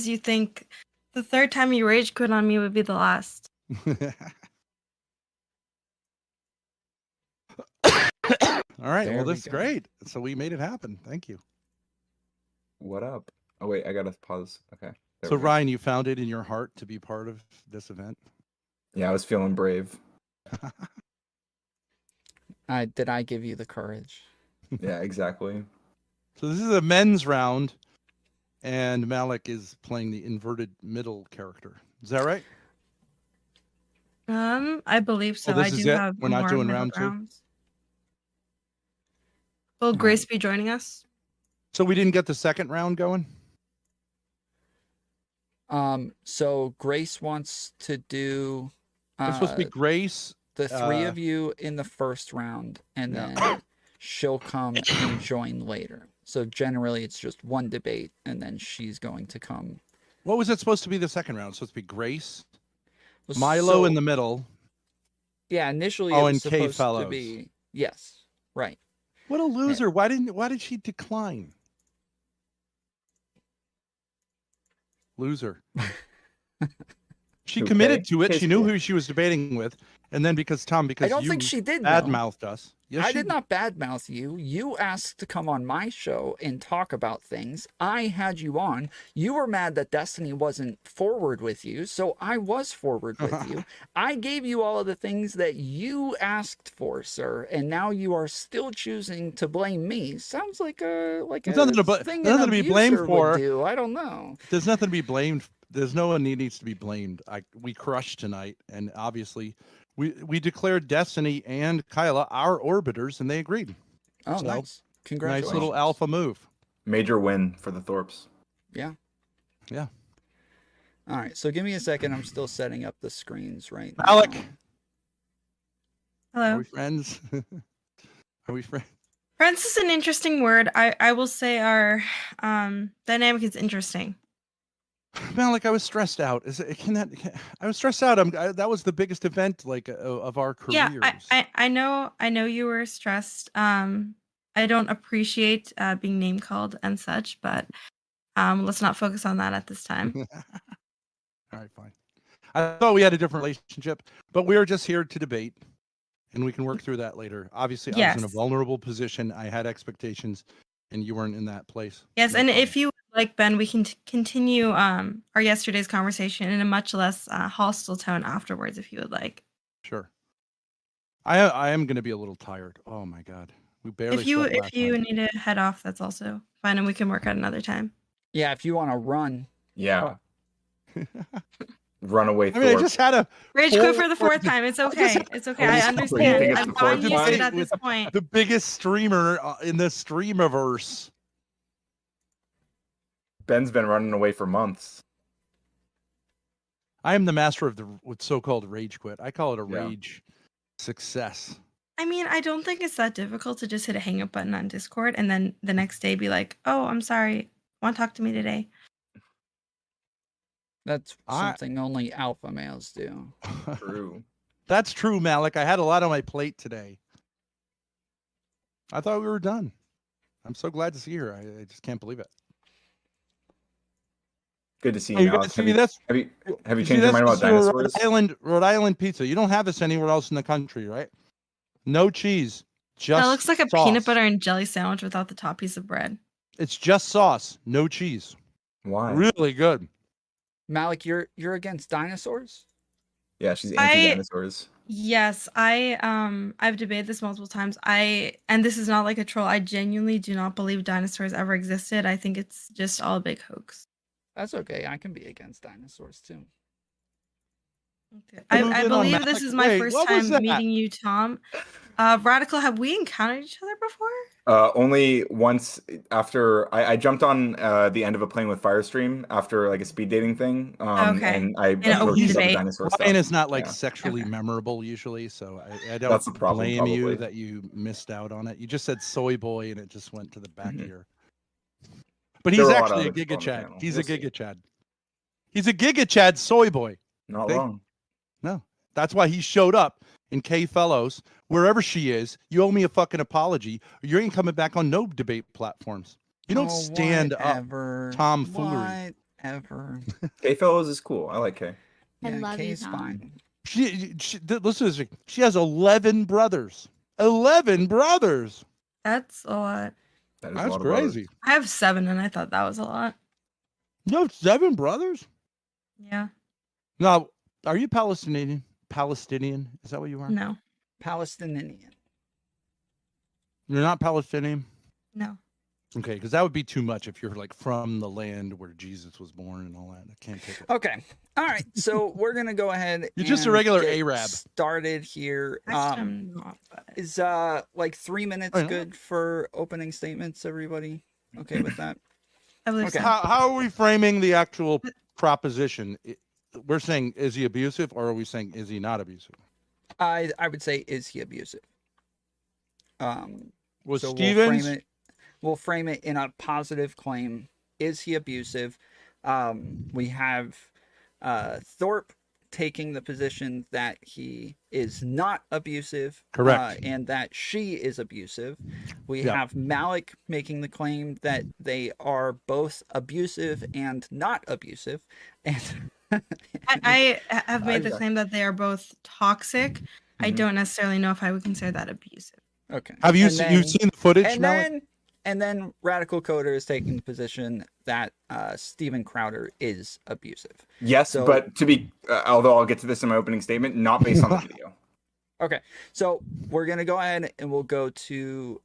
you think the third time you rage quit on me would be the last. All right. There Well, we this is go. great. So we made it happen. Thank you. What up? Oh wait, I gotta pause. Okay. There So we go. Ryan, you found it in your heart to be part of this event. Yeah, I was feeling brave. Did I give you the courage? Yeah, exactly. So this is a men's round, and Malek is playing the inverted middle character. Is that right? I believe so. this I is do it? have We're not more doing middle round 2? rounds. Will Grace be joining us? So we didn't get the second round going? So Grace wants to do It's supposed to be Grace. the three of you in the first round, and then she'll come and join later. So generally it's just one debate, and then she's going to come. What was it supposed to be the second round? Supposed to be Grace, Milo in the middle. Yeah, initially it was and Kay supposed Fellows. to be. Yes, right. What a loser. Why did she decline? Loser. She committed to it. She knew who she was debating with. And then because I don't you think she did. badmouthed us. Yes, I she did not badmouth you. You asked to come on my show and talk about things. I had you on. You were mad that Destiny wasn't forward with you, so I was forward with you. I gave you all of the things that you asked for, sir, and now you are still choosing to blame me. Sounds like a There's nothing to be blamed for. I don't know. There's nothing to be blamed. There's no one needs to be blamed. We crushed tonight, and obviously we declared Destiny and Kyla our orbiters, and they agreed. Oh, so, nice. Congratulations. Nice little alpha move. Major win for the Thorps. Yeah. Yeah. All right, so give me a second. I'm still setting up the screens right now. Malek. Hello. Are we friends? Are we friends? Friends is an interesting word. I will say our dynamic is interesting. Malek, I was stressed out. I was stressed out. That was the biggest event of our careers. Yeah, I know you were stressed. I don't appreciate being name called and such, but let's not focus on that at this time. All right, fine. I thought we had a different relationship, but we were just here to debate, and we can work through that later. Obviously, I was in a vulnerable position. I had expectations, and you weren't in that place. Yes, and if you would like, Ben, we can continue our yesterday's conversation in a much less hostile tone afterwards, if you would like. Sure. I am going to be a little tired. Oh my God, we barely. If you need to head off, that's also fine, and we can work at another time. Yeah, if you want to run. Yeah. Run away. I mean, I just had a rage quit for the fourth time. It's okay. It's okay. I understand. I'm fine used to it at this point. The biggest streamer in the streamiverse. Ben's been running away for months. I am the master of the so-called rage quit. I call it a rage success. I mean, I don't think it's that difficult to just hit a hang up button on Discord and then the next day be like, "Oh, I'm sorry. Want to talk to me today?" That's something only alpha males do. True. That's true, Malek. I had a lot on my plate today. I thought we were done. I'm so glad to see her. I just can't believe it. Good to see you, Alex. Have you changed your mind about dinosaurs? dinosaurs? Rhode Island pizza. You don't have this anywhere else in the country, right? No cheese. Just that looks like a sauce. peanut butter and jelly sandwich without the top piece of bread. It's just sauce, no cheese. Why? Really good. Malek, you're against dinosaurs? Yeah, she's anti-dinosaurs. Yes, I've debated this multiple times. And this is not like a troll. I genuinely do not believe dinosaurs ever existed. I think it's just all a big hoax. That's okay. I can be against dinosaurs too. Okay. I believe this is my first time meeting you, Tom. Radical, have we encountered each other before? Only once after I jumped on the end of a Playing with Fire stream after like a speed dating thing. And I approached some dinosaur stuff. Mine is not like sexually memorable usually, so I don't blame you that you missed out on it. You just said soy boy and it just went to the back of your. But he's actually a Giga Chad. He's a Giga Chad. He's a Giga Chad soy boy. Not wrong. No, that's why he showed up in Kay Fellows, wherever she is. You owe me a fucking apology. Or you ain't coming back on no debate platforms. You don't stand up tomfoolery. ever. K Fellows is cool. I like K. I love K's you, Tom. fine. She listen to this. She has 11 brothers. 11 brothers. That's a lot. That's crazy. I have 7, and I thought that was a lot. You have 7 brothers? Yeah. Now, are you Palestinian? Is that what you are? No. Palestinian. You're not Palestinian? No. Okay, because that would be too much if you're like from the land where Jesus was born and all that. I can't take it. Okay. All right. So we're gonna go ahead. You're just a regular get Arab. Started here. Is like 3 minutes good for opening statements? Everybody okay with that? I believe Okay. so. How are we framing the actual proposition? We're saying, is he abusive, or are we saying, is he not abusive? I would say, is he abusive? Was so Stevens? We'll frame it in a positive claim. Is he abusive? We have Thorpe taking the position that he is not abusive. Correct. And that she is abusive. We have Malek making the claim that they are both abusive and not abusive. And I have made the claim that they are both toxic. Mm-hmm. I don't necessarily know if I would consider that abusive. Okay. Have you seen the footage? And then Radical Coder is taking the position that Steven Crowder is abusive. Yes, but to be, although I'll get to this in my opening statement, not based on the video. Okay, so we're gonna go ahead and we'll go to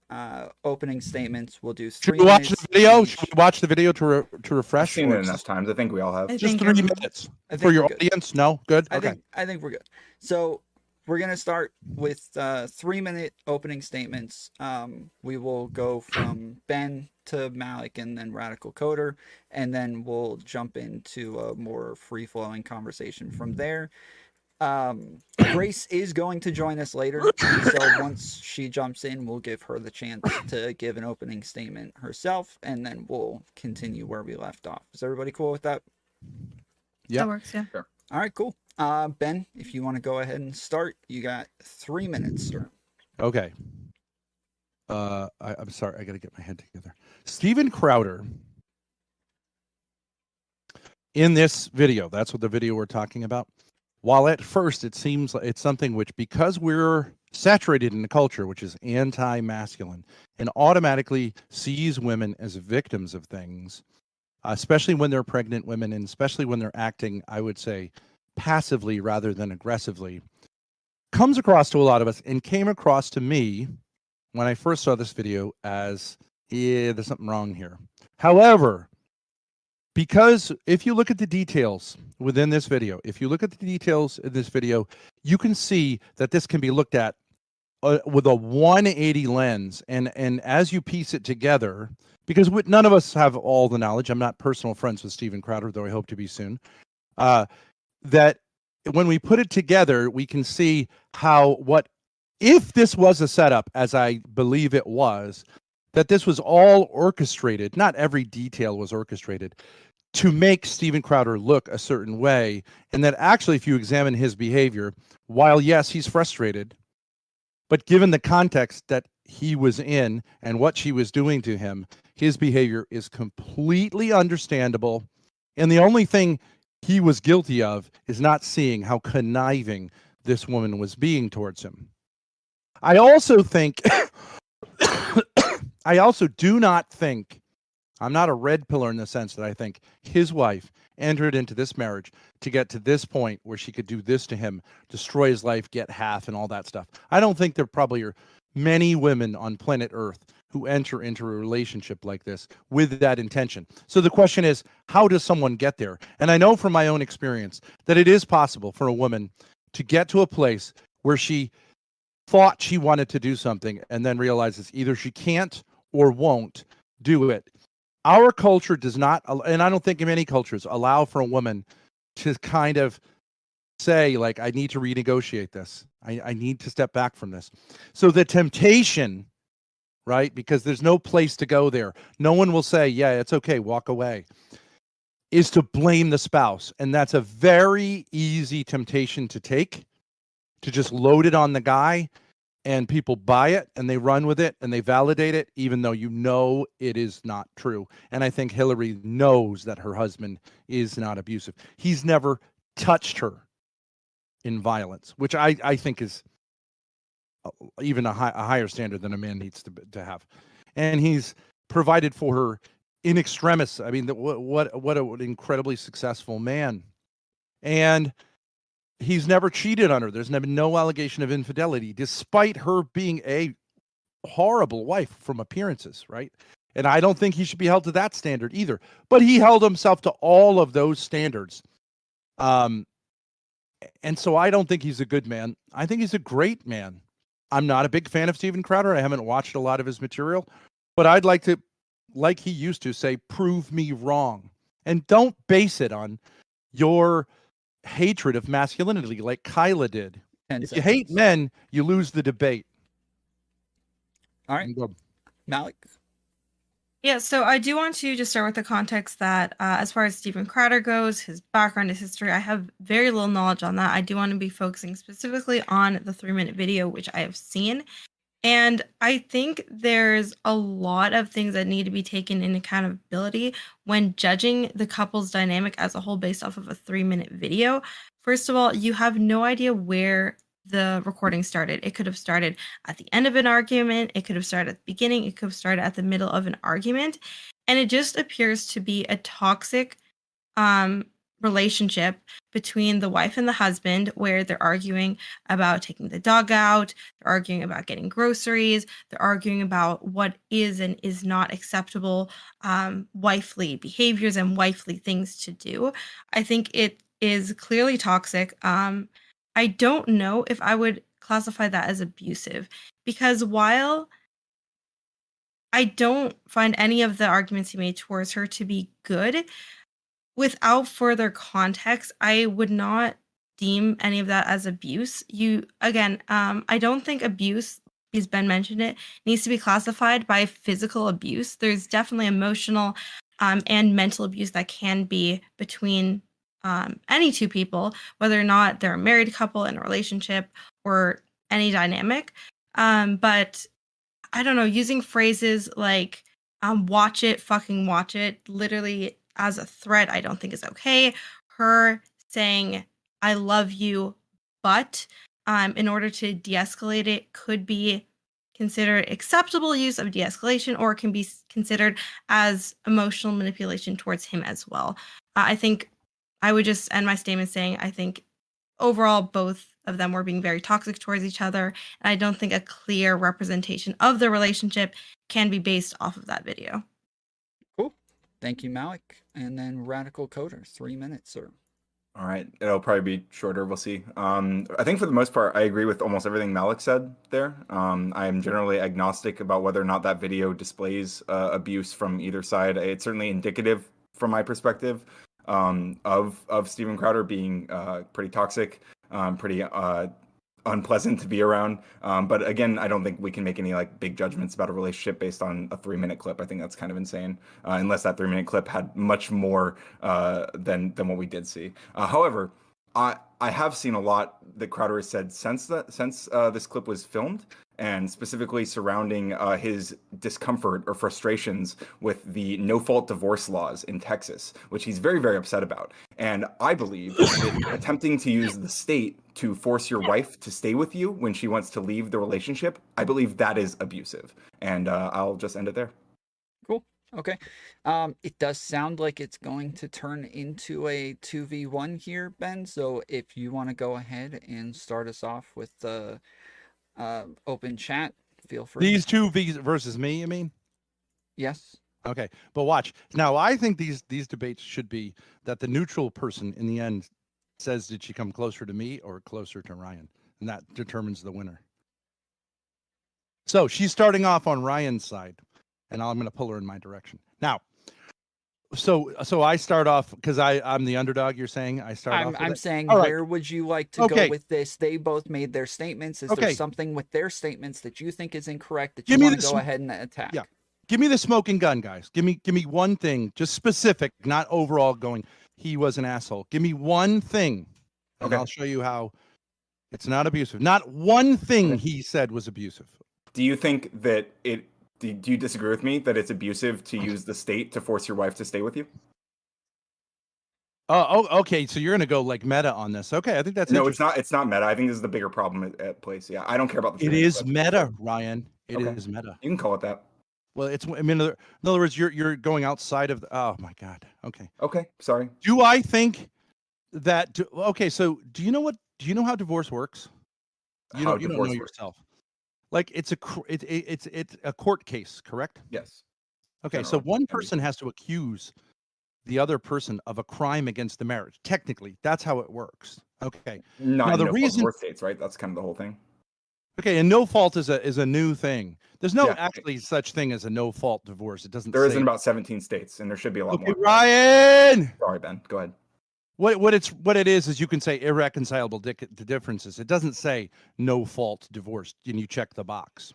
opening statements. We'll do 3 minutes. Should we watch the video? Should we watch the video to refresh? I've seen it enough times. I think we all have. Just 3 minutes for your audience. No, good. Okay. I think we're good. So we're gonna start with 3 minute opening statements. We will go from Ben to Malek and then Radical Coder, and then we'll jump into a more free flowing conversation from there. Grace is going to join us later, so once she jumps in, we'll give her the chance to give an opening statement herself, and then we'll continue where we left off. Is everybody cool with that? Yeah, that works. Yeah. Sure. All right, cool. Ben, if you want to go ahead and start, you got 3 minutes, sir. Okay. I'm sorry, I got to get my head together. Steven Crowder, in this video, that's what the video we're talking about. While at first it seems like it's something which, because we're saturated in a culture which is anti-masculine and automatically sees women as victims of things, especially when they're pregnant women and especially when they're acting, I would say, passively rather than aggressively, comes across to a lot of us and came across to me when I first saw this video as, yeah, there's something wrong here. However, because if you look at the details within this video, you can see that this can be looked at with a 180 lens. And as you piece it together, because none of us have all the knowledge. I'm not personal friends with Steven Crowder, though I hope to be soon. That when we put it together, we can see if this was a setup, as I believe it was, that this was all orchestrated, not every detail was orchestrated, to make Steven Crowder look a certain way. And that actually, if you examine his behavior, while yes, he's frustrated, but given the context that he was in and what she was doing to him, his behavior is completely understandable. And the only thing he was guilty of is not seeing how conniving this woman was being towards him. I also think, I also do not think, I'm not a red pillar in the sense that I think his wife entered into this marriage to get to this point where she could do this to him, destroy his life, get half and all that stuff. I don't think there probably are many women on planet Earth who enter into a relationship like this with that intention. So the question is, how does someone get there? And I know from my own experience that it is possible for a woman to get to a place where she thought she wanted to do something and then realizes either she can't or won't do it. Our culture does not, and I don't think many cultures allow for a woman to kind of say, like, I need to renegotiate this. I need to step back from this. So the temptation, right, because there's no place to go there. No one will say, yeah, it's okay, walk away, is to blame the spouse. And that's a very easy temptation to take, to just load it on the guy and people buy it and they run with it and they validate it, even though it is not true. And I think Hillary knows that her husband is not abusive. He's never touched her in violence, which I think is even a higher standard than a man needs to have. And he's provided for her in extremis. I mean, what an incredibly successful man. And he's never cheated on her. There's been no allegation of infidelity, despite her being a horrible wife from appearances, right? And I don't think he should be held to that standard either. But he held himself to all of those standards. And so I don't think he's a good man. I think he's a great man. I'm not a big fan of Steven Crowder. I haven't watched a lot of his material, but I'd like to, like he used to say, prove me wrong. And don't base it on your hatred of masculinity like Kyla did. If you hate men, you lose the debate. All right. Malek? Yeah, so I do want to just start with the context that as far as Steven Crowder goes, his background, his history, I have very little knowledge on that. I do want to be focusing specifically on the 3-minute video, which I have seen. And I think there's a lot of things that need to be taken in accountability when judging the couple's dynamic as a whole based off of a 3-minute video. First of all, you have no idea where the recording started. It could have started at the end of an argument. It could have started at the beginning. It could have started at the middle of an argument. And it just appears to be a toxic relationship between the wife and the husband, where they're arguing about taking the dog out, they're arguing about getting groceries, they're arguing about what is and is not acceptable wifely behaviors and wifely things to do. I think it is clearly toxic. I don't know if I would classify that as abusive, because while I don't find any of the arguments he made towards her to be good, without further context, I would not deem any of that as abuse. I don't think abuse, as Ben mentioned it, needs to be classified by physical abuse. There's definitely emotional and mental abuse that can be between any two people, whether or not they're a married couple in a relationship or any dynamic. But I don't know, using phrases like watch it, fucking watch it, literally as a threat, I don't think is okay. Her saying, I love you, but in order to de-escalate it could be considered acceptable use of de-escalation, or can be considered as emotional manipulation towards him as well. I think I would just end my statement saying I think overall both of them were being very toxic towards each other, and I don't think a clear representation of the relationship can be based off of that video. Cool. Thank you, Malek. And then Radical Coder, 3 minutes, sir. All right. It'll probably be shorter. We'll see. I think for the most part, I agree with almost everything Malek said there. I am generally agnostic about whether or not that video displays abuse from either side. It's certainly indicative from my perspective of Steven Crowder being pretty toxic, pretty unpleasant to be around. But again, I don't think we can make any like big judgments about a relationship based on a 3-minute clip. I think that's kind of insane, unless that 3-minute clip had much more than what we did see. However, I have seen a lot that Crowder has said since this clip was filmed, and specifically surrounding his discomfort or frustrations with the no-fault divorce laws in Texas, which he's very, very upset about. And I believe that attempting to use the state to force your wife to stay with you when she wants to leave the relationship, I believe that is abusive. And I'll just end it there. Cool. Okay. It does sound like it's going to turn into a 2v1 here, Ben. So if you want to go ahead and start us off with the open chat, feel free. These two versus me, you mean? Yes. Okay, but watch. Now, I think these debates should be that the neutral person in the end says, did she come closer to me or closer to Ryan? And that determines the winner. So she's starting off on Ryan's side, and I'm going to pull her in my direction. Now, so I start off because I'm the underdog. You're saying I start off. I'm saying, where would you like to go with this? They both made their statements. Is there Okay. something with their statements that you think is incorrect that you want to go ahead and attack? Yeah. Give me the smoking gun, guys. Give me one thing, just specific, not overall going, he was an asshole. Give me one thing, and Okay. I'll show you how It's not abusive. Not one thing he said was abusive. Do you think that do you disagree with me that it's abusive to use the state to force your wife to stay with you? Oh, okay. So you're going to go like meta on this. Okay, I think that's no. It's not. It's not meta. I think this is the bigger problem at place. Yeah, I don't care about the. It is meta, Ryan. It is meta. You can call it that. Well, it's. I mean, in other words, you're going outside of. Oh my God. Okay. Okay. Sorry. Do I think that? Okay. So do you know what? Do you know how divorce works? You don't know yourself. Like it's a court case, correct? Yes. Okay. So one person has to accuse the other person of a crime against the marriage. Technically, that's how it works. Okay. Not now, the reason divorce states, right? That's kind of the whole thing. Okay, and no fault is a new thing. There's no actually such thing as a no fault divorce. It doesn't. There is in about 17 states, and there should be a lot more. Ryan. Sorry, Ben. Go ahead. What it is you can say irreconcilable differences. It doesn't say no fault divorce, and you check the box.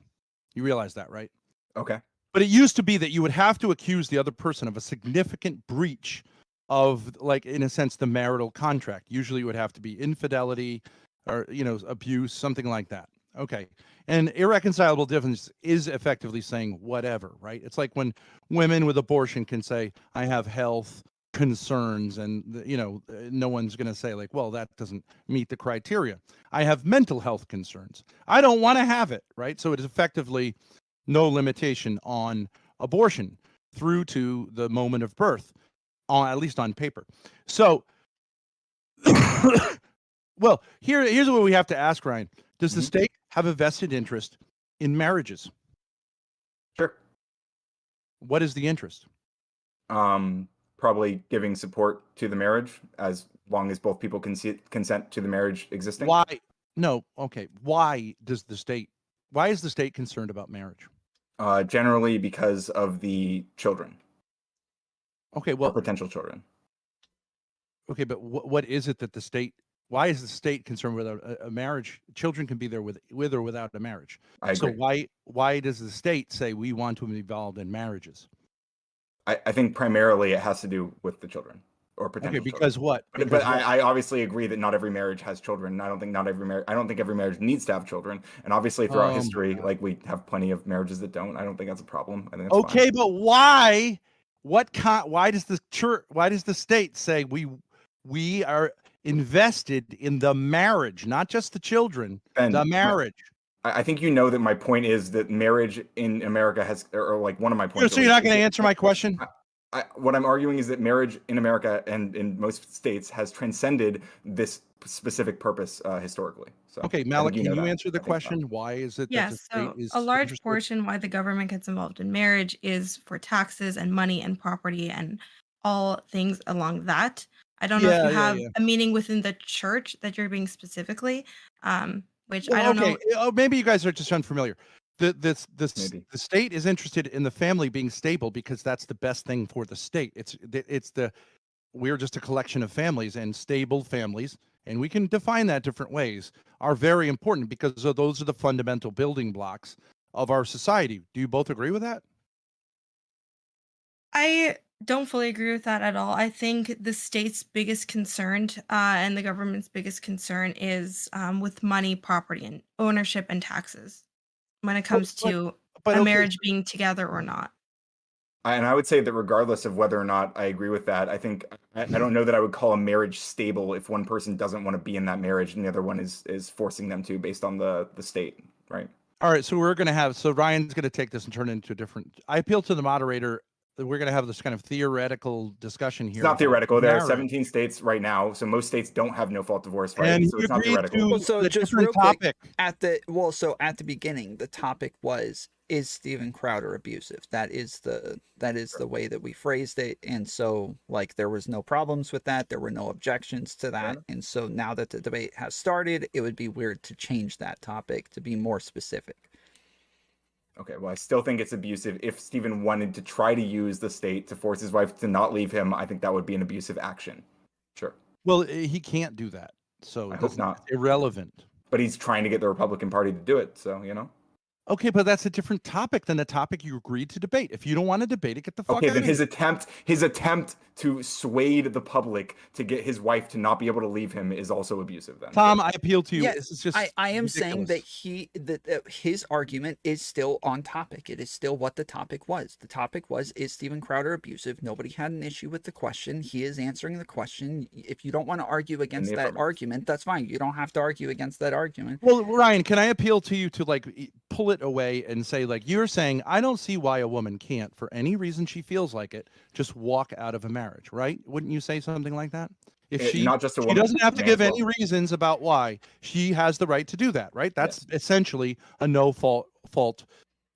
You realize that, right? Okay. But it used to be that you would have to accuse the other person of a significant breach of, like, in a sense, the marital contract. Usually it would have to be infidelity or, abuse, something like that. Okay. And irreconcilable difference is effectively saying whatever, right? It's like when women with abortion can say, I have health concerns, and no one's going to say like, well, that doesn't meet the criteria. I have mental health concerns. I don't want to have it, right? So it is effectively no limitation on abortion through to the moment of birth, at least on paper. So, well, here's what we have to ask, Ryan. Does the state have a vested interest in marriages? Sure. What is the interest? Probably giving support to the marriage as long as both people consent to the marriage existing. Why? No. Okay. Why is the state concerned about marriage? Generally because of the children. Okay. Well, or potential children. Okay, but what is it that the state? Why is the state concerned with a marriage? Children can be there with or without a marriage. I agree. So why does the state say we want to be involved in marriages? I think primarily it has to do with the children or potential. Okay, because children. what? But because I obviously agree that not every marriage has children. I don't think every marriage needs to have children. And obviously throughout history, like we have plenty of marriages that don't. I don't think that's a problem. I think that's fine. But why? Why does the state say we are invested in the marriage, not just the children, the marriage? I think you know that my point is that marriage in America has, or like one of my points. So you're not going to answer my question? What I'm arguing is that marriage in America and in most states has transcended this specific purpose historically. So, okay, Malek, can you answer the question? Why is it that the state is a large portion why the government gets involved in marriage is for taxes and money and property and all things along that. I don't know if you have a meaning within the church that you're being specifically, which I don't know. Oh, maybe you guys are just unfamiliar. The state is interested in the family being stable because that's the best thing for the state. We're just a collection of families, and stable families, and we can define that different ways, are very important because those are the fundamental building blocks of our society. Do you both agree with that? I don't fully agree with that at all. I think the state's biggest concern and the government's biggest concern is with money, property, and ownership and taxes when it comes to a marriage being together or not. And I would say that regardless of whether or not I agree with that, I think I don't know that I would call a marriage stable if one person doesn't want to be in that marriage and the other one is forcing them to based on the state, right? All right, so Ryan's going to take this and turn it into a different. I appeal to the moderator. We're going to have this kind of theoretical discussion here. It's not theoretical. There are 17 states right now, so most states don't have no fault divorce, right? And so it's not theoretical. So just real quick, at the beginning, the topic was, is Steven Crowder abusive? That is the way that we phrased it, and so like there was no problems with that. There were no objections to that, and so now that the debate has started, it would be weird to change that topic to be more specific. Okay, well, I still think it's abusive. If Steven wanted to try to use the state to force his wife to not leave him, I think that would be an abusive action. Sure. Well, he can't do that. So I hope not. It's irrelevant. But he's trying to get the Republican Party to do it, so, Okay, but that's a different topic than the topic you agreed to debate. If you don't want to debate it, get the fuck out of here. Okay, then his attempt to sway the public to get his wife to not be able to leave him is also abusive then. Tom, I appeal to you. Yeah, This is just I am ridiculous. saying that his argument is still on topic. It is still what the topic was. The topic was, is Steven Crowder abusive? Nobody had an issue with the question. He is answering the question. If you don't want to argue against that argument, that's fine. You don't have to argue against that argument. Well, Ryan, can I appeal to you to like pull it away and say, like, you're saying, I don't see why a woman can't, for any reason she feels like it, just walk out of a marriage, right? Wouldn't you say something like that? If she doesn't have to give any reasons about why, she has the right to do that, right? That's essentially a no fault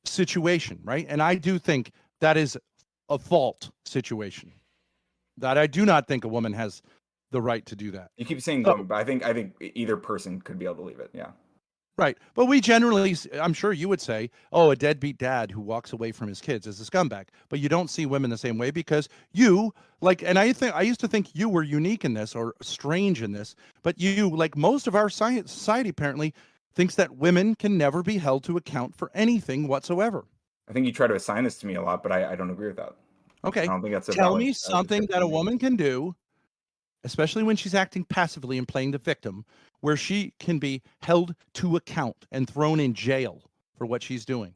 situation, right? And I do think that is a fault situation. That I do not think a woman has the right to do that. You keep saying woman, but I think either person could be able to leave it. Yeah. Right. But we generally, I'm sure you would say, oh, a deadbeat dad who walks away from his kids is a scumbag. But you don't see women the same way because you, like, and I used to think you were unique in this or strange in this, but you, like most of our society apparently, thinks that women can never be held to account for anything whatsoever. I think you try to assign this to me a lot, but I don't agree with that. Okay. I don't think that's Tell me something that a woman can do, especially when she's acting passively and playing the victim, where she can be held to account and thrown in jail for what she's doing.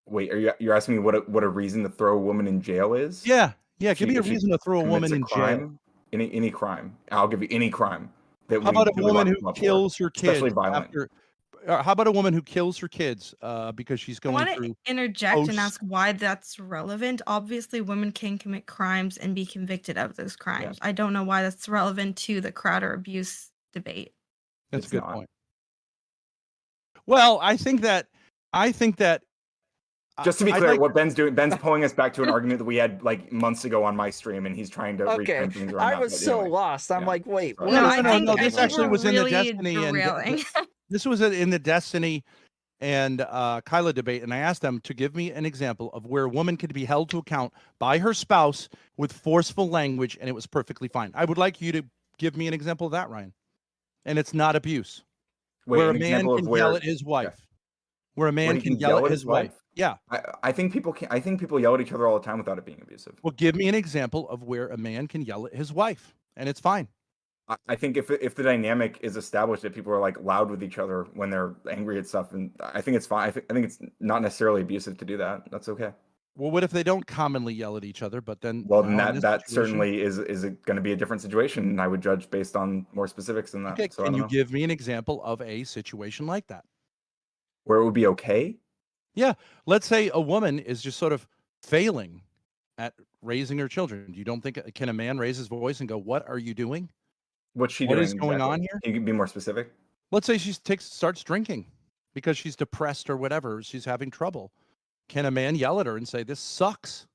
Wait, you're asking me what a reason to throw a woman in jail is? Yeah. Give me a reason to throw a woman in jail. Any crime. I'll give you any crime. How about a woman who kills her kids? Especially violent. How about a woman who kills her kids because she's going through... I want to interject and ask why that's relevant. Obviously, women can commit crimes and be convicted of those crimes. Yeah. I don't know why that's relevant to the Crowder abuse debate. That's a good point. Well, I think that just to be clear, what Ben's doing, Ben's pulling us back to an argument that we had like months ago on my stream, and he's trying to reframe things around. I was so lost. I'm like, wait, no. This actually was in the Destiny and this was in the Destiny and Kyla debate, and I asked them to give me an example of where a woman could be held to account by her spouse with forceful language, and it was perfectly fine. I would like you to give me an example of that, Ryan. And it's not abuse. Where a man can yell at his wife. Yeah. Where a man can yell at his wife. Yeah. I think people yell at each other all the time without it being abusive. Well, give me an example of where a man can yell at his wife, and it's fine. I think if the dynamic is established that people are like loud with each other when they're angry at stuff, and I think it's fine. I think it's not necessarily abusive to do that. That's okay. Well, what if they don't commonly yell at each other, but then... Well, then that certainly is going to be a different situation, and I would judge based on more specifics than that. Okay, so can you give me an example of a situation like that? Where it would be okay? Yeah, let's say a woman is just sort of failing at raising her children. You don't think, can a man raise his voice and go, what are you doing? What's she doing? What is going on here? Can you be more specific? Let's say she starts drinking because she's depressed or whatever. She's having trouble. Can a man yell at her and say, this sucks?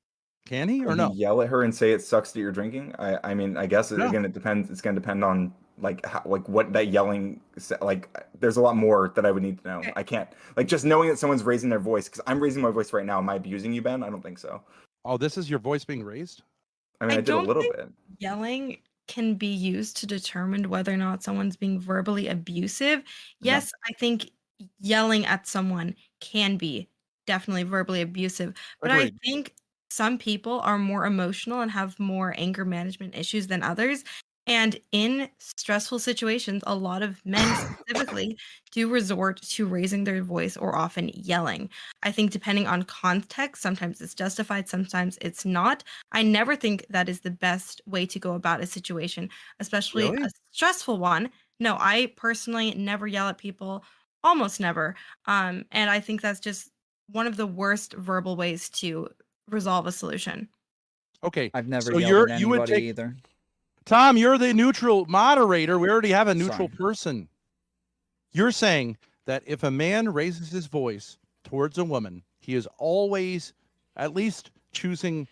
Can he or no? Yell at her and say it sucks that you're drinking? I mean, I guess, again, it depends. It's going to depend on like what that yelling, like there's a lot more that I would need to know. I can't, like, just knowing that someone's raising their voice, because I'm raising my voice right now. Am I abusing you, Ben? I don't think so. Oh, this is your voice being raised? I mean, I did a little bit. Yelling can be used to determine whether or not someone's being verbally abusive. Yes, I think yelling at someone can be definitely verbally abusive, but agreed. I think some people are more emotional and have more anger management issues than others. And in stressful situations, a lot of men specifically do resort to raising their voice or often yelling. I think depending on context, sometimes it's justified, sometimes it's not. I never think that is the best way to go about a situation, especially a stressful one. No, I personally never yell at people, almost never. And I think that's just one of the worst verbal ways to resolve a solution. Okay. I've never yelled at anybody either. Tom, you're the neutral moderator. We already have a neutral person. You're saying that if a man raises his voice towards a woman, he is always at least choosing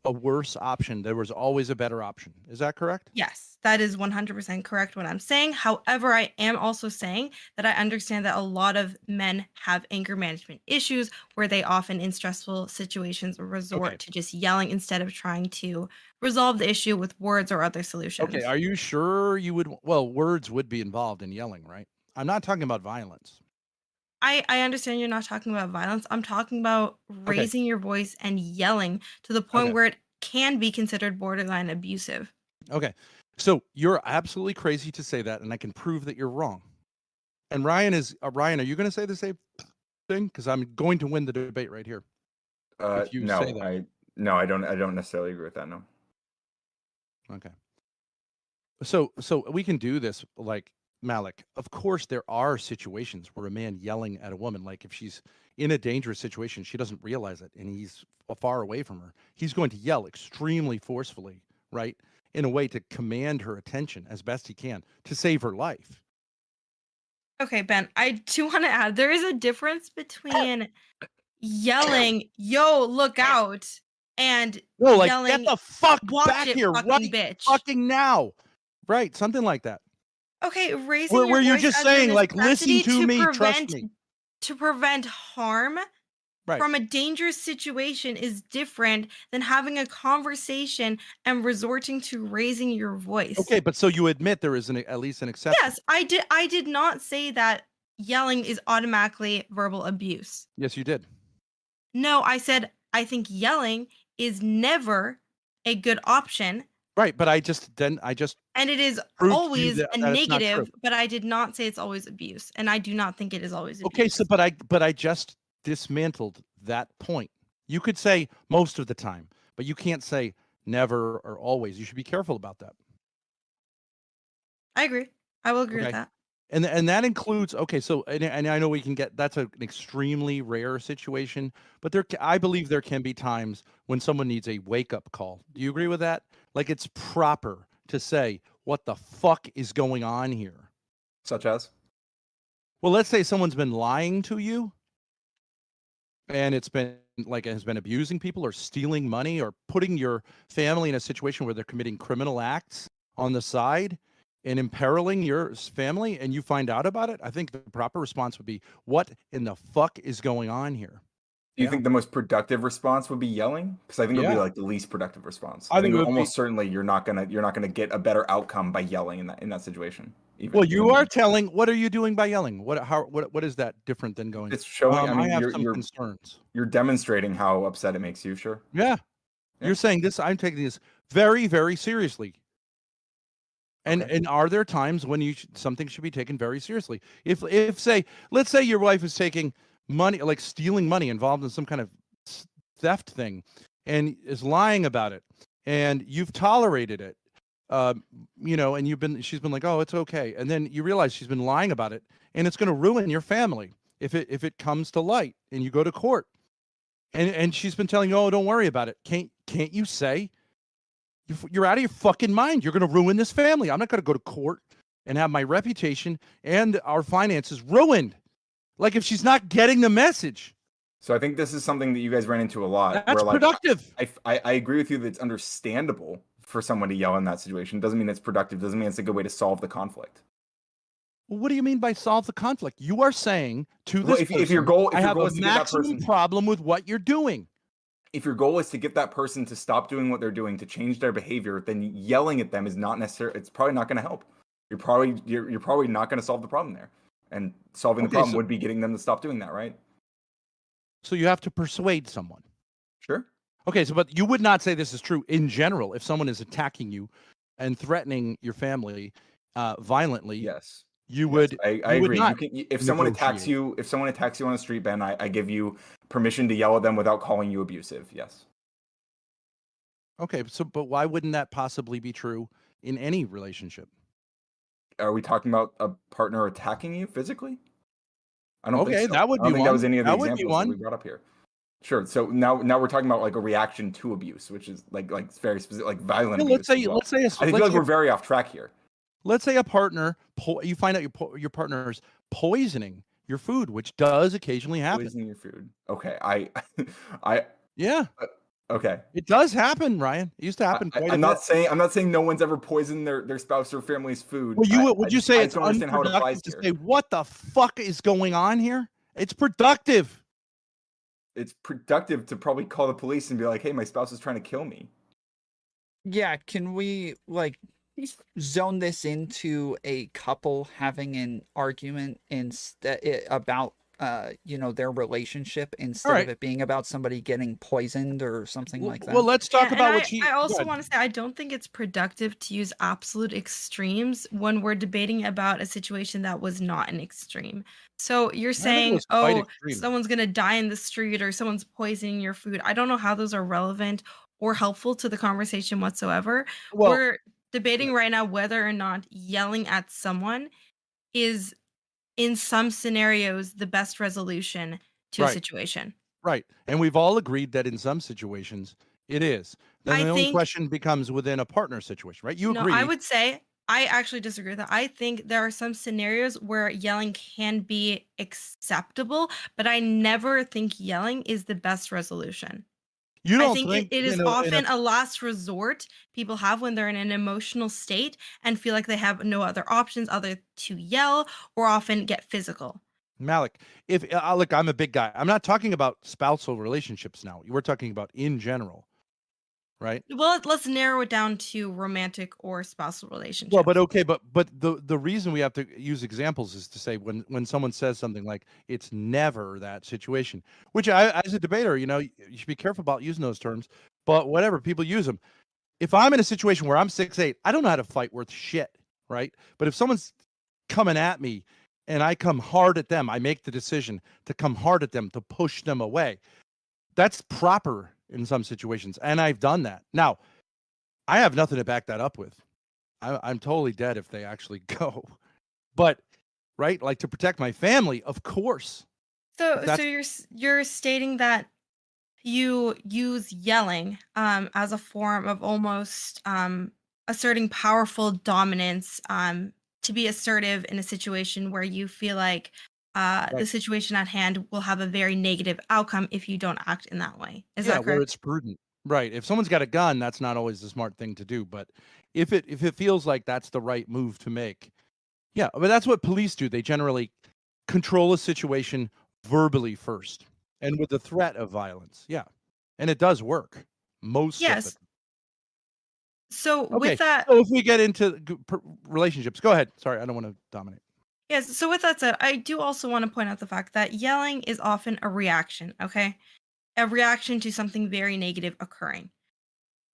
a worse option. There was always a better option. Is that correct? Yes, that is 100% correct what I'm saying. However, I am also saying that I understand that a lot of men have anger management issues where they often in stressful situations resort to just yelling instead of trying to resolve the issue with words or other solutions. Okay, are you sure you would? Well, words would be involved in yelling, right? I'm not talking about violence. I understand you're not talking about violence. I'm talking about raising your voice and yelling to the point where it can be considered borderline abusive. Okay. So you're absolutely crazy to say that, and I can prove that you're wrong. And Ryan, are you going to say the same thing? Because I'm going to win the debate right here. If you say that. I don't necessarily agree with that. No. Okay. So we can do this, like, Malek. Of course, there are situations where a man yelling at a woman, like if she's in a dangerous situation, she doesn't realize it, and he's far away from her, he's going to yell extremely forcefully, right, in a way to command her attention as best he can to save her life. Okay, Ben, I do want to add, there is a difference between yelling, "Yo, look out," and yelling, "Get the fuck back it, here, right bitch. fucking now." Right, something like that. Okay, raising where you're voice just as saying, a like, listen necessity to me, trust me. To prevent harm from a dangerous situation is different than having a conversation and resorting to raising your voice. Okay, but so you admit there is at least an exception. Yes, I did not say that yelling is automatically verbal abuse. Yes, you did. No, I said I think yelling is never a good option. Right, but I just and it is always a negative, but I did not say it's always abuse, and I do not think it is always abuse. Okay, so but I just dismantled that point. You could say most of the time, but you can't say never or always. You should be careful about that. I agree. I will agree with that. And that includes, so and I know we can get, that's an extremely rare situation, but I believe there can be times when someone needs a wake-up call. Do you agree with that? Like, it's proper to say, what the fuck is going on here? Such as? Well, let's say someone's been lying to you, and has been abusing people or stealing money or putting your family in a situation where they're committing criminal acts on the side and imperiling your family, and you find out about it. I think the proper response would be, what in the fuck is going on here? Do you think the most productive response would be yelling? Because I think it would be like the least productive response. I think almost certainly you're not gonna get a better outcome by yelling in that situation. Well, you are telling. What are you doing by yelling? What is that different than going? It's showing. I have some concerns. You're demonstrating how upset it makes you. Sure. Yeah. You're saying this. I'm taking this very, very seriously. And are there times when something should be taken very seriously? If let's say your wife is taking money, like stealing money, involved in some kind of theft thing, and is lying about it, and you've tolerated it, and she's been like, oh, it's okay, and then you realize she's been lying about it, and it's going to ruin your family if it comes to light, and you go to court, and she's been telling you, oh, don't worry about it. Can't you say, you're out of your fucking mind. You're going to ruin this family. I'm not going to go to court and have my reputation and our finances ruined. Like, if she's not getting the message. So I think this is something that you guys ran into a lot. That's productive. I agree with you that it's understandable for someone to yell in that situation. Doesn't mean it's productive. Doesn't mean it's a good way to solve the conflict. Well, what do you mean by solve the conflict? You are saying to this person, if your goal I have a maximum problem with what you're doing. If your goal is to get that person to stop doing what they're doing, to change their behavior, then yelling at them is not necessary. It's probably not going to help. You're probably not going to solve the problem there. And solving the problem would be getting them to stop doing that, right? So you have to persuade someone. Sure. Okay, but you would not say this is true in general. If someone is attacking you and threatening your family violently, yes, you would. I agree. If someone attacks you on the street, Ben, I give you permission to yell at them without calling you abusive. Yes. Okay, but why wouldn't that possibly be true in any relationship? Are we talking about a partner attacking you physically? I don't think so. That would be one. I don't think that was any of the examples that we brought up here. Sure. So now we're talking about like a reaction to abuse, which is like very specific, like violent abuse. Let's say I feel like we're very off track here. Let's say a partner, you find out your partner's poisoning your food, which does occasionally happen. Poisoning your food. Okay. Yeah. Okay. It does happen, Ryan. It used to happen quite a bit. I'm not saying no one's ever poisoned their spouse or family's food. Well, would you say it's unproductive to say, what the fuck is going on here? It's productive. It's productive to probably call the police and be like, hey, my spouse is trying to kill me. Yeah, can we zone this into a couple having an argument about their relationship instead of it being about somebody getting poisoned or something like that. Well, let's talk about what I also want to say I don't think it's productive to use absolute extremes when we're debating about a situation that was not an extreme. So you're saying, oh, someone's going to die in the street or someone's poisoning your food. I don't know how those are relevant or helpful to the conversation whatsoever. Well, we're debating right now whether or not yelling at someone is, in some scenarios, the best resolution to a situation. Right. And we've all agreed that in some situations it is. Then the only question becomes within a partner situation, right? You agree. No, I would say I actually disagree with that. I think there are some scenarios where yelling can be acceptable, but I never think yelling is the best resolution. You don't I think it is often a last resort people have when they're in an emotional state and feel like they have no other options other to yell or often get physical. Malek, look, I'm a big guy. I'm not talking about spousal relationships now. We're talking about in general, right? Well, let's narrow it down to romantic or spousal relationships. Well, but okay, but the reason we have to use examples is to say when someone says something like it's never that situation, which I as a debater, you should be careful about using those terms. But whatever, people use them. If I'm in a situation where I'm 6'8", I don't know how to fight worth shit, right? But if someone's coming at me and I come hard at them, I make the decision to come hard at them, to push them away. That's proper in some situations, and I've done that. Now, I have nothing to back that up with. I'm totally dead if they actually go. But, right, like to protect my family, of course. So you're stating that you use yelling as a form of almost asserting powerful dominance to be assertive in a situation where you feel like the situation at hand will have a very negative outcome if you don't act in that way. Is that correct? Where it's prudent. Right. If someone's got a gun, that's not always the smart thing to do. But if it feels like that's the right move to make, yeah. But that's what police do. They generally control a situation verbally first and with the threat of violence. Yeah. And it does work. Most of it. So with that, so if we get into relationships, go ahead. Sorry, I don't want to dominate. Yes. So with that said, I do also want to point out the fact that yelling is often a reaction. Okay. A reaction to something very negative occurring.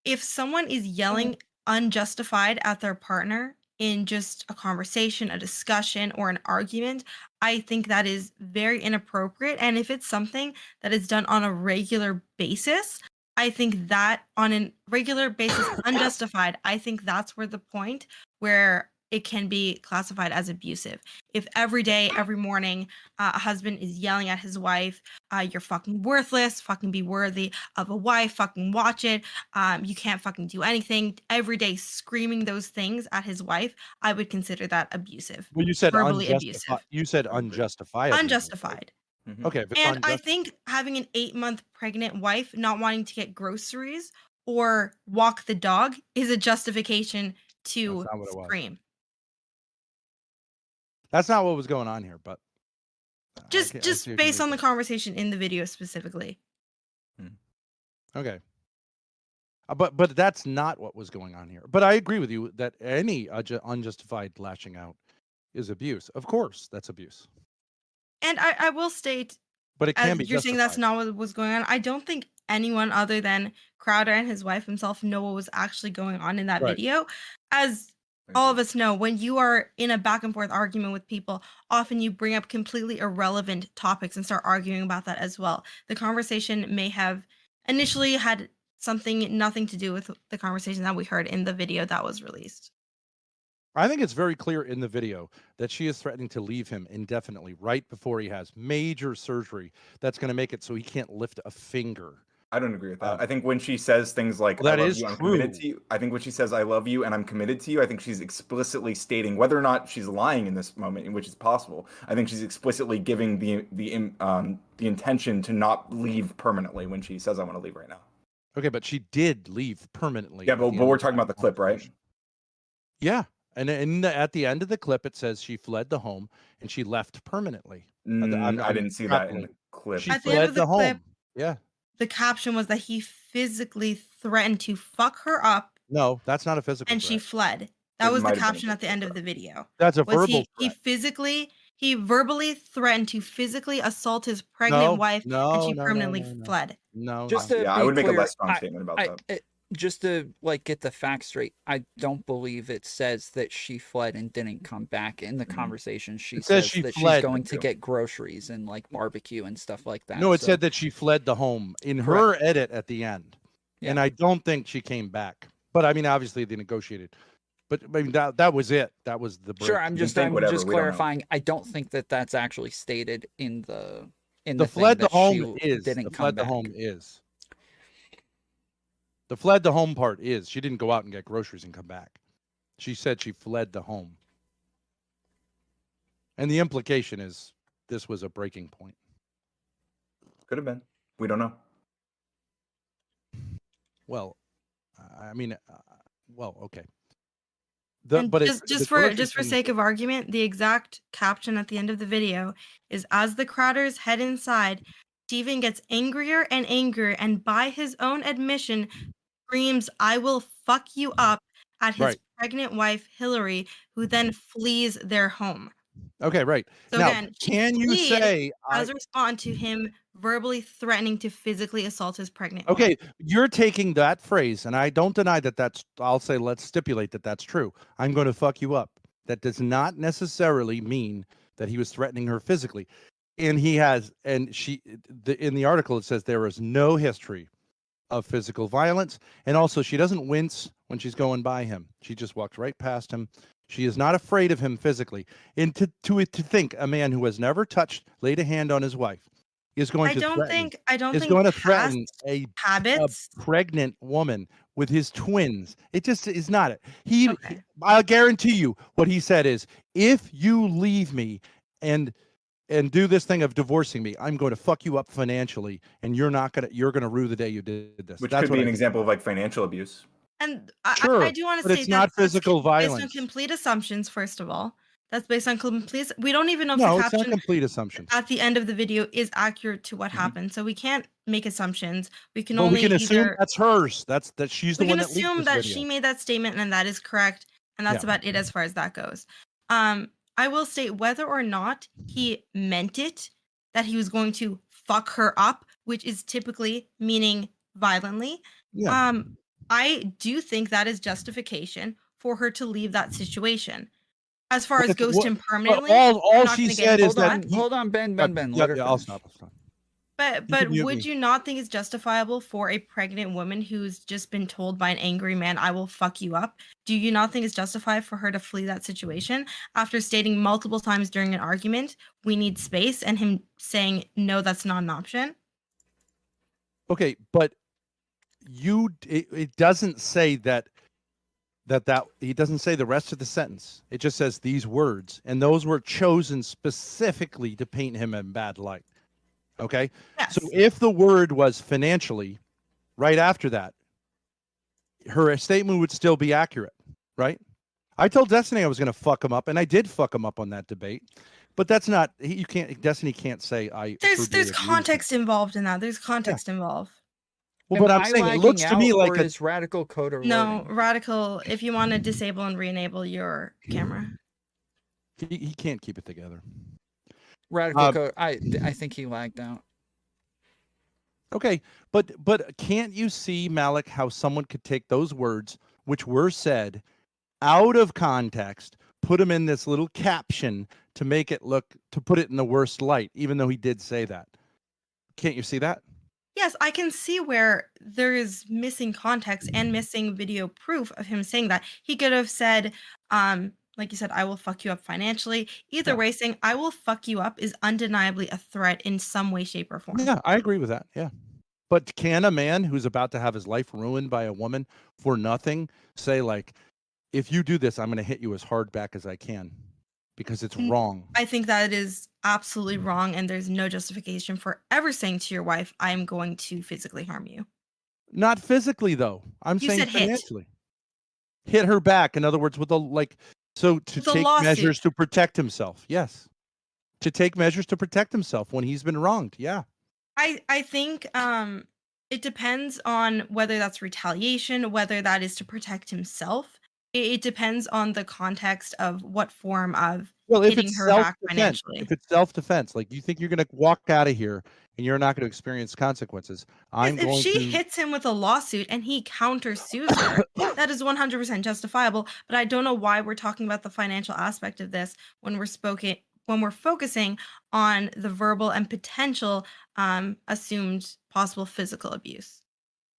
If someone is yelling unjustified at their partner in just a conversation, a discussion, or an argument, I think that is very inappropriate. And if it's something that is done on a regular basis, I think that on a regular basis, unjustified, I think that's where the point where it can be classified as abusive. If every day, every morning, a husband is yelling at his wife, you're fucking worthless, fucking be worthy of a wife, fucking watch it, you can't fucking do anything, every day screaming those things at his wife, I would consider that abusive. Well, you said verbally abusive. You said unjustified. Unjustified. Mm-hmm. Okay. And I think having an 8-month pregnant wife not wanting to get groceries or walk the dog is a justification to scream. That's not what was going on here, but just based on the conversation in the video specifically. Okay. But that's not what was going on here. But I agree with you that any unjustified lashing out is abuse. Of course, that's abuse. And I will state, but it can be you're saying that's not what was going on. I don't think anyone other than Crowder and his wife himself know what was actually going on in that video. As all of us know, when you are in a back and forth argument with people, often you bring up completely irrelevant topics and start arguing about that as well. The conversation may have initially had nothing to do with the conversation that we heard in the video that was released. I think it's very clear in the video that she is threatening to leave him indefinitely right before he has major surgery that's going to make it so he can't lift a finger. I don't agree with that. I think when she says things like, well, I love you, I'm committed to you. I think when she says, I love you and I'm committed to you, I think she's explicitly stating, whether or not she's lying in this moment, in which is possible, I think she's explicitly giving the intention to not leave permanently when she says, I want to leave right now. Okay, but she did leave permanently. Yeah, but we're talking about the clip, right? Yeah. And at the end of the clip, it says she fled the home and she left permanently. I didn't see that in the clip. She fled the home. Clip, yeah. The caption was that he physically threatened to fuck her up. No, that's not a physical and threat. She fled. That was the caption at the end of the video. That's a verbal he He verbally threatened to physically assault his pregnant wife, and she permanently fled. Just to I would make a less strong statement about that. Just to get the facts straight, I don't believe it says that she fled and didn't come back. In the conversation, she says that she's going to get groceries and like barbecue and stuff like that. No, it said that she fled the home in her edit at the end. Yeah. And I don't think she came back. But I mean, obviously they negotiated. But I mean, that was it. That was the break. Sure, I'm just clarifying. I don't think that that's actually stated in the fled the home is. The fled the home is. The fled the home part is. She didn't go out and get groceries and come back. She said she fled the home. And the implication is this was a breaking point. Could have been. We don't know. Well, I mean, okay. Just for sake of argument, the exact caption at the end of the video is, as the Crowders head inside, Steven gets angrier and angrier, and by his own admission, screams, "I will fuck you up," at his pregnant wife, Hillary, who then flees their home. Okay, right. So now, again, can you say as a response to him verbally threatening to physically assault his pregnant wife? Okay, you're taking that phrase, and I don't deny that I'll say let's stipulate that that's true. I'm going to fuck you up. That does not necessarily mean that he was threatening her physically. And he has, and in the article it says there is no history of physical violence, and also she doesn't wince when she's going by him. She just walks right past him. She is not afraid of him physically. And to think a man who has never laid a hand on his wife is going to threaten a pregnant woman with his twins. It just is not it. I'll guarantee you what he said is, if you leave me and do this thing of divorcing me, I'm going to fuck you up financially, and you're going to rue the day you did this. Which could be an example of like financial abuse. And I do want to say it's not physical violence. Based on complete assumptions, first of all. That's based on complete. We don't even know if the caption it's not complete assumptions at the end of the video is accurate to what happened. So we can't make assumptions. We can assume that's hers. That she's the one that leaked this video. We can assume that she made that statement and that is correct, and that's about it as far as that goes. I will state whether or not he meant it, that he was going to fuck her up, which is typically meaning violently. Yeah. I do think that is justification for her to leave that situation. As far as ghost him permanently, all she said is that. Hold on, Ben. I'll stop. But would you not think it's justifiable for a pregnant woman who's just been told by an angry man, "I will fuck you up"? Do you not think it's justified for her to flee that situation after stating multiple times during an argument, "We need space," and him saying, "No, that's not an option"? Okay, but it doesn't say that he doesn't say the rest of the sentence. It just says these words, and those were chosen specifically to paint him in bad light. Okay? Yes. So if the word was financially right after that, her statement would still be accurate, right? I told Destiny I was going to fuck him up, and I did fuck him up on that debate. But that's not, Destiny can't say There's context involved in that. There's context involved. Well, but I'm saying it looks to me like it's radical code of no radical. If you want to disable and re-enable your camera, he can't keep it together. Radical code. I think he lagged out. Okay, but can't you see, Malek, how someone could take those words which were said out of context, put them in this little caption to make it put it in the worst light, even though he did say that? Can't you see that? Yes, I can see where there is missing context and missing video proof of him saying that. He could have said, like you said, "I will fuck you up financially." Either way, saying "I will fuck you up" is undeniably a threat in some way, shape, or form. Yeah, I agree with that. Yeah. But can a man who's about to have his life ruined by a woman for nothing say, like, if you do this, I'm going to hit you as hard back as I can? Because it's wrong. I think that is absolutely wrong, and there's no justification for ever saying to your wife, "I'm going to physically harm you." Not physically, though. I'm saying financially. Hit her back. In other words, with to take measures to protect himself. Yes. To take measures to protect himself when he's been wronged. Yeah. I think it depends on whether that's retaliation, whether that is to protect himself. It depends on the context of what form of Well, if hitting it's her back self-defense, financially. if it's self-defense, like you think you're gonna walk out of here and you're not gonna experience consequences, I'm If going she to. hits him with a lawsuit and he countersues her, that is 100% justifiable. But I don't know why we're talking about the financial aspect of this when we're focusing on the verbal and potential assumed possible physical abuse.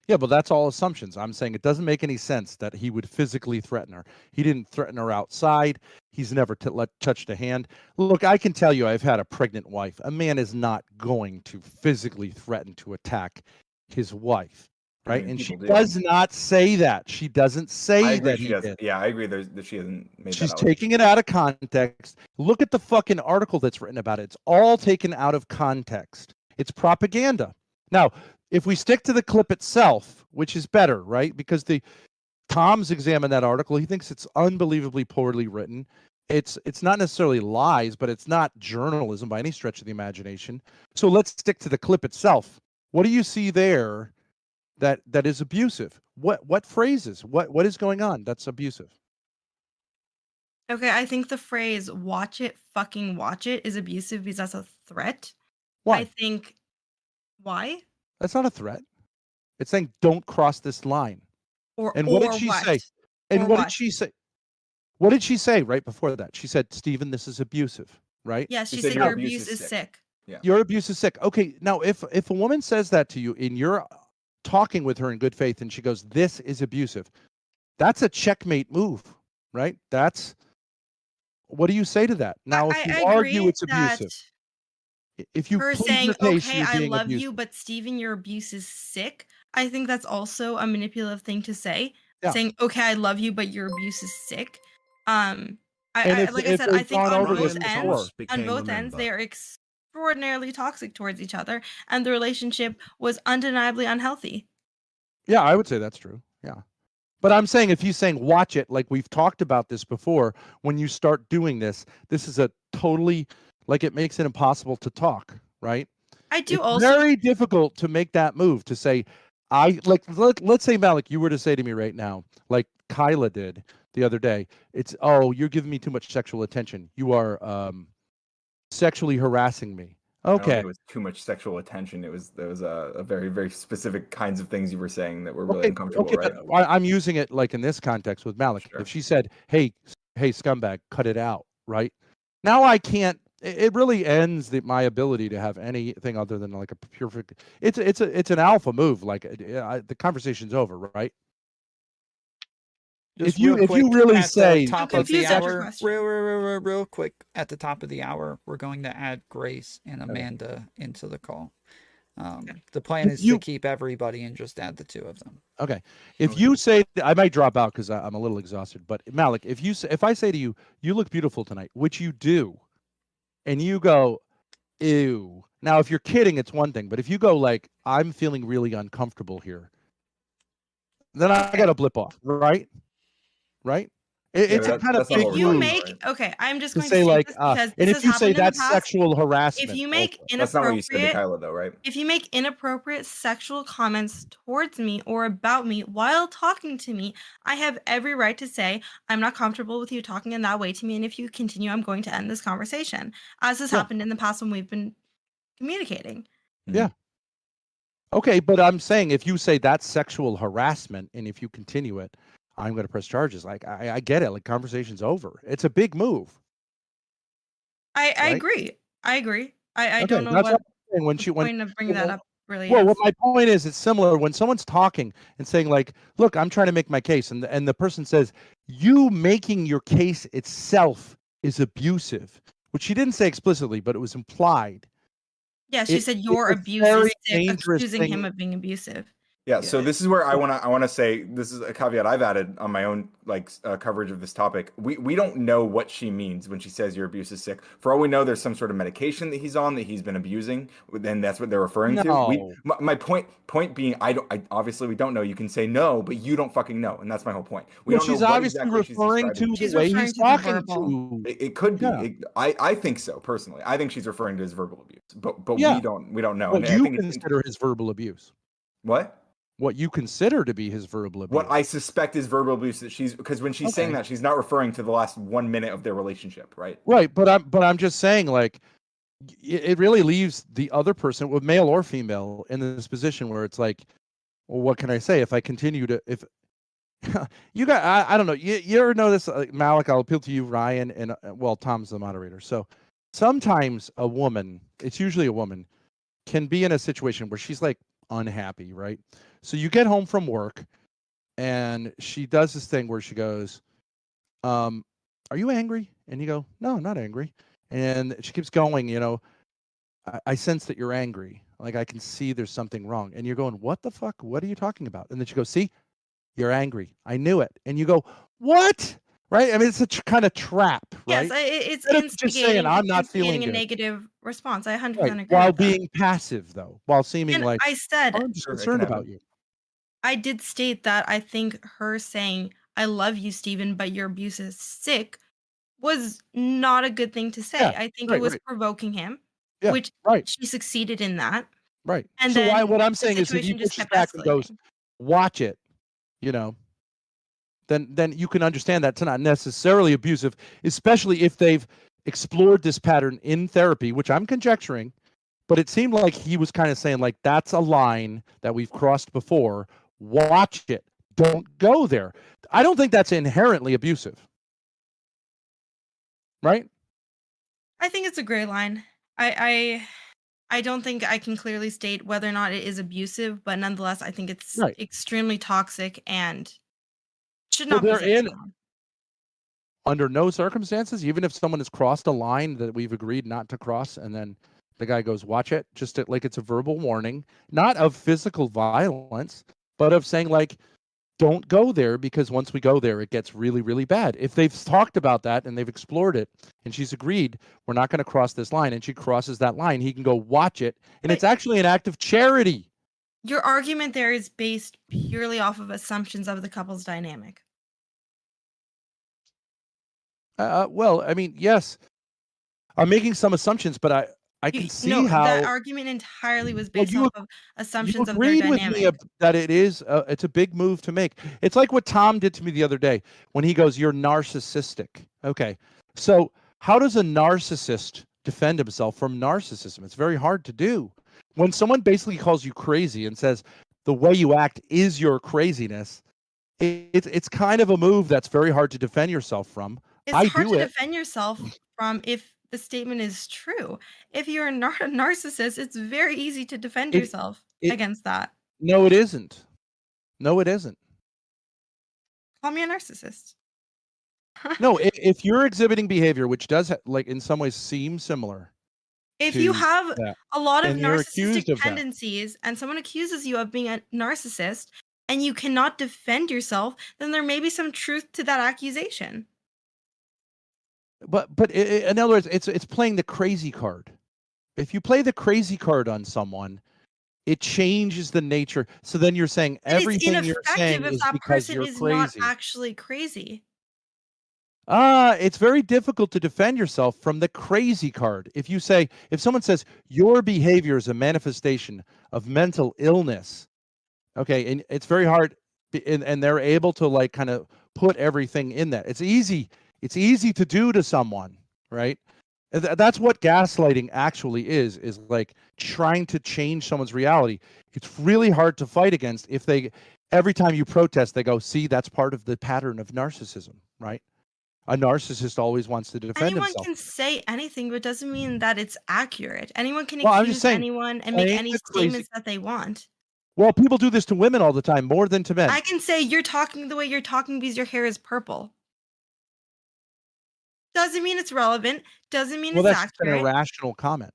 Yeah, but that's all assumptions. I'm saying it doesn't make any sense that he would physically threaten her. He didn't threaten her outside. He's never touched a hand. Look, I can tell you I've had a pregnant wife. A man is not going to physically threaten to attack his wife, right? And she does not say that. She doesn't say that he did. Yeah, I agree. That she hasn't made She's that taking it out of context. Look at the fucking article that's written about it. It's all taken out of context. It's propaganda. Now, if we stick to the clip itself, which is better, right? Because Tom's examined that article. He thinks it's unbelievably poorly written. It's not necessarily lies, but it's not journalism by any stretch of the imagination. So let's stick to the clip itself. What do you see there that is abusive? What phrases? What is going on that's abusive? Okay, I think the phrase "watch it, fucking watch it" is abusive because that's a threat. Why? I think why? That's not a threat. It's saying don't cross this line. And what did she say? And what did she say? What did she say right before that? She said, "Stephen, this is abusive," right? Yeah, she said your abuse is sick. Yeah. Your abuse is sick. Okay, now if a woman says that to you and you're talking with her in good faith and she goes, "This is abusive," that's a checkmate move, right? What do you say to that? Now, if you argue it's abusive, if you her plead saying, the case, "Okay, you're I being love abusive. you, but Stephen, your abuse is sick," I think that's also a manipulative thing to say. Yeah. Saying, "Okay, I love you, but your abuse is sick." And like I said, I think on both Ryan ends, they are extraordinarily toxic towards each other, and the relationship was undeniably unhealthy. Yeah, I would say that's true. Yeah. But I'm saying if he's saying watch it, like we've talked about this before, when you start doing this is a totally, like it makes it impossible to talk, right? It's also very difficult to make that move to say, let's say, Malek, you were to say to me right now, like Kyla did the other day, it's, "Oh, you're giving me too much sexual attention. You are sexually harassing me." Okay. I don't think it was too much sexual attention. There was a very, very specific kinds of things you were saying that were really uncomfortable, right? I'm using it like in this context with Malek. Sure. If she said, hey, scumbag, cut it out, right? Now I can't. It really ends my ability to have anything other than like a perfect. It's an alpha move. Like the conversation's over, right? Just if you really say top of the hour, real quick at the top of the hour, we're going to add Grace and Amanda into the call. The plan is to keep everybody and just add the two of them. Okay. If you say, I might drop out because I'm a little exhausted, but Malek, if I say to you, "You look beautiful tonight," which you do, and you go, "Ew." Now, if you're kidding, it's one thing, but if you go like, "I'm feeling really uncomfortable here," then I got to blip off, right? Right? It's a kind of big if you move, make okay, I'm just going to say like, this because and if you say that's sexual harassment, if you make inappropriate, that's not what you said to Kyla, though, right? If you make inappropriate sexual comments towards me or about me while talking to me, I have every right to say I'm not comfortable with you talking in that way to me, and if you continue, I'm going to end this conversation, as has happened in the past when we've been communicating. Yeah. Okay, but I'm saying if you say that's sexual harassment, and if you continue it, I'm going to press charges. Like I get it. Like conversation's over. It's a big move. I agree. I don't know what when the point of bringing that up really is. Well, what my point is, it's similar when someone's talking and saying like, "Look, I'm trying to make my case," and the person says, "You making your case itself is abusive," which she didn't say explicitly, but it was implied. Yeah, she said your abuse is sick, accusing him of being abusive. Yeah, so this is where I want to say, this is a caveat I've added on my own coverage of this topic. We don't know what she means when she says your abuse is sick. For all we know, there's some sort of medication that he's on that he's been abusing, and that's what they're referring to. My point being, obviously we don't know. You can say no, but you don't fucking know, and that's my whole point. We don't know she's obviously referring to the way he's talking to. It could be. Yeah. I think so personally. I think she's referring to his verbal abuse, but we don't know. Well, you consider his verbal abuse. What? what you consider to be his verbal abuse. What I suspect is verbal abuse, that because when she's saying that, she's not referring to the last 1 minute of their relationship, right? Right, but I'm just saying, like, it really leaves the other person, with male or female, in this position where it's like, well, what can I say if I continue to, if you got, I don't know, you ever know this, Malek? I'll appeal to you, Ryan, and well, Tom's the moderator. So sometimes a woman, it's usually a woman, can be in a situation where she's like unhappy, right? So you get home from work and she does this thing where she goes, are you angry? And you go, no, I'm not angry. And she keeps going, you know, I sense that you're angry. Like, I can see there's something wrong. And you're going, what the fuck? What are you talking about? And then she goes, see, you're angry. I knew it. And you go, what? Right? I mean, it's a kind of trap, right? Yes, it's just saying, I'm not feeling a good. negative response. I 100% right. agree. While being passive, though, while seeming and like, I said, I'm just concerned about you. I did state that I think her saying, I love you, Stephen, but your abuse is sick, was not a good thing to say. Yeah, I think it was provoking him, which she succeeded in that. Right. And so then what I'm saying is, if he pushes back and goes, watch it, you know, then you can understand that's not necessarily abusive, especially if they've explored this pattern in therapy, which I'm conjecturing, but it seemed like he was kind of saying, like, that's a line that we've crossed before. Watch it. Don't go there. I don't think that's inherently abusive. Right? I think it's a gray line. I don't think I can clearly state whether or not it is abusive, but nonetheless, I think it's extremely toxic and should not be said. Under no circumstances, even if someone has crossed a line that we've agreed not to cross, and then the guy goes, watch it, just like it's a verbal warning, not of physical violence, but of saying, like, don't go there, because once we go there, it gets really, really bad. If they've talked about that and they've explored it and she's agreed, we're not going to cross this line, and she crosses that line, he can go watch it. And it's actually an act of charity. Your argument there is based purely off of assumptions of the couple's dynamic. Well, I mean, yes, I'm making some assumptions, but I can see how that argument entirely was based off of assumptions of their dynamic. You agreed with me that it is it's a big move to make. It's like what Tom did to me the other day when he goes, "You're narcissistic." Okay, so how does a narcissist defend himself from narcissism? It's very hard to do. When someone basically calls you crazy and says the way you act is your craziness, it's kind of a move that's very hard to defend yourself from. It's hard to defend yourself from if the statement is true. If you're a narcissist, it's very easy to defend yourself against that. No, it isn't. No, it isn't. Call me a narcissist. No, if you're exhibiting behavior which does, like, in some ways seem similar. If you have a lot of narcissistic tendencies and someone accuses you of being a narcissist and you cannot defend yourself, then there may be some truth to that accusation. But in other words, it's playing the crazy card. If you play the crazy card on someone, it changes the nature. So then you're saying everything you're saying is because you're crazy. It's ineffective if that person is not actually crazy. It's very difficult to defend yourself from the crazy card. If someone says your behavior is a manifestation of mental illness, okay, and it's very hard, and they're able to, like, kind of put everything in that. It's easy to do to someone, right? That's what gaslighting actually is like trying to change someone's reality. It's really hard to fight against if every time you protest, they go, see, that's part of the pattern of narcissism, right? A narcissist always wants to defend himself. Anyone can say anything, but it doesn't mean that it's accurate. Anyone can accuse anyone and make any statements that they want. Well, people do this to women all the time, more than to men. I can say you're talking the way you're talking because your hair is purple. Doesn't mean it's relevant. Doesn't mean it's accurate. Well, that's an irrational comment.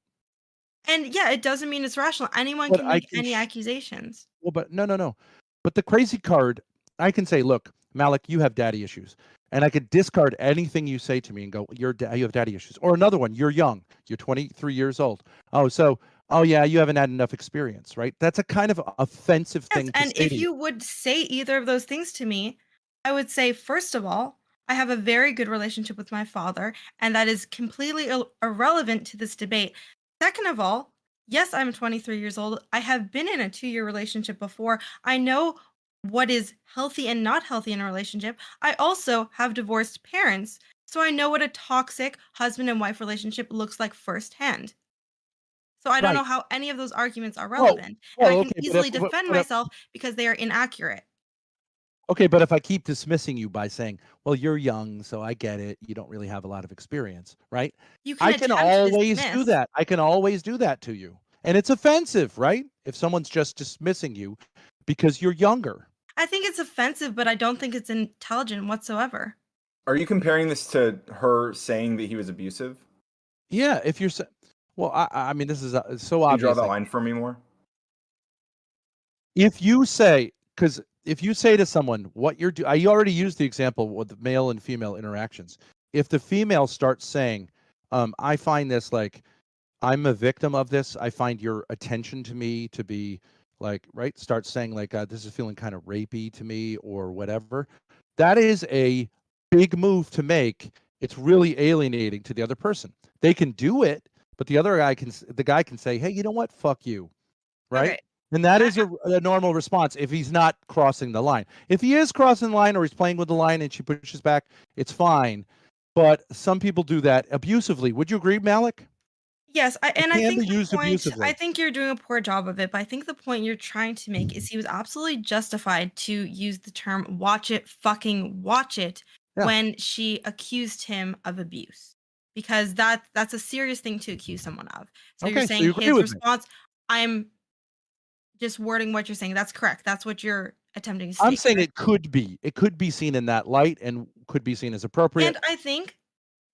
And yeah, it doesn't mean it's rational. Anyone can make any accusations. Well, but no. But the crazy card, I can say, look, Malek, you have daddy issues. And I could discard anything you say to me and go, you have daddy issues. Or another one, you're young. You're 23 years old. Oh yeah, you haven't had enough experience, right? That's a kind of offensive thing to say. And if you would say either of those things to me, I would say, first of all, I have a very good relationship with my father, and that is completely irrelevant to this debate. Second of all, Yes, I'm 23 years old. I have been in a 2-year relationship before. I know what is healthy and not healthy in a relationship. I also have divorced parents, so I know what a toxic husband and wife relationship looks like firsthand. So I don't know Right. how any of those arguments are Well, relevant, and I well, can okay, easily defend myself because they are inaccurate. okay, but if I keep dismissing you by saying, "Well, you're young, so I get it. You don't really have a lot of experience," right? You can I can attempt to always do dismiss. that. I can always do that to you. And it's offensive, right? If someone's just dismissing you because you're younger. I think it's offensive, but I don't think it's intelligent whatsoever. Are you comparing this to her saying that he was abusive? Yeah, if you're well, I mean, this is so Can you obvious. draw that line for me more? If you say, because if you say to someone what you're doing, I already used the example with male and female interactions. If the female starts saying, I find this like, I'm a victim of this. I find your attention to me to be like, right? Start saying like, this is feeling kind of rapey to me or whatever. That is a big move to make. It's really alienating to the other person. They can do it, but the guy can say, hey, you know what? Fuck you. Right. Okay. And that is a normal response if he's not crossing the line. If he is crossing the line or he's playing with the line and she pushes back, it's fine. But some people do that abusively. Would you agree, Malek? Yes, I think the point, I abusively. think you're doing a poor job of it, but I think the point you're trying to make is he was absolutely justified to use the term "watch it, fucking watch it" when she accused him of abuse, because that's a serious thing to accuse someone of. So you're Okay, so saying you agree his with me. response. I'm just wording what you're saying. That's correct. That's what you're attempting to I'm state. saying Correct? it could be seen in that light and could be seen as appropriate. And I think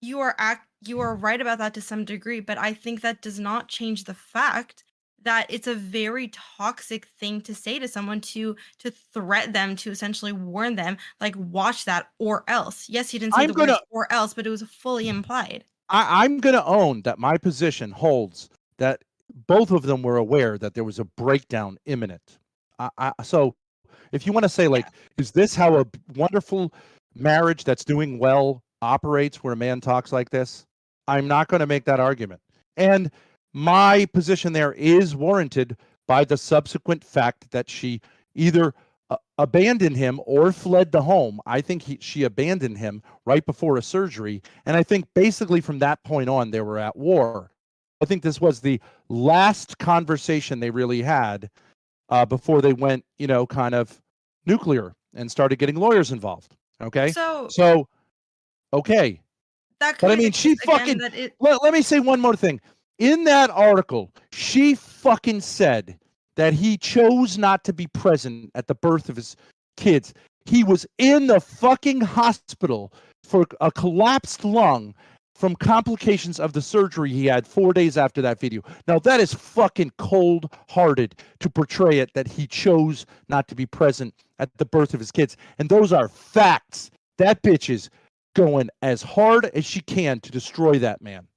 you are right about that to some degree, but I think that does not change the fact that it's a very toxic thing to say to someone, to threat them, to essentially warn them, like, watch that or else. Yes, he didn't say the words or else, but it was fully implied. I'm going to own that my position holds that both of them were aware that there was a breakdown imminent. So if you want to say, like, is this how a wonderful marriage that's doing well operates where a man talks like this? I'm not going to make that argument. And my position there is warranted by the subsequent fact that she either abandoned him or fled the home. I think she abandoned him right before a surgery. And I think basically from that point on, they were at war. I think this was the last conversation they really had before they went, kind of nuclear and started getting lawyers involved. Okay. So okay. That but I mean, she fucking, let me say one more thing. In that article, she fucking said that he chose not to be present at the birth of his kids. He was in the fucking hospital for a collapsed lung from complications of the surgery he had 4 days after that video. Now, that is fucking cold-hearted to portray it that he chose not to be present at the birth of his kids. And those are facts. That bitch is going as hard as she can to destroy that man.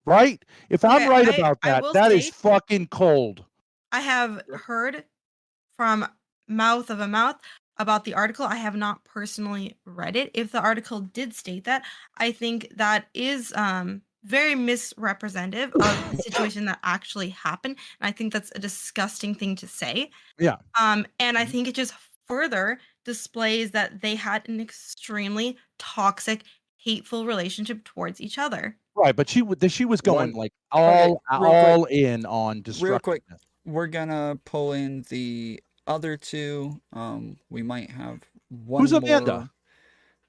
Right? If I'm right about that, that is fucking cold. I have heard from mouth of a mouth about the article. I have not personally read it. If the article did state that, I think that is very misrepresentative of the situation that actually happened. And I think that's a disgusting thing to say. Yeah. And I think it just further displays that they had an extremely toxic, hateful relationship towards each other. Right, but she was going like all in on destruction. Real quick, we're gonna pull in the other two. We might have one. Who's Amanda?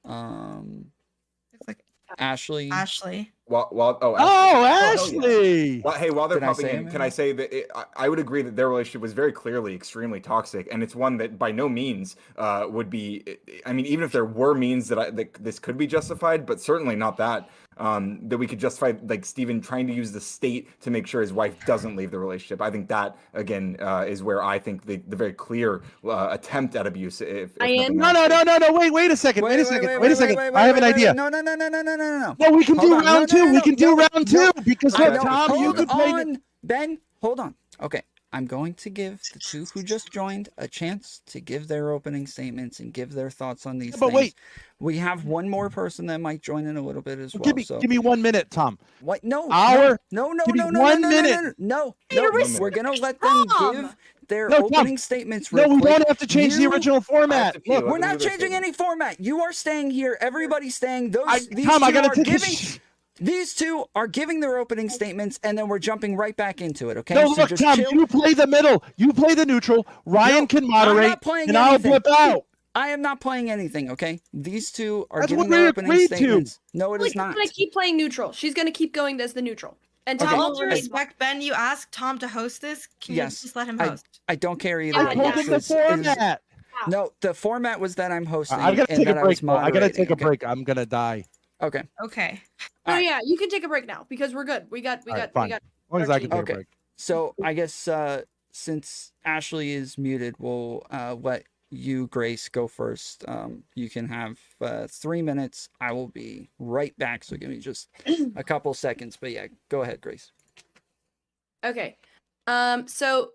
It's like Ashley. Ashley. Ashley. Well, hey, while they're popping in, can I say that I would agree that their relationship was very clearly extremely toxic, and it's one that by no means would be. I mean, even if there were means that this could be justified, but certainly not that. That we could justify, like, Steven trying to use the state to make sure his wife doesn't leave the relationship. I think that, again, is where I think the very clear attempt at abuse. No, wait a second. Wait a second. I have an idea. No. No, we can do round two. We can do round two because Tom, you could play. Ben, hold on. Okay. I'm going to give the two who just joined a chance to give their opening statements and give their thoughts on these But things. wait, we have one more person that might join in a little bit as well. Give me 1 minute, Tom. What? No, no, give me 1 minute. No. We're gonna let them give their opening statements. No, we don't have to change the original format. Look, we're not changing any format. You are staying here. Everybody's staying. These two are giving their opening statements, and then we're jumping right back into it, okay? No, so look, Tom, you play the middle. You play the neutral. Ryan can moderate, and I'll flip out. I am not playing anything, okay? These two are giving their opening statements. No, it is not. She's going to keep playing neutral. She's going to keep going as the neutral. And Tom, all due respect, Ben, you asked Tom to host this. Can you just let him host? I don't care either. I told him the format. No, the format was that I'm hosting. I got to take a break. I got to take a break. I'm going to die. Okay. Oh yeah, you can take a break now because we're good. We got. As long as I can take a break. So I guess since Ashley is muted, we'll let you, Grace, go first. You can have 3 minutes. I will be right back. So give me just a couple seconds. But yeah, go ahead, Grace. Okay. So,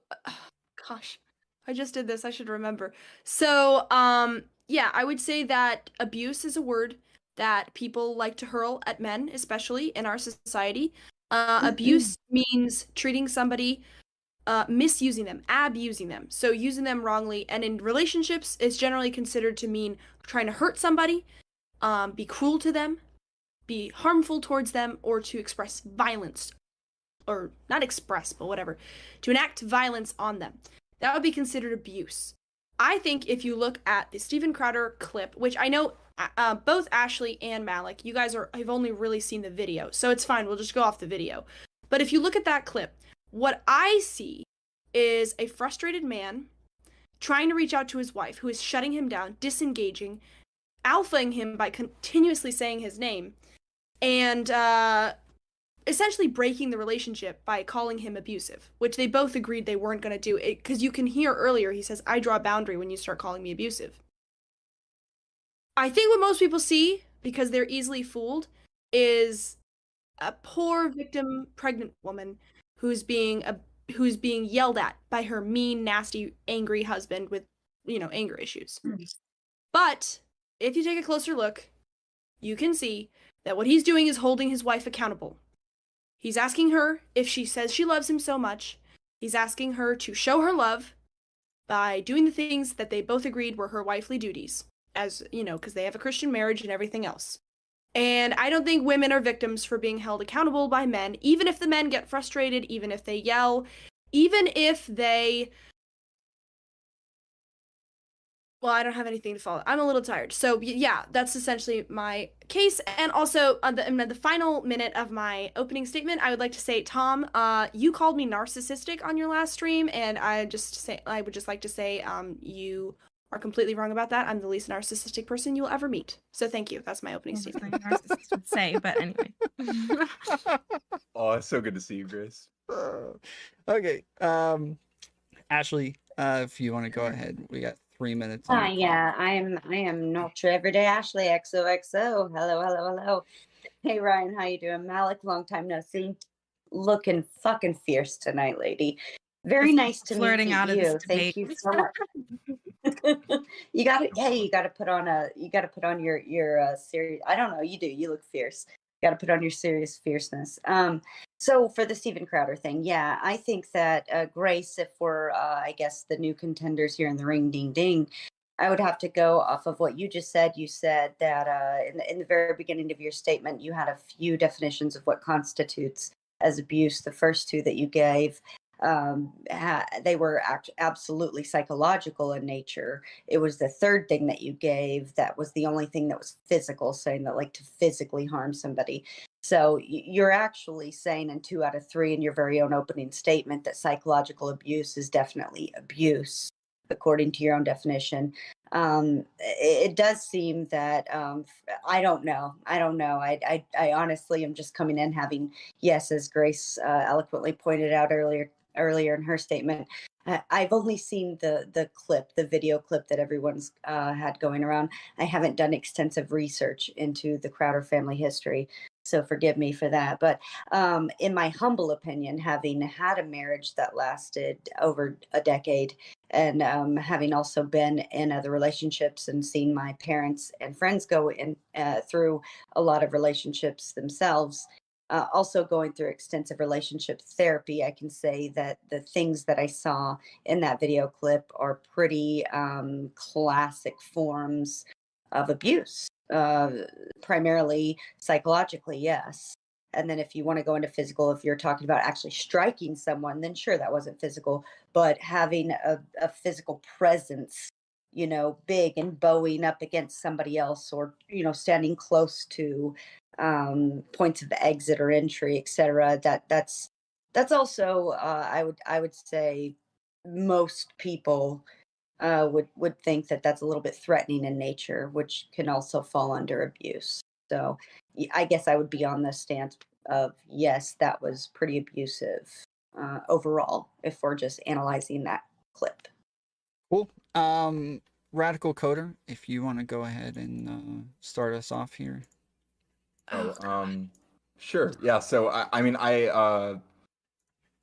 gosh, I just did this. I should remember. So, yeah, I would say that abuse is a word that people like to hurl at men, especially in our society. Abuse means treating somebody, misusing them, abusing them, so using them wrongly. And in relationships, it's generally considered to mean trying to hurt somebody, be cruel to them, be harmful towards them, or to express violence, or not express, but whatever, to enact violence on them. That would be considered abuse. I think if you look at the Steven Crowder clip, which I know both Ashley and Malek, you guys have only really seen the video, so it's fine, we'll just go off the video. But if you look at that clip, what I see is a frustrated man trying to reach out to his wife, who is shutting him down, disengaging, alphaing him by continuously saying his name, and essentially breaking the relationship by calling him abusive, which they both agreed they weren't going to do. Because you can hear earlier, he says, I draw a boundary when you start calling me abusive. I think what most people see, because they're easily fooled, is a poor victim pregnant woman who's being yelled at by her mean, nasty, angry husband with, anger issues. But if you take a closer look, you can see that what he's doing is holding his wife accountable. He's asking her, if she says she loves him so much, he's asking her to show her love by doing the things that they both agreed were her wifely duties, as, because they have a Christian marriage and everything else. And I don't think women are victims for being held accountable by men, even if the men get frustrated, even if they yell, even if they... Well, I don't have anything to follow. I'm a little tired. So, yeah, that's essentially my case. And also, in the final minute of my opening statement, I would like to say, Tom, you called me narcissistic on your last stream, and I would just like to say, you are completely wrong about that. I'm the least narcissistic person you'll ever meet. So thank you. That's my opening statement. Narcissist would say, but anyway. Oh, it's so good to see you, Grace. Okay. Ashley, if you want to go ahead, we got 3 minutes. Yeah, I am not your everyday Ashley XOXO. Hello. Hey Ryan, how you doing? Malek, long time no see. Looking fucking fierce tonight, lady. Very nice to meet you. Thank you so much. You gotta put on your serious. I don't know, you do. You look fierce. You gotta put on your serious fierceness. So for the Steven Crowder thing, yeah, I think that Grace, if we're I guess the new contenders here in the ring, ding ding, I would have to go off of what you just said. You said that in the very beginning of your statement, you had a few definitions of what constitutes as abuse. The first two that you gave, they were absolutely psychological in nature. It was the third thing that you gave that was the only thing that was physical, saying that like to physically harm somebody. So you're actually saying in 2 out of 3 in your very own opening statement that psychological abuse is definitely abuse, according to your own definition. It does seem that I don't know. I honestly am just coming in having, yes, as Grace eloquently pointed out earlier in her statement, I've only seen the video clip that everyone's had going around. I haven't done extensive research into the Crowder family history. So forgive me for that. But in my humble opinion, having had a marriage that lasted over a decade, and having also been in other relationships and seen my parents and friends go in through a lot of relationships themselves, also going through extensive relationship therapy, I can say that the things that I saw in that video clip are pretty classic forms of abuse. Primarily psychologically, yes. And then if you want to go into physical, if you're talking about actually striking someone, then sure, that wasn't physical. But having a physical presence, big and bowing up against somebody else, or, standing close to points of exit or entry, etc. That's also I would say most people would think that that's a little bit threatening in nature, which can also fall under abuse. So I guess I would be on the stance of yes, that was pretty abusive overall, if we're just analyzing that clip. Cool. Radical Coder, if you want to go ahead and start us off here. Sure. Yeah. So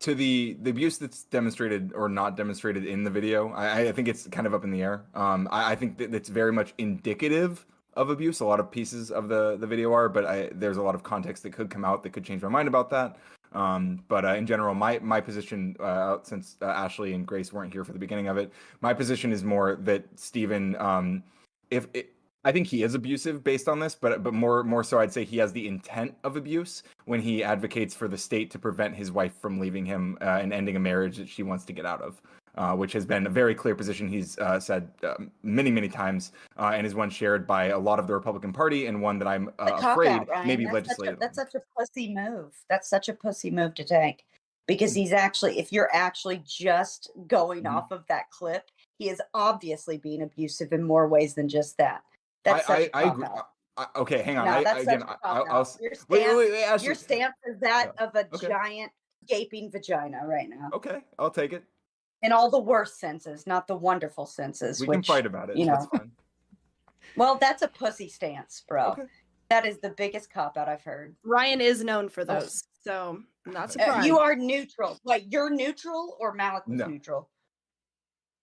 to the abuse that's demonstrated or not demonstrated in the video, I think it's kind of up in the air. I think that it's very much indicative of abuse. A lot of pieces of the video are, but there's a lot of context that could come out that could change my mind about that. But in general, my position, since Ashley and Grace weren't here for the beginning of it, my position is more that Steven, I think he is abusive based on this, but more so I'd say he has the intent of abuse when he advocates for the state to prevent his wife from leaving him and ending a marriage that she wants to get out of, which has been a very clear position he's said many times, and is one shared by a lot of the Republican Party, and one that I'm afraid maybe legislative. That's such a pussy move. That's such a pussy move to take, because he's actually, if you're actually just going off of that clip, he is obviously being abusive in more ways than just that. I agree. Okay, hang on. No, Wait, your stance is that of a giant gaping vagina right now. Okay, I'll take it. In all the worst senses, not the wonderful senses. We can fight about it. That's fine. Well, that's a pussy stance, bro. Okay. That is the biggest cop out I've heard. Ryan is known for those, so not surprised. You are neutral. Wait, you're neutral, or Malek was neutral?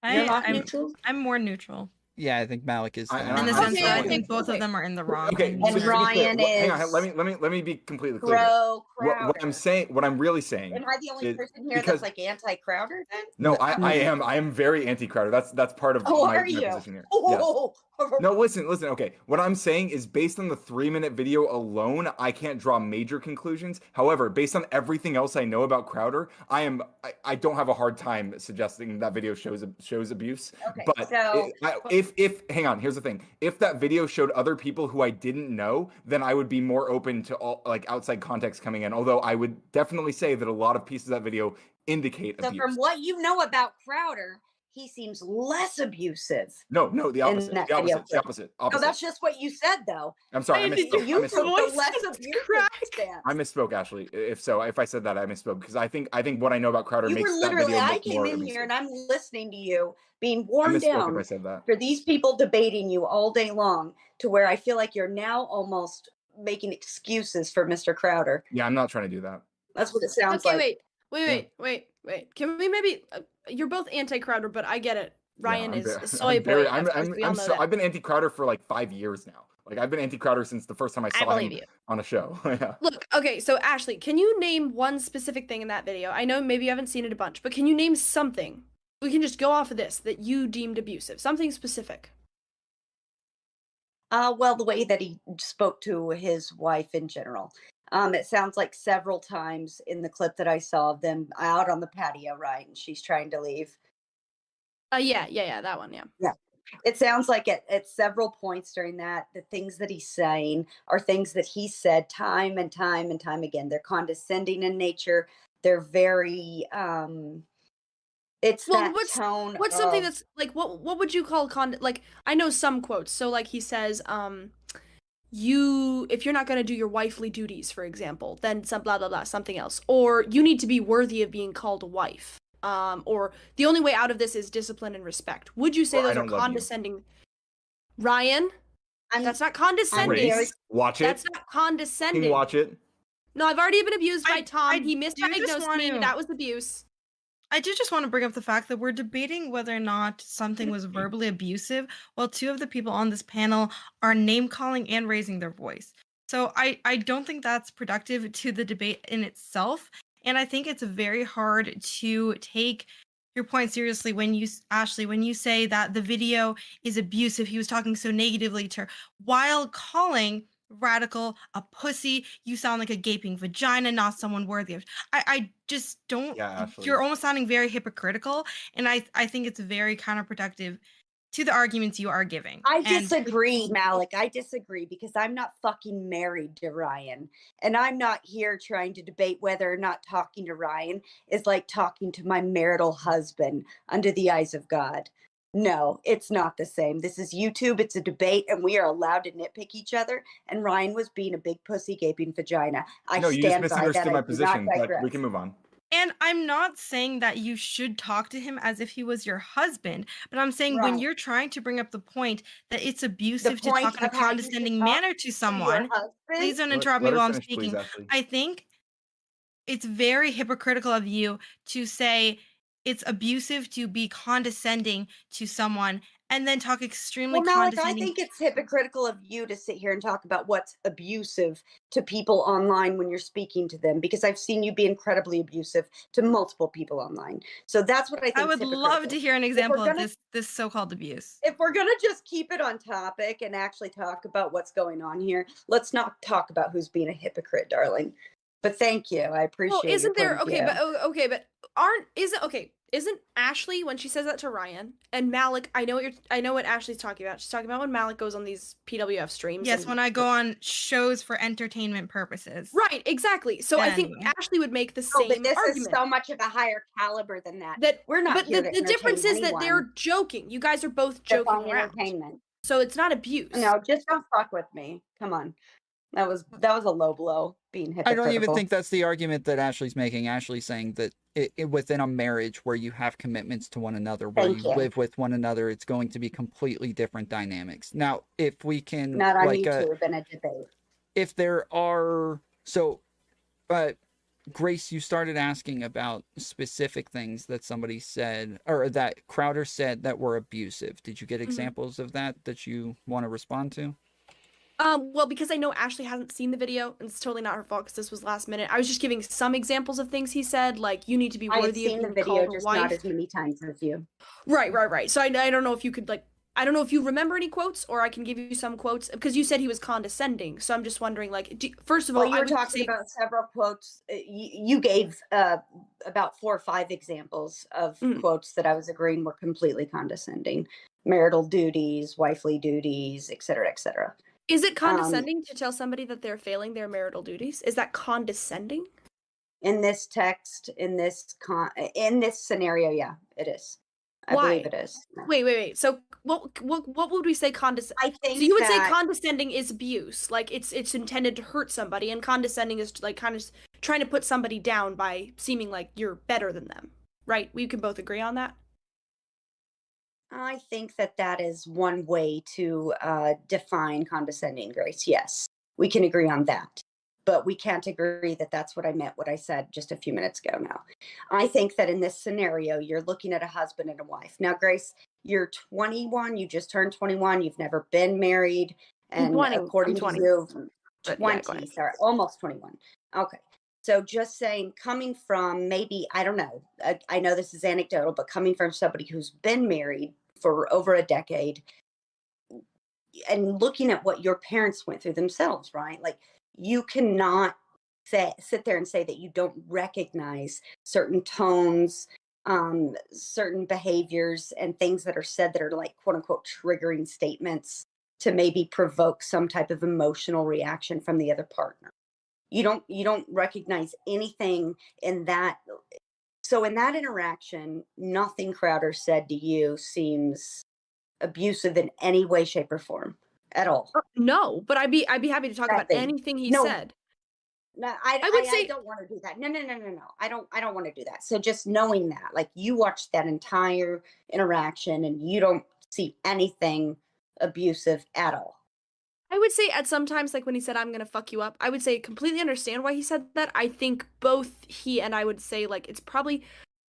You're not neutral? I'm more neutral. Yeah, I think Malek is. In the sense that I think both of them are in the wrong. Okay, and so Ryan is. Hang on, let me be completely clear. What I'm really saying. Am I the only person here that's like anti-Crowder then? No, I am very anti-Crowder. That's part of my position here. Oh. Yes. No, listen. Okay, what I'm saying is based on the 3-minute video alone, I can't draw major conclusions. However, based on everything else I know about Crowder, I don't have a hard time suggesting that video shows abuse. Okay, but so if hang on, here's the thing. If that video showed other people who I didn't know, then I would be more open to all outside context coming in. Although I would definitely say that a lot of pieces of that video indicate abuse. So from what you know about Crowder, he seems less abusive. No, the opposite. The opposite. No, that's just what you said, though. I'm sorry. I misspoke, Ashley. If I said that, I misspoke, because I think what I know about Crowder makes that video I came in here and I'm listening to you being worn down for these people debating you all day long, to where I feel like you're now almost making excuses for Mr. Crowder. Yeah, I'm not trying to do that. That's what it sounds like. Wait. Can we maybe? You're both anti-Crowder, but I get it. Ryan is a soy boy. I've been anti-Crowder for like 5 years now. Like, I've been anti-Crowder since the first time I saw him on a show. Yeah. Look, okay, so Ashley, can you name one specific thing in that video? I know maybe you haven't seen it a bunch, but can you name something? We can just go off of this that you deemed abusive. Something specific. Well, the way that he spoke to his wife in general. It sounds like several times in the clip that I saw of them out on the patio, right? And she's trying to leave. Yeah, that one, yeah. Yeah. It sounds like at several points during that, the things that he's saying are things that he said time and time and time again. They're condescending in nature. They're very, it's tone. What's something that's, like, what would you call like, I know some quotes. So, like, he says, if you're not going to do your wifely duties, for example, then some blah, blah, blah, something else. Or you need to be worthy of being called a wife. Or the only way out of this is discipline and respect. Would you say those are condescending? Ryan? That's not condescending. Watch it. That's not condescending. Watch it. No, I've already been abused by Tom. He misdiagnosed me. That was abuse. I do just want to bring up the fact that we're debating whether or not something was verbally abusive, while two of the people on this panel are name calling and raising their voice. So I don't think that's productive to the debate in itself. And I think it's very hard to take your point seriously when you, Ashley, when you say that the video is abusive. He was talking so negatively to her while calling Radical a pussy. You sound like a gaping vagina, not someone worthy of. I just don't. Yeah, you're almost sounding very hypocritical, and I think it's very counterproductive to the arguments you are giving. I disagree, Malek. I disagree because I'm not fucking married to Ryan. And I'm not here trying to debate whether or not talking to Ryan is like talking to my marital husband under the eyes of God. No, it's not the same. This is YouTube. It's a debate, and we are allowed to nitpick each other. And Ryan was being a big pussy gaping vagina. No, you just misunderstood my position, but we can move on. And I'm not saying that you should talk to him as if he was your husband, but I'm saying when you're trying to bring up the point that it's abusive to talk in a condescending manner to someone, please don't interrupt me while I'm speaking. Please, I think it's very hypocritical of you to say it's abusive to be condescending to someone and then talk extremely condescending. I think it's hypocritical of you to sit here and talk about what's abusive to people online when you're speaking to them, because I've seen you be incredibly abusive to multiple people online. So that's what I think. I would love to hear an example of this so-called abuse. If we're going to just keep it on topic and actually talk about what's going on here, let's not talk about who's being a hypocrite, darling. But thank you. I appreciate it. Well, isn't there isn't Ashley, when she says that to Ryan and Malek, I know what Ashley's talking about. She's talking about when Malek goes on these PWF streams. Yes, when I go on shows for entertainment purposes. Right, exactly. So I think Ashley would make the same but this argument. Is so much of a higher caliber than that. That we're not. But here the difference is that they're joking. You guys are both joking around. Entertainment. So it's not abuse. No, just don't fuck with me. Come on. That was a low blow, being hypocritical. I don't even think that's the argument that Ashley's making. Ashley's saying that within a marriage where you have commitments to one another, where you live with one another, it's going to be completely different dynamics. Now, if we can... Not on YouTube in a debate. If there are... Grace, you started asking about specific things that somebody said, or that Crowder said that were abusive. Did you get examples of that you want to respond to? Well, because I know Ashley hasn't seen the video, and it's totally not her fault because this was last minute. I was just giving some examples of things he said, like you need to be worthy of being called a wife. I've seen the video, just not as many times as you. Right. So I don't know if you could I don't know if you remember any quotes, or I can give you some quotes because you said he was condescending. So I'm just wondering, first of all, you were talking about several quotes. You gave about 4 or 5 examples of quotes that I was agreeing were completely condescending: marital duties, wifely duties, etc., etc. Is it condescending to tell somebody that they're failing their marital duties? Is that condescending? In this text, in this scenario, yeah, it is. I believe it is. No. Wait. So what would we say condescending? I think so you would say condescending is abuse, like it's intended to hurt somebody, and condescending is like kind of trying to put somebody down by seeming like you're better than them, right? We can both agree on that. I think that is one way to define condescending, Grace. Yes, we can agree on that. But we can't agree that that's what I meant, what I said just a few minutes ago now. I think that in this scenario, you're looking at a husband and a wife. Now, Grace, you're 21. You just turned 21. You've never been married. And according to you, 20, sorry, almost 21. Okay. So just saying, coming from maybe, I don't know, I know this is anecdotal, but coming from somebody who's been married for over a decade and looking at what your parents went through themselves, right? Like, you cannot sit there and say that you don't recognize certain tones, certain behaviors and things that are said that are like, quote unquote, triggering statements to maybe provoke some type of emotional reaction from the other partner. You don't recognize anything in that. So in that interaction, nothing Crowder said to you seems abusive in any way, shape, or form at all. No, but I'd be happy to talk about anything he said. No, I don't want to do that. No. I don't want to do that. So just knowing that, like, you watched that entire interaction and you don't see anything abusive at all. I would say at sometimes, like when he said, I'm gonna fuck you up, I would say completely understand why he said that. I think both he and I would say, like, it's probably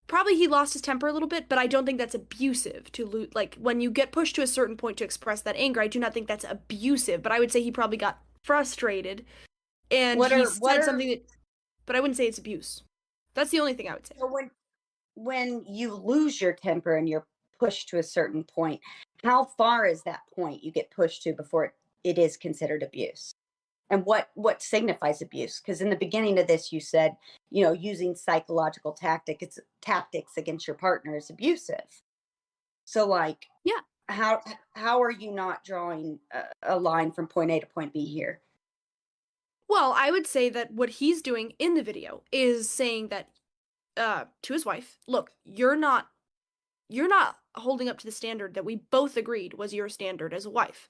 he lost his temper a little bit, but I don't think that's abusive to like, when you get pushed to a certain point to express that anger, I do not think that's abusive, but I would say he probably got frustrated and said something that, but I wouldn't say it's abuse. That's the only thing I would say. So when you lose your temper and you're pushed to a certain point, how far is that point you get pushed to before it is considered abuse? And what signifies abuse? Because in the beginning of this, you said, using psychological tactics against your partner is abusive. So, like, yeah, how are you not drawing a line from point A to point B here? Well, I would say that what he's doing in the video is saying that to his wife, look, you're not holding up to the standard that we both agreed was your standard as a wife.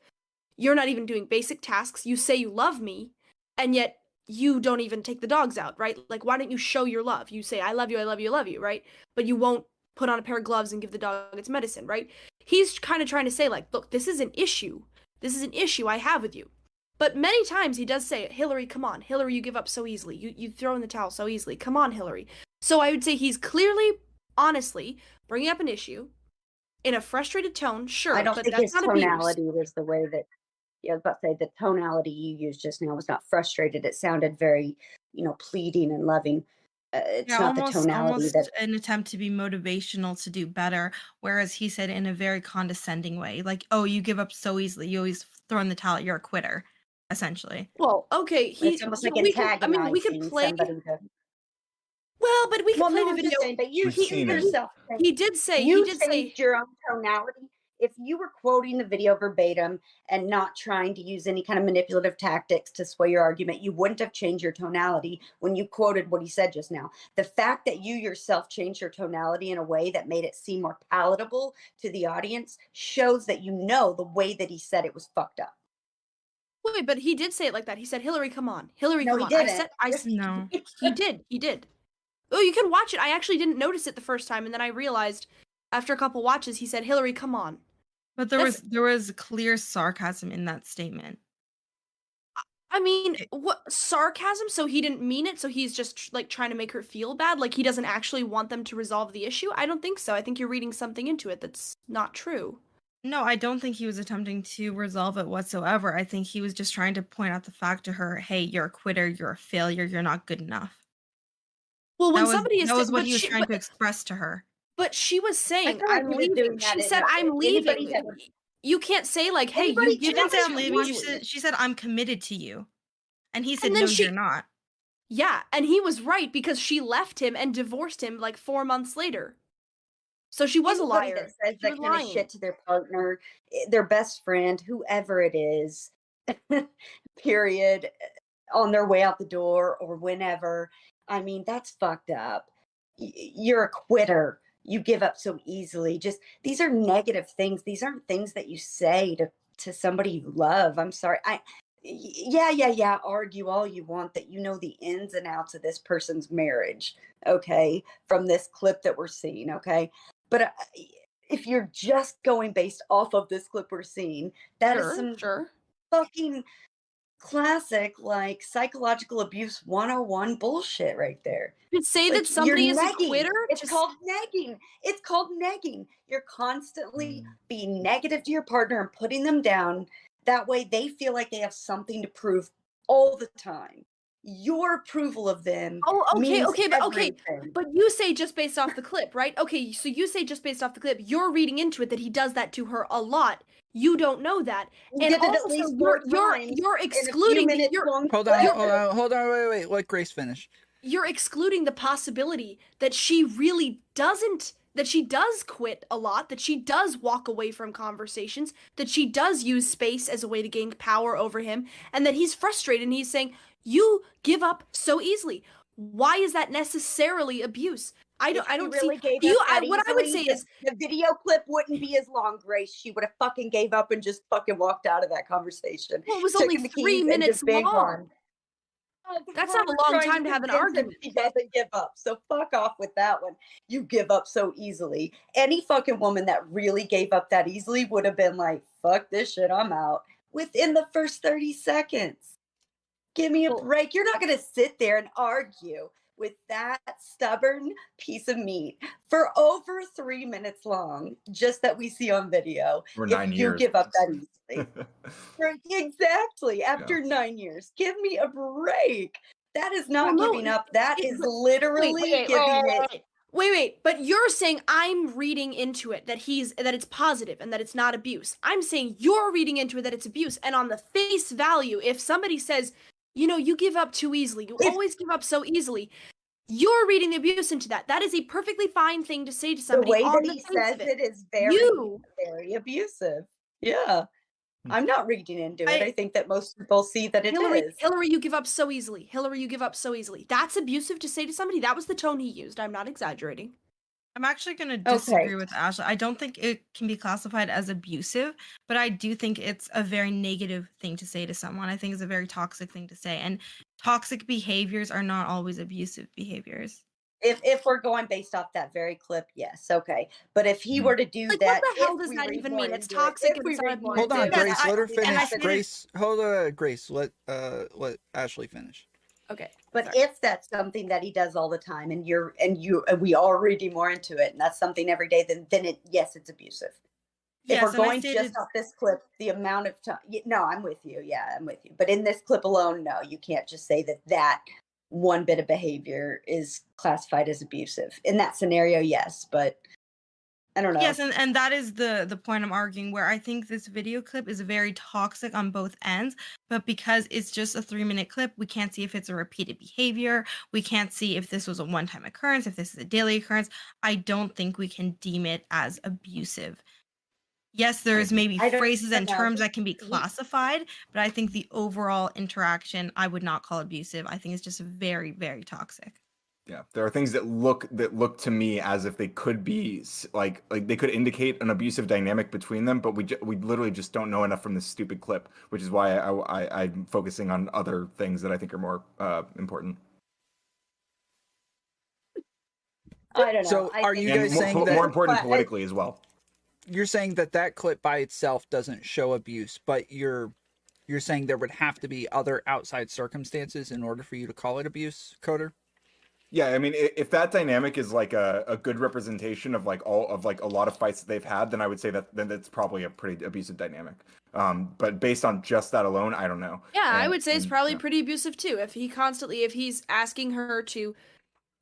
You're not even doing basic tasks. You say you love me, and yet you don't even take the dogs out, right? Like, why don't you show your love? You say, I love you, I love you, I love you, right? But you won't put on a pair of gloves and give the dog its medicine, right? He's kind of trying to say, like, look, this is an issue. This is an issue I have with you. But many times he does say, Hillary, come on. Hillary, you give up so easily. You throw in the towel so easily. Come on, Hillary. So I would say he's clearly, honestly, bringing up an issue in a frustrated tone, sure, I don't but think that's his not tonality abuse. was the way that, I was about to say, the tonality you used just now was not frustrated. It sounded very, pleading and loving. It's not the tonality almost an attempt to be motivational to do better, whereas he said in a very condescending way, like, oh, you give up so easily, you always throw in the towel, you're a quitter, essentially. Well, okay, it's almost like antagonizing we could play. Somebody to... Well, but we can play the video. Saying, but you yourself. He did say you changed your own tonality. If you were quoting the video verbatim and not trying to use any kind of manipulative tactics to sway your argument, you wouldn't have changed your tonality when you quoted what he said just now. The fact that you yourself changed your tonality in a way that made it seem more palatable to the audience shows that the way that he said it was fucked up. Wait, but he did say it like that. He said, Hillary, come on. Hillary, come on. He didn't. No. He did. Oh, you can watch it. I actually didn't notice it the first time, and then I realized after a couple watches, he said, Hillary, come on. But there was clear sarcasm in that statement. I mean, what sarcasm? So he didn't mean it? So he's just like trying to make her feel bad? Like he doesn't actually want them to resolve the issue? I don't think so. I think you're reading something into it that's not true. No, I don't think he was attempting to resolve it whatsoever. I think he was just trying to point out the fact to her, hey, you're a quitter, you're a failure, you're not good enough. Well, when somebody is... That was what he was trying to express to her. But she was saying, I'm leaving. She said, I'm leaving. You can't say, like, hey, you didn't say I'm leaving. She said, I'm committed to you. And he said, no, you're not. Yeah, and he was right because she left him and divorced him like 4 months later. So she was a liar. That says that kind of shit to their partner, their best friend, whoever it is, period, on their way out the door or whenever. I mean, that's fucked up. You're a quitter. You give up so easily. Just these are negative things. These aren't things that you say to somebody you love. I'm sorry. Yeah. Argue all you want that you know the ins and outs of this person's marriage. Okay, from this clip that we're seeing. Okay, but if you're just going based off of this clip we're seeing, that is some fucking classic, like, psychological abuse 101 bullshit right there. To say that somebody is a quitter? It's called negging. It's called negging. You're constantly being negative to your partner and putting them down. That way they feel like they have something to prove all the time. Your approval of them. But you say just based off the clip, right? Okay, so you say just based off the clip, you're reading into it that he does that to her a lot. You don't know that, and also you're excluding. Hold on, wait. Let Grace finish. You're excluding the possibility that she really doesn't. That she does quit a lot, that she does walk away from conversations, that she does use space as a way to gain power over him, and that he's frustrated and he's saying, you give up so easily. Why is that necessarily abuse? I don't really see. What I would say is the video clip wouldn't be as long, Grace. She would have fucking gave up and just fucking walked out of that conversation. Well, it was only 3 minutes long. That's not a long time to have an argument. She doesn't give up. So fuck off with that one. You give up so easily. Any fucking woman that really gave up that easily would have been like, fuck this shit, I'm out. within the first 30 seconds. Give me a break. You're not going to sit there and argue with that stubborn piece of meat for over 3 minutes long, just that we see on video. For 9 years. You give up that easily. Exactly. After 9 years. Give me a break. That is not giving up. That is literally giving it. Wait, but you're saying I'm reading into it that it's positive and that it's not abuse. I'm saying you're reading into it that it's abuse. And on the face value, if somebody says, you know, you give up too easily, you always give up so easily, you're reading the abuse into that. That is a perfectly fine thing to say to somebody. The way that he says it is very abusive. Yeah. I'm not reading into it. I think that most people see that it is. Hillary, you give up so easily. Hillary, you give up so easily. That's abusive to say to somebody. That was the tone he used. I'm not exaggerating. I'm actually going to disagree with Ashley. I don't think it can be classified as abusive, but I do think it's a very negative thing to say to someone. I think it's a very toxic thing to say. And toxic behaviors are not always abusive behaviors. If we're going based off that very clip, yes, okay. But if he were to do that, what the hell does that even mean? It's toxic. Hold on, Grace. Let her finish. Grace, hold on, Grace. Let Ashley finish. Okay. But if that's something that he does all the time, and we are reading more into it, and that's something every day, then it's abusive. If we're going just off this clip, the amount of time, no, I'm with you. Yeah, I'm with you. But in this clip alone, no, you can't just say that one bit of behavior is classified as abusive. In that scenario, yes, but I don't know. Yes, and that is the point I'm arguing, where I think this video clip is very toxic on both ends, but because it's just a 3-minute clip, we can't see if it's a repeated behavior. We can't see if this was a one-time occurrence, if this is a daily occurrence. I don't think we can deem it as abusive. Yes, there's maybe phrases and terms that can be classified, but I think the overall interaction, I would not call abusive. I think it's just very, very toxic. Yeah, there are things that look to me as if they could be like they could indicate an abusive dynamic between them, but we literally just don't know enough from this stupid clip, which is why I'm focusing on other things that I think are more important. I don't know. So are you guys saying that more important politically as well? You're saying that clip by itself doesn't show abuse, but you're saying there would have to be other outside circumstances in order for you to call it abuse, Coder? Yeah, I mean, if that dynamic is like a good representation of like a lot of fights that they've had, then I would say then that's probably a pretty abusive dynamic. But based on just that alone, I don't know. Yeah, I would say it's probably pretty abusive too. If he's asking her to,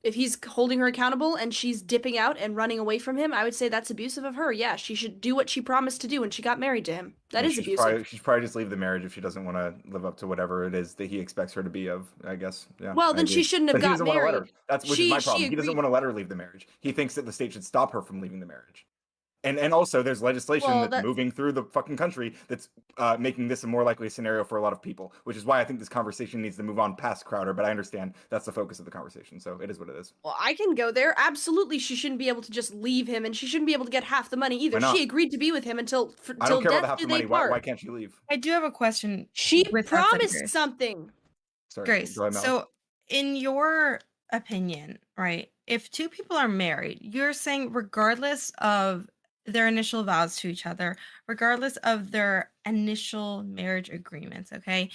if he's holding her accountable and she's dipping out and running away from him, I would say that's abusive of her. Yeah, she should do what she promised to do when she got married to him. That is abusive. She should probably just leave the marriage if she doesn't want to live up to whatever it is that he expects her to be of, I guess. Yeah. Well, then she shouldn't have got married. That's which is my problem. He doesn't want to let her leave the marriage. He thinks that the state should stop her from leaving the marriage. And also, there's legislation that's moving through the fucking country that's making this a more likely scenario for a lot of people, which is why I think this conversation needs to move on past Crowder, but I understand that's the focus of the conversation, so it is what it is. Well, I can go there. Absolutely, she shouldn't be able to just leave him, and she shouldn't be able to get half the money either. She agreed to be be with him until I don't care about half the money. Why can't she leave? I do have a question. She promised something. Sorry, Grace, so in your opinion, right, if two people are married, you're saying regardless of their initial vows to each other, regardless of their initial marriage agreements, okay?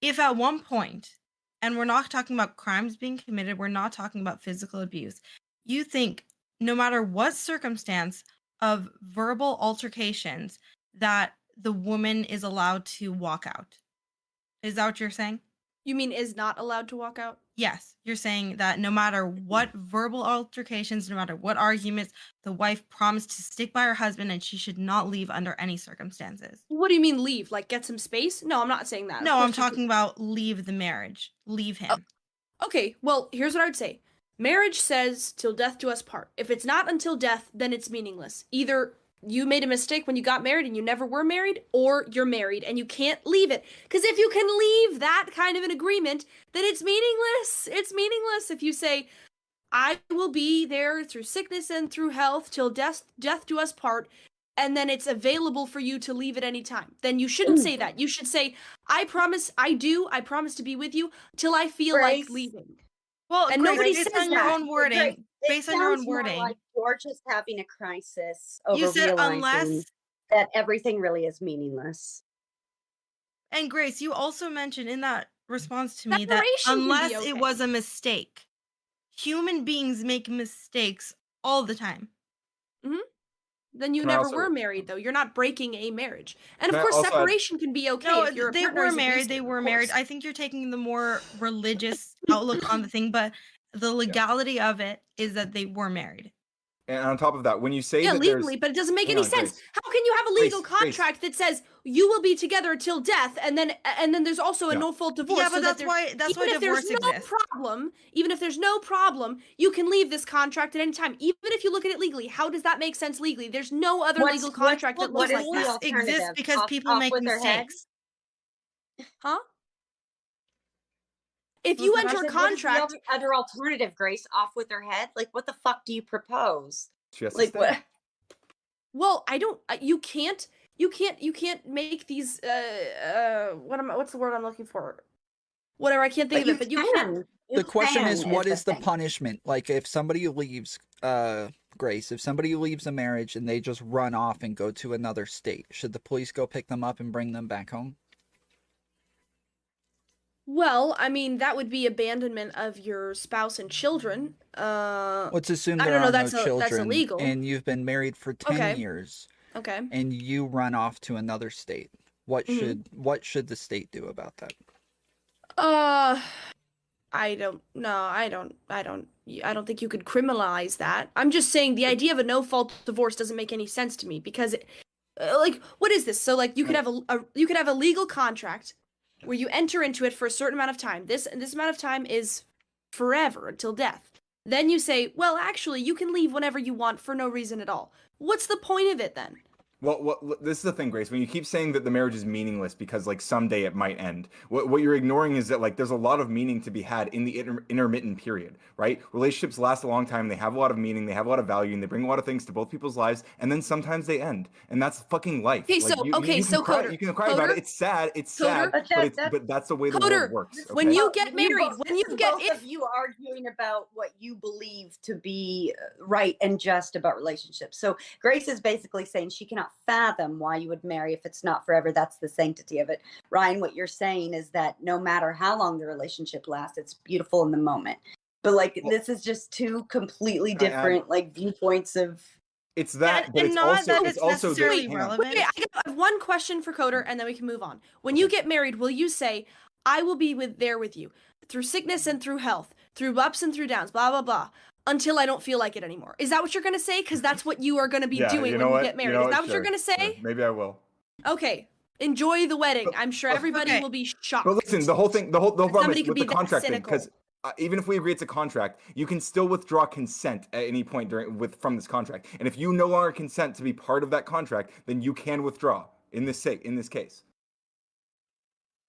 If at one point, and we're not talking about crimes being committed, we're not talking about physical abuse, you think no matter what circumstance of verbal altercations that the woman is allowed to walk out. Is that what you're saying? You mean is not allowed to walk out? Yes, you're saying that no matter what verbal altercations, no matter what arguments, the wife promised to stick by her husband and she should not leave under any circumstances. What do you mean leave? Like get some space? No, I'm not saying that. No, I'm talking about leave the marriage. Leave him. Okay, well, here's what I would say. Marriage says till death do us part. If it's not until death, then it's meaningless. Either you made a mistake when you got married and you never were married, or you're married and you can't leave it. Because if you can leave that kind of an agreement, then it's meaningless. It's meaningless if you say, I will be there through sickness and through health till death do us part, and then it's available for you to leave at any time. Then you shouldn't say that. You should say, I promise to be with you till I feel like leaving. Well, and nobody says on your own wording. Based on your own wording. Like you're just having a crisis over realizing that everything really is meaningless. And Grace, you also mentioned in that response to me that Separation can be unless okay. it was a mistake, human beings make mistakes all the time. Then you Can I never also- were married, though. You're not breaking a marriage. And of Can I course, also add- separation can be okay No, if your they partner were is married. abusive, They of were married. course. I think you're taking the more religious outlook on the thing, but the legality of it is that they were married. And on top of that, when you say Yeah, that legally, but it doesn't make Hang any on, sense. Grace. How can you have a legal Grace. contract that says you will be together till death, and then there's also a Yeah. no-fault divorce? Yeah, but so that's that why even if divorce there's no exists. problem, even if there's no problem, you can leave this contract at any time. Even if you look at it legally, how does that make sense legally? There's no other legal contract that looks like Divorce that. exists because people make mistakes. Huh? If you Listen, enter a What is contract, the other alternative, Grace? Off with her head? Like, what the fuck do you propose? she has to Like, stay. what? well, I don't. You can't make these. What's the word I'm looking for? Whatever, I can't think of it. But you can. The question is, what is the punishment? Like, if somebody leaves, Grace, if somebody leaves a marriage and they just run off and go to another state, should the police go pick them up and bring them back home? Well, I mean, that would be abandonment of your spouse and children. Let's assume I there don't know. are That's no children, that's illegal. and you've been married for 10 Okay. years, Okay. and you run off to another state. What Mhm. should the state do about that? I don't. No, I don't think you could criminalize that. I'm just saying the idea of a no-fault divorce doesn't make any sense to me because, like, what is this? So, like, you could have a legal contract where you enter into it for a certain amount of time. This amount of time is forever until death. Then you say, well, actually, you can leave whenever you want for no reason at all. What's the point of it then? Well, this is the thing, Grace. When you keep saying that the marriage is meaningless because, like, someday it might end, what you're ignoring is that, like, there's a lot of meaning to be had in the intermittent period, right? Relationships last a long time. They have a lot of meaning. They have a lot of value, and they bring a lot of things to both people's lives. And then sometimes they end, and that's fucking life. Okay, like, so cry, Coder, you can cry about it. It's sad. It's Coder, sad, but that's the way the Coder, world works. Okay? when you get married, both of you arguing about what you believe to be right and just about relationships. So Grace is basically saying she cannot fathom why you would marry if it's not forever. That's the sanctity of it. Ryan, what you're saying is that no matter how long the relationship lasts, it's beautiful in the moment. But like, this is just two completely different like viewpoints of. It's that, but it's also necessarily relevant. Wait, I have one question for Coder, and then we can move on. When you get married, will you say, "I will be there with you through sickness and through health, through ups and through downs, blah blah blah, until I don't feel like it anymore"? Is that what you're gonna say? Because that's what you are gonna be doing when you get married. Is that what you're gonna say? Yeah, maybe I will. Okay. Enjoy the wedding. I'm sure everybody will be shocked. But listen, the whole problem is with the that contract thing, cynical. because even if we agree it's a contract, you can still withdraw consent at any point from this contract. And if you no longer consent to be part of that contract, then you can withdraw in this case.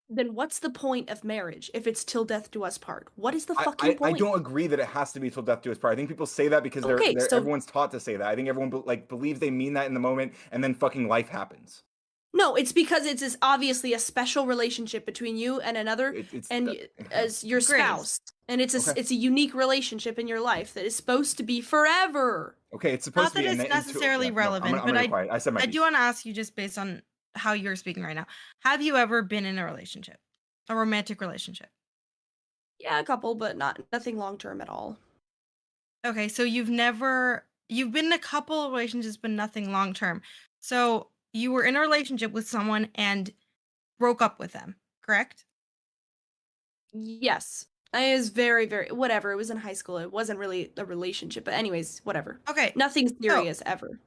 Then what's the point of marriage if it's till death do us part? What is the fucking point? I don't agree that it has to be till death do us part. I think people say that because everyone's taught to say that. I think everyone believes they mean that in the moment, and then fucking life happens. No, it's because it's obviously a special relationship between you and another, as your spouse, and it's a unique relationship in your life that is supposed to be forever. Okay, it's supposed to be. Not that it's necessarily relevant, but I do want to ask you, just based on how you're speaking right now, have you ever been in a relationship, a romantic relationship? Yeah, a couple, but nothing long term at all. Okay, so you've been in a couple of relationships, but nothing long term. So you were in a relationship with someone and broke up with them, correct? Yes. It was very, very, whatever. It was in high school. It wasn't really a relationship, but anyways, whatever. Okay. Nothing serious ever.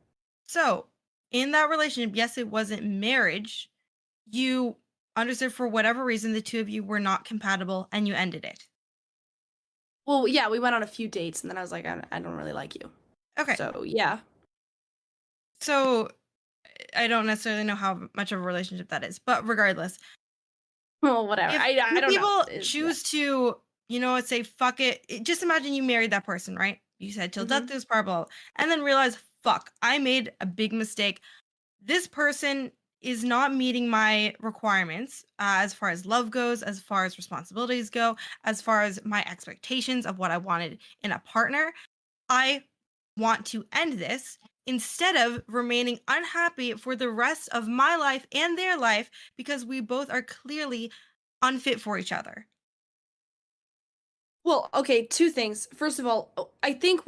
So in that relationship, yes, it wasn't marriage. You understood for whatever reason the two of you were not compatible and you ended it. Well, yeah, we went on a few dates and then I was like, I don't really like you. Okay. So, yeah. So I don't necessarily know how much of a relationship that is, but regardless. Well, whatever. I don't know. People choose to, say, fuck it. Just imagine you married that person, right? You said till death do us part, blah, and then realize, fuck, I made a big mistake. This person is not meeting my requirements as far as love goes, as far as responsibilities go, as far as my expectations of what I wanted in a partner. I want to end this. instead of remaining unhappy for the rest of my life and their life because we both are clearly unfit for each other. Well, okay, two things. First of all, I think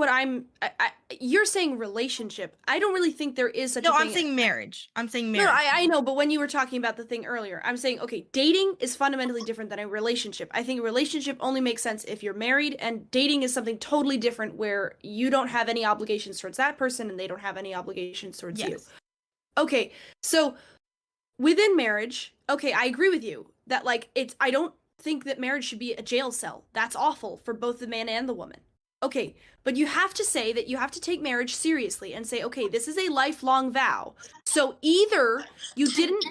you're saying relationship. I don't really think there is such a thing. No, I'm saying marriage. No, I know, but when you were talking about the thing earlier, I'm saying, okay, dating is fundamentally different than a relationship. I think a relationship only makes sense if you're married, and dating is something totally different where you don't have any obligations towards that person and they don't have any obligations towards you. Okay, so within marriage, okay, I agree with you that, like, I don't think that marriage should be a jail cell. That's awful for both the man and the woman. Okay, but you have to say that you have to take marriage seriously and say, okay, this is a lifelong vow. So either you didn't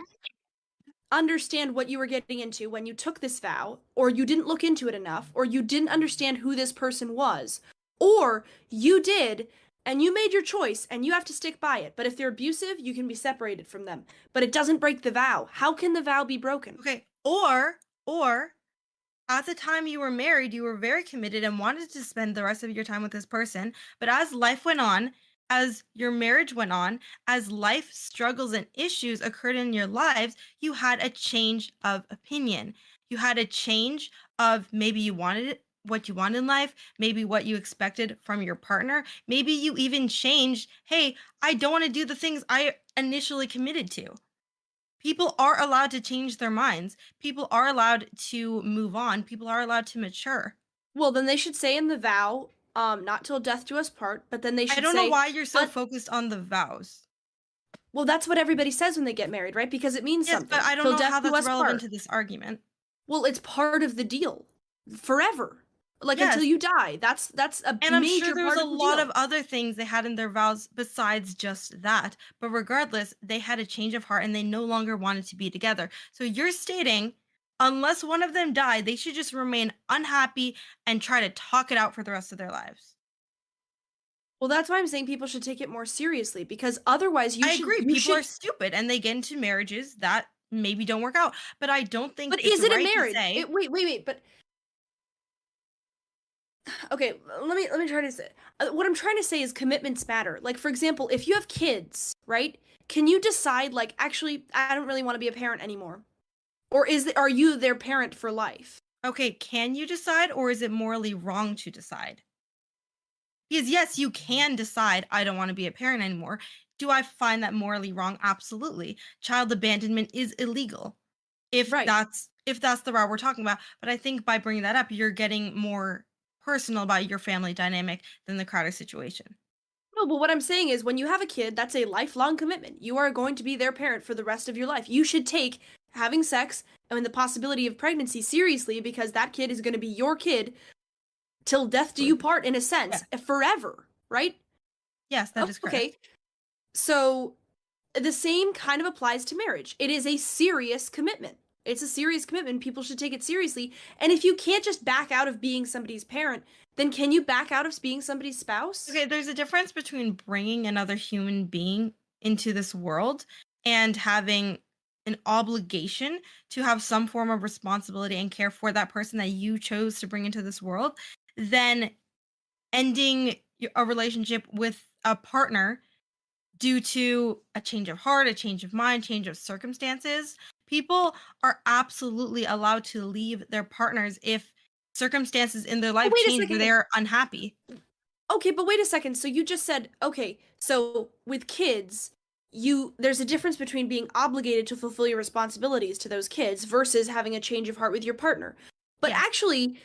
understand what you were getting into when you took this vow, or you didn't look into it enough, or you didn't understand who this person was, or you did and you made your choice and you have to stick by it. But if they're abusive, you can be separated from them. But it doesn't break the vow. How can the vow be broken? Okay, or at the time you were married, you were very committed and wanted to spend the rest of your time with this person. But as life went on, as your marriage went on, as life struggles and issues occurred in your lives, you had a change of opinion. You had a change of maybe you wanted what you want in life, maybe what you expected from your partner. Maybe you even changed, hey, I don't want to do the things I initially committed to. People are allowed to change their minds. People are allowed to move on. People are allowed to mature. Well, then they should say in the vow, not till death do us part, but then they should say... I don't know why you're so focused on the vows. Well, that's what everybody says when they get married, right? Because it means something. But I don't know how that's relevant to this argument. Well, it's part of the deal. Forever. Like, until you die. That's a major part of the deal. And I'm sure there's a lot of other things they had in their vows besides just that. But regardless, they had a change of heart and they no longer wanted to be together. So you're stating, unless one of them died, they should just remain unhappy and try to talk it out for the rest of their lives. Well, that's why I'm saying people should take it more seriously, because otherwise I agree. People are stupid and they get into marriages that maybe don't work out. But I don't think it's is it right a marriage? To say... Wait, but... Okay, let me try to say. What I'm trying to say is commitments matter. Like, for example, if you have kids, right? Can you decide, like, actually, I don't really want to be a parent anymore? Or are you their parent for life? Okay, can you decide, or is it morally wrong to decide? Because yes, you can decide, I don't want to be a parent anymore. Do I find that morally wrong? Absolutely. Child abandonment is illegal. If that's the route we're talking about. But I think by bringing that up, you're getting more personal about your family dynamic than the Crowder situation. No, but what I'm saying is when you have a kid, that's a lifelong commitment. You are going to be their parent for the rest of your life. You should take having sex and the possibility of pregnancy seriously, because that kid is going to be your kid till death do you part, in a sense, forever, right? Yes, that is correct. Okay, so the same kind of applies to marriage. It is a serious commitment. It's a serious commitment. People should take it seriously. And if you can't just back out of being somebody's parent, then can you back out of being somebody's spouse? Okay, there's a difference between bringing another human being into this world and having an obligation to have some form of responsibility and care for that person that you chose to bring into this world, than ending a relationship with a partner due to a change of heart, a change of mind, change of circumstances. People are absolutely allowed to leave their partners if circumstances in their life change where they're unhappy. Okay, but wait a second. So you just said, okay, so with kids, there's a difference between being obligated to fulfill your responsibilities to those kids versus having a change of heart with your partner. But actually,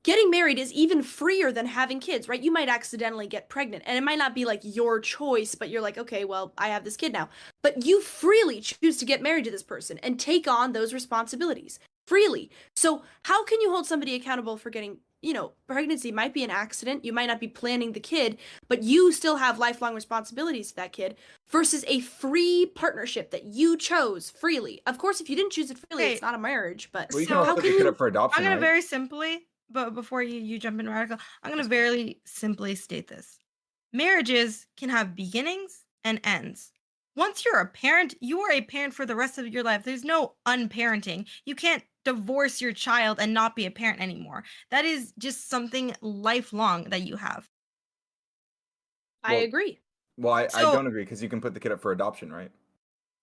getting married is even freer than having kids, right? You might accidentally get pregnant, and it might not be like your choice, but you're like, okay, well, I have this kid now. But you freely choose to get married to this person and take on those responsibilities freely. So how can you hold somebody accountable for getting, pregnancy might be an accident, you might not be planning the kid, but you still have lifelong responsibilities to that kid, versus a free partnership that you chose freely. Of course, if you didn't choose it freely, it's not a marriage, but well, you can also pick it up for adoption. I'm going to very simply... But before you jump in radical, I'm going to very simply state this. Marriages can have beginnings and ends. Once you're a parent, you are a parent for the rest of your life. There's no unparenting. You can't divorce your child and not be a parent anymore. That is just something lifelong that you have. I agree. Well, I don't agree because you can put the kid up for adoption, right?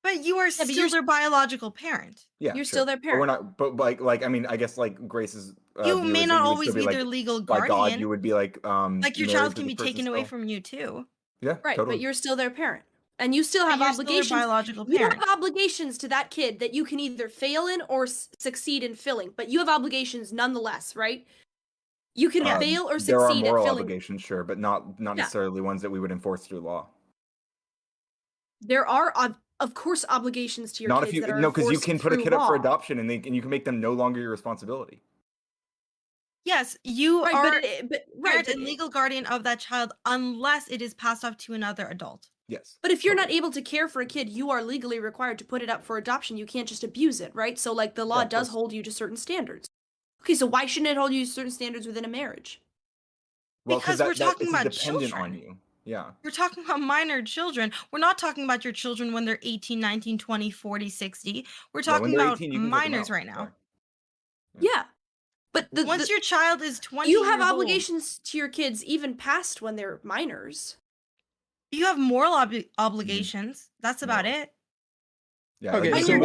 But you are still their biological parent. Yeah, you're still their parent. But we're not. But like, I mean, I guess like Grace's. You may not always be their legal guardian. By God, you would be like. Like your child can be taken away from you too. Yeah, right. Totally. But you're still their parent, and you still have obligations. Still their biological parent. You have obligations to that kid that you can either fail in or succeed in filling. But you have obligations nonetheless, right? You can fail or succeed there are at moral filling. Obligations, sure, but not necessarily ones that we would enforce through law. There are, of course, obligations to your not kids. If you, no, because you can put a kid up for adoption, and you can make them no longer your responsibility. Yes, you are a legal guardian of that child unless it is passed off to another adult. Yes. But if you're not able to care for a kid, you are legally required to put it up for adoption. You can't just abuse it, right? So, like, the law does hold you to certain standards. Okay, so why shouldn't it hold you to certain standards within a marriage? Well, because we're talking about dependent children. On you. Yeah. We're talking about minor children. We're not talking about your children when they're 18, 19, 20, 40, 60. We're talking about 18, minors right now. Yeah. But once your child is 20 you have obligations to your kids even past when they're minors. You have moral obligations. That's about it. Yeah. Okay. So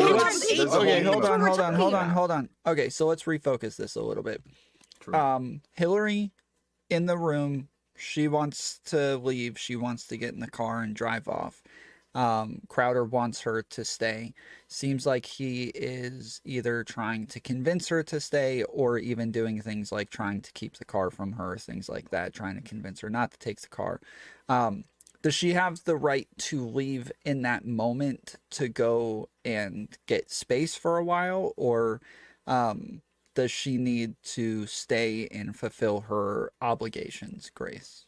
hold on. Okay, so let's refocus this a little bit. True. Hillary in the room. She wants to leave. She wants to get in the car and drive off. Crowder wants her to stay. Seems like he is either trying to convince her to stay or even doing things like trying to keep the car from her, things like that, trying to convince her not to take the car. Does she have the right to leave in that moment to go and get space for a while, or does she need to stay and fulfill her obligations, Grace?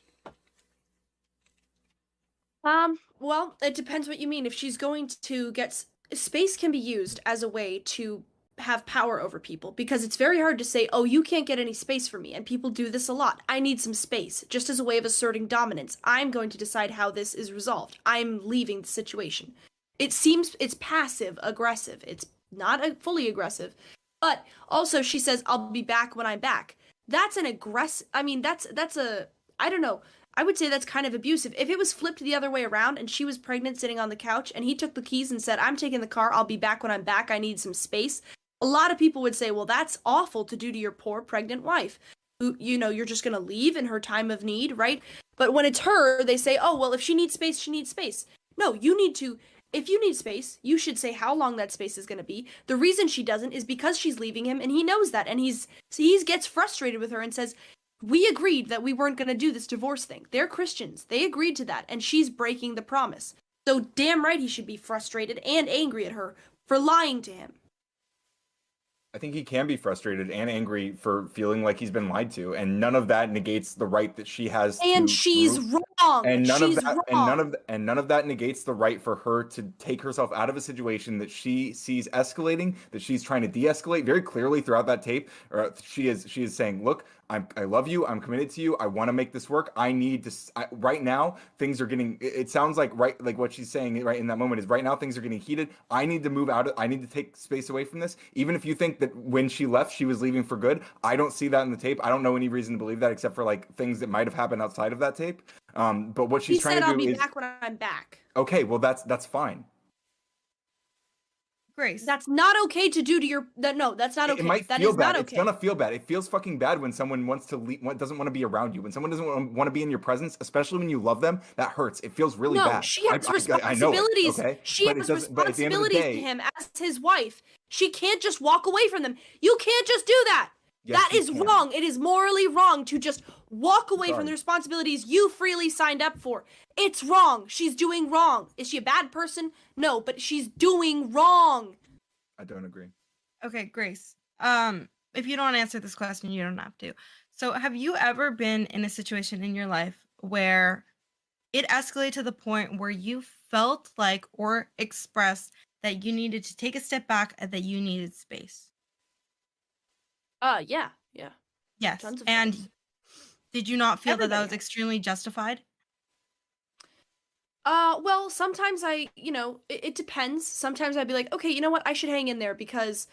Well, it depends what you mean. If she's going to get space can be used as a way to have power over people, because it's very hard to say, oh, you can't get any space from me. And people do this a lot. I need some space, just as a way of asserting dominance. I'm going to decide how this is resolved. I'm leaving the situation. It seems it's passive aggressive. It's not fully aggressive. But also she says, I'll be back when I'm back. That's an aggressive, I mean, that's a, I don't know. I would say that's kind of abusive. If it was flipped the other way around and she was pregnant sitting on the couch and he took the keys and said, I'm taking the car, I'll be back when I'm back, I need some space. A lot of people would say, well, that's awful to do to your poor pregnant wife. Who, you know, you're just going to leave in her time of need, right? But when it's her, they say, oh, well, if she needs space, she needs space. No, you need to, if you need space, you should say how long that space is going to be. The reason she doesn't is because she's leaving him and he knows that. And he gets frustrated with her and says, we agreed that we weren't going to do this divorce thing. They're Christians. They agreed to that, and she's breaking the promise. So damn right he should be frustrated and angry at her for lying to him. I think he can be frustrated and angry for feeling like he's been lied to, and none of that negates the right that she has. And she's wrong. And none of that, and none of that negates the right for her to take herself out of a situation that she sees escalating, that she's trying to de-escalate very clearly throughout that tape. Or she is saying, "Look, I love you. I'm committed to you. I want to make this work. I need to. Right now, things are getting. It sounds like like what she's saying right in that moment is right now things are getting heated. I need to move out. I need to take space away from this. Even if you think that when she left, she was leaving for good. I don't see that in the tape. I don't know any reason to believe that except for like things that might have happened outside of that tape. But what she's trying to do is. He said, "I'll be back when I'm back." Okay, well that's fine. Grace, that's not okay to do to your. No, that's not okay. It might that feel is bad. Not okay. It's gonna feel bad. It feels fucking bad when someone wants to leave, doesn't want to be around you. When someone doesn't want to be in your presence, especially when you love them, that hurts. It feels really bad. No, she has responsibilities. Okay? She has responsibilities to him as his wife. She can't just walk away from them. You can't just do that. Yes, that is wrong. It is morally wrong to just walk away from the responsibilities you freely signed up for. It's wrong. She's doing wrong. Is she a bad person? No, but she's doing wrong. I don't agree. Okay, Grace. If you don't answer this question, you don't have to. So, have you ever been in a situation in your life where it escalated to the point where you felt like or expressed that you needed to take a step back and that you needed space? Yeah. Yes. And did you not feel that was extremely justified? Well, sometimes it depends. Sometimes I'd be like, okay, you know what? I should hang in there because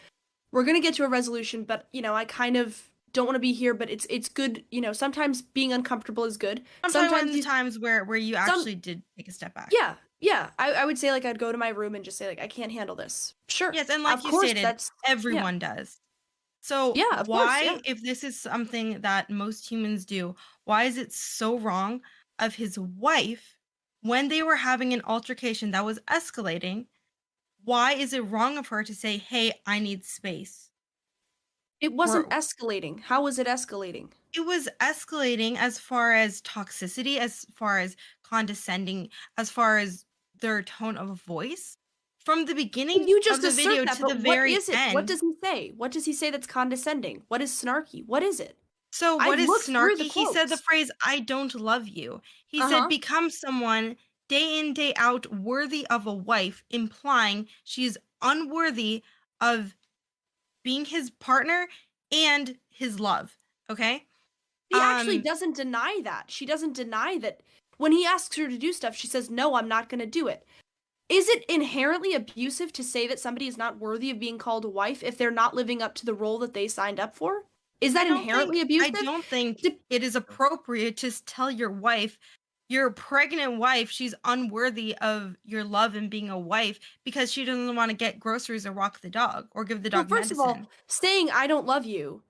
we're going to get to a resolution, but, I kind of don't want to be here, but it's good. You know, sometimes being uncomfortable is good. Sometimes the times where you actually did take a step back. Yeah. I would say like I'd go to my room and just say like I can't handle this. Sure. Yes, and like of you course, stated, everyone does. So yeah, why, if this is something that most humans do, why is it so wrong of his wife when they were having an altercation that was escalating? Why is it wrong of her to say, "Hey, I need space"? It wasn't escalating. How was it escalating? It was escalating as far as toxicity, as far as condescending, as far as their tone of voice. From the beginning you just of the video that, to the but very what is it? end. What does he say? What does he say that's condescending? What is snarky? What is it? So what is snarky? He said the phrase, "I don't love you." He said, "Become someone day in, day out worthy of a wife," implying she's unworthy of being his partner and his love. Okay? He actually doesn't deny that. She doesn't deny that. When he asks her to do stuff, she says, "No, I'm not going to do it." Is it inherently abusive to say that somebody is not worthy of being called a wife if they're not living up to the role that they signed up for? Is that inherently abusive? I don't think it is appropriate to tell your wife, your pregnant wife, she's unworthy of your love and being a wife because she doesn't want to get groceries or walk the dog or give the dog medicine. First of all, saying "I don't love you,"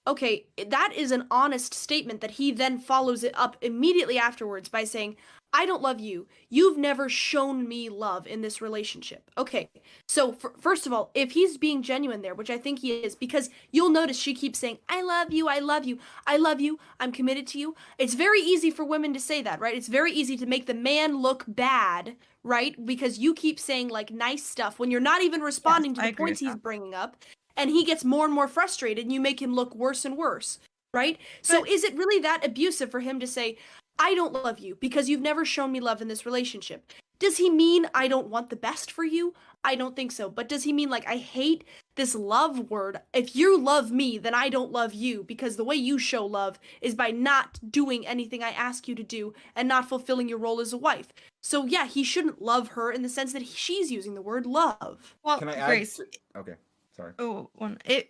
okay, that is an honest statement that he then follows it up immediately afterwards by saying, "I don't love you. You've never shown me love in this relationship." Okay, so first of all, if he's being genuine there, which I think he is, because you'll notice she keeps saying, "I love you, I love you, I love you, I'm committed to you." It's very easy for women to say that, right? It's very easy to make the man look bad, right? Because you keep saying like nice stuff when you're not even responding to the points he's bringing up. And he gets more and more frustrated and you make him look worse and worse, right? So is it really that abusive for him to say, "I don't love you because you've never shown me love in this relationship"? Does he mean I don't want the best for you? I don't think so. But does he mean like I hate this love word? If you love me, then I don't love you because the way you show love is by not doing anything I ask you to do and not fulfilling your role as a wife. So yeah, he shouldn't love her in the sense that she's using the word love. Well, Can I add Grace. Okay. Sorry.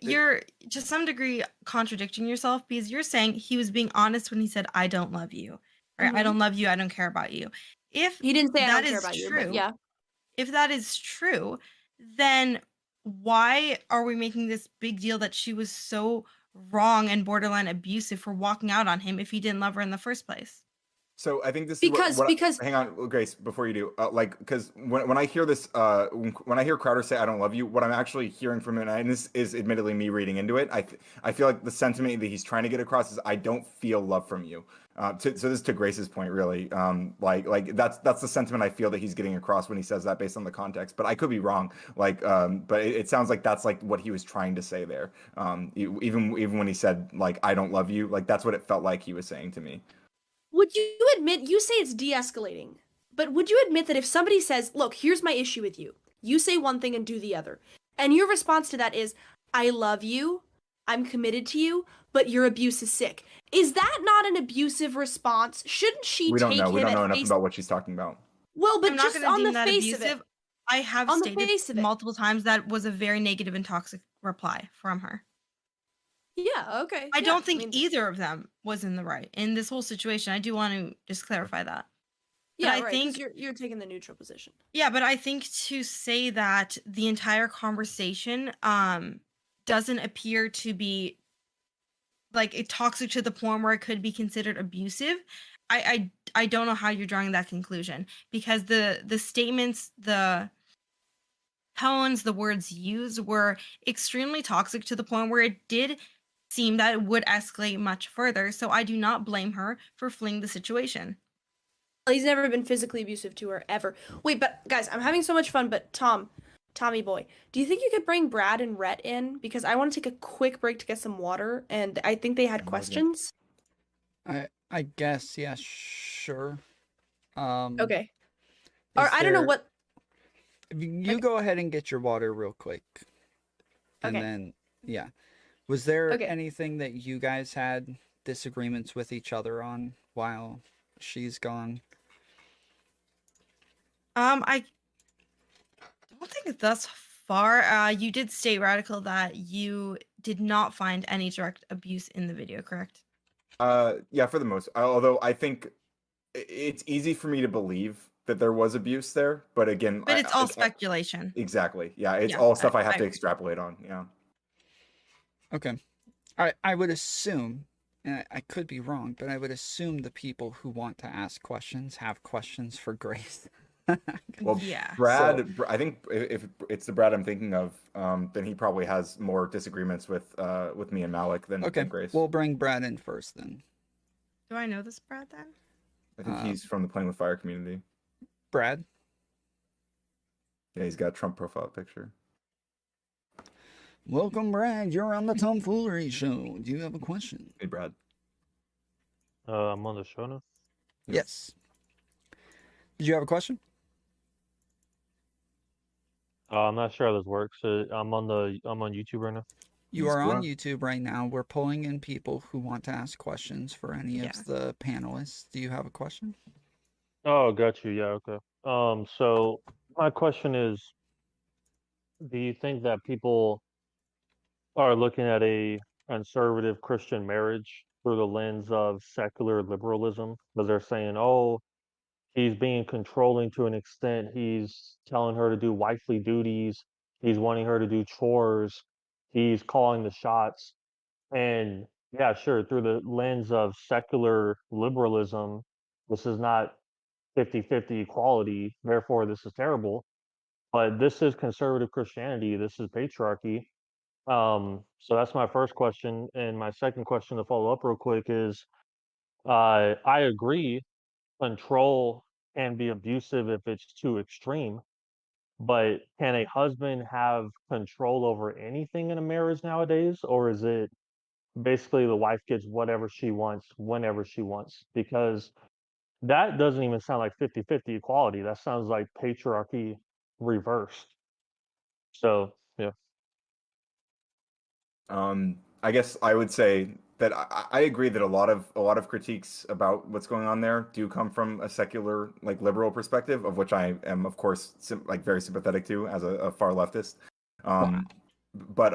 You're to some degree contradicting yourself because you're saying he was being honest when he said, "I don't love you," or "I don't love you, I don't care about you." If he didn't say that I don't care is about true, you, but yeah. If that is true, then why are we making this big deal that she was so wrong and borderline abusive for walking out on him if he didn't love her in the first place? So I think this because hang on, Grace, before you do, because when I hear this, when I hear Crowder say "I don't love you," what I'm actually hearing from him, and this is admittedly me reading into it, I feel like the sentiment that he's trying to get across is "I don't feel love from you." So this is to Grace's point, really. Like that's the sentiment I feel that he's getting across when he says that, based on the context. But I could be wrong. But it sounds like that's like what he was trying to say there. Even when he said like "I don't love you," like that's what it felt like he was saying to me. Would you admit, you say it's de-escalating, but would you admit that if somebody says, "Look, here's my issue with you," you say one thing and do the other, and your response to that is, "I love you, I'm committed to you, but your abuse is sick." Is that not an abusive response? Shouldn't she take it at face? We don't know enough about what she's talking about. Well, but just on the face of it. I have stated multiple times that was a very negative and toxic reply from her. Yeah, okay. I don't think either of them was in the right in this whole situation. I do want to just clarify that. Yeah, but I think you're taking the neutral position. Yeah, but I think to say that the entire conversation doesn't appear to be like toxic to the point where it could be considered abusive, I don't know how you're drawing that conclusion, because the statements, the tones, the words used were extremely toxic to the point where it did seem that it would escalate much further. So I do not blame her for fleeing the situation. He's never been physically abusive to her, ever. Wait, but guys, I'm having so much fun, but Tommy boy, do you think you could bring Brad and Rhett in? Because I want to take a quick break to get some water, and I think they had questions. I guess, yeah, sure. Okay. Or I don't know what... You go ahead and get your water real quick. And then, yeah. Was there anything that you guys had disagreements with each other on while she's gone? I don't think thus far. You did state, Radical, that you did not find any direct abuse in the video, correct? Yeah, for the most. Although I think it's easy for me to believe that there was abuse there, but again, But it's all speculation. Exactly. Yeah, it's all stuff I have to extrapolate on. Yeah. Okay. I would assume, and I could be wrong, but I would assume the people who want to ask questions have questions for Grace. Well, yeah. Brad, I think if it's the Brad I'm thinking of, then he probably has more disagreements with me and Malek than Grace. We'll bring Brad in first then. Do I know this Brad then? I think he's from the Playing with Fire community. Brad? Yeah, he's got a Trump profile picture. Welcome, Brad. You're on the Tomfoolery Show. Do you have a question? Hey, Brad. I'm on the show now? Yes. Did you have a question? I'm not sure how this works. I'm on YouTube right now. You are on YouTube right now. We're pulling in people who want to ask questions for any of the panelists. Do you have a question? Oh, got you. Yeah, okay. So my question is, do you think that people are looking at a conservative Christian marriage through the lens of secular liberalism? Because they're saying, oh, he's being controlling to an extent. He's telling her to do wifely duties. He's wanting her to do chores. He's calling the shots. And yeah, sure, through the lens of secular liberalism, this is not 50-50 equality. Therefore, this is terrible. But this is conservative Christianity. This is patriarchy. So that's my first question. And my second question to follow up real quick is I agree control can be abusive if it's too extreme, but can a husband have control over anything in a marriage nowadays? Or is it basically the wife gets whatever she wants whenever she wants? Because that doesn't even sound like 50-50 equality. That sounds like patriarchy reversed. So, yeah. I guess I would say that I agree that a lot of critiques about what's going on there do come from a secular, like liberal perspective, of which I am, of course, very sympathetic to as a far leftist. But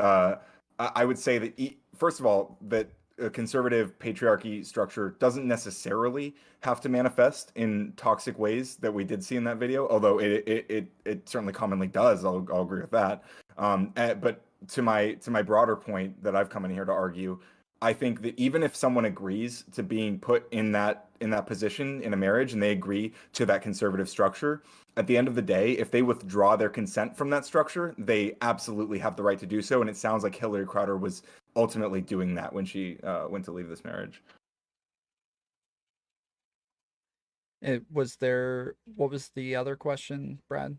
I would say that first of all, that a conservative patriarchy structure doesn't necessarily have to manifest in toxic ways that we did see in that video, although it certainly commonly does. I'll agree with that. But to my broader point that I've come in here to argue, I think that even if someone agrees to being put in that position in a marriage and they agree to that conservative structure, at the end of the day, if they withdraw their consent from that structure, they absolutely have the right to do so. And it sounds like Hillary Crowder was ultimately doing that when she went to leave this marriage. What was the other question, Brad?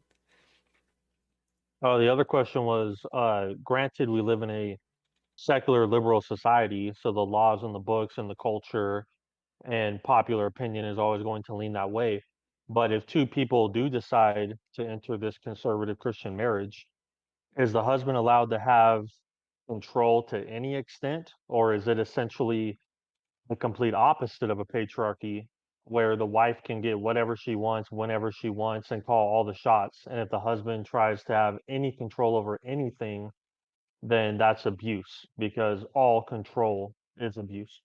Oh, the other question was, granted, we live in a secular liberal society, so the laws and the books and the culture and popular opinion is always going to lean that way. But if two people do decide to enter this conservative Christian marriage, is the husband allowed to have control to any extent, or is it essentially the complete opposite of a patriarchy where the wife can get whatever she wants whenever she wants and call all the shots? And if the husband tries to have any control over anything, then that's abuse, because all control is abuse.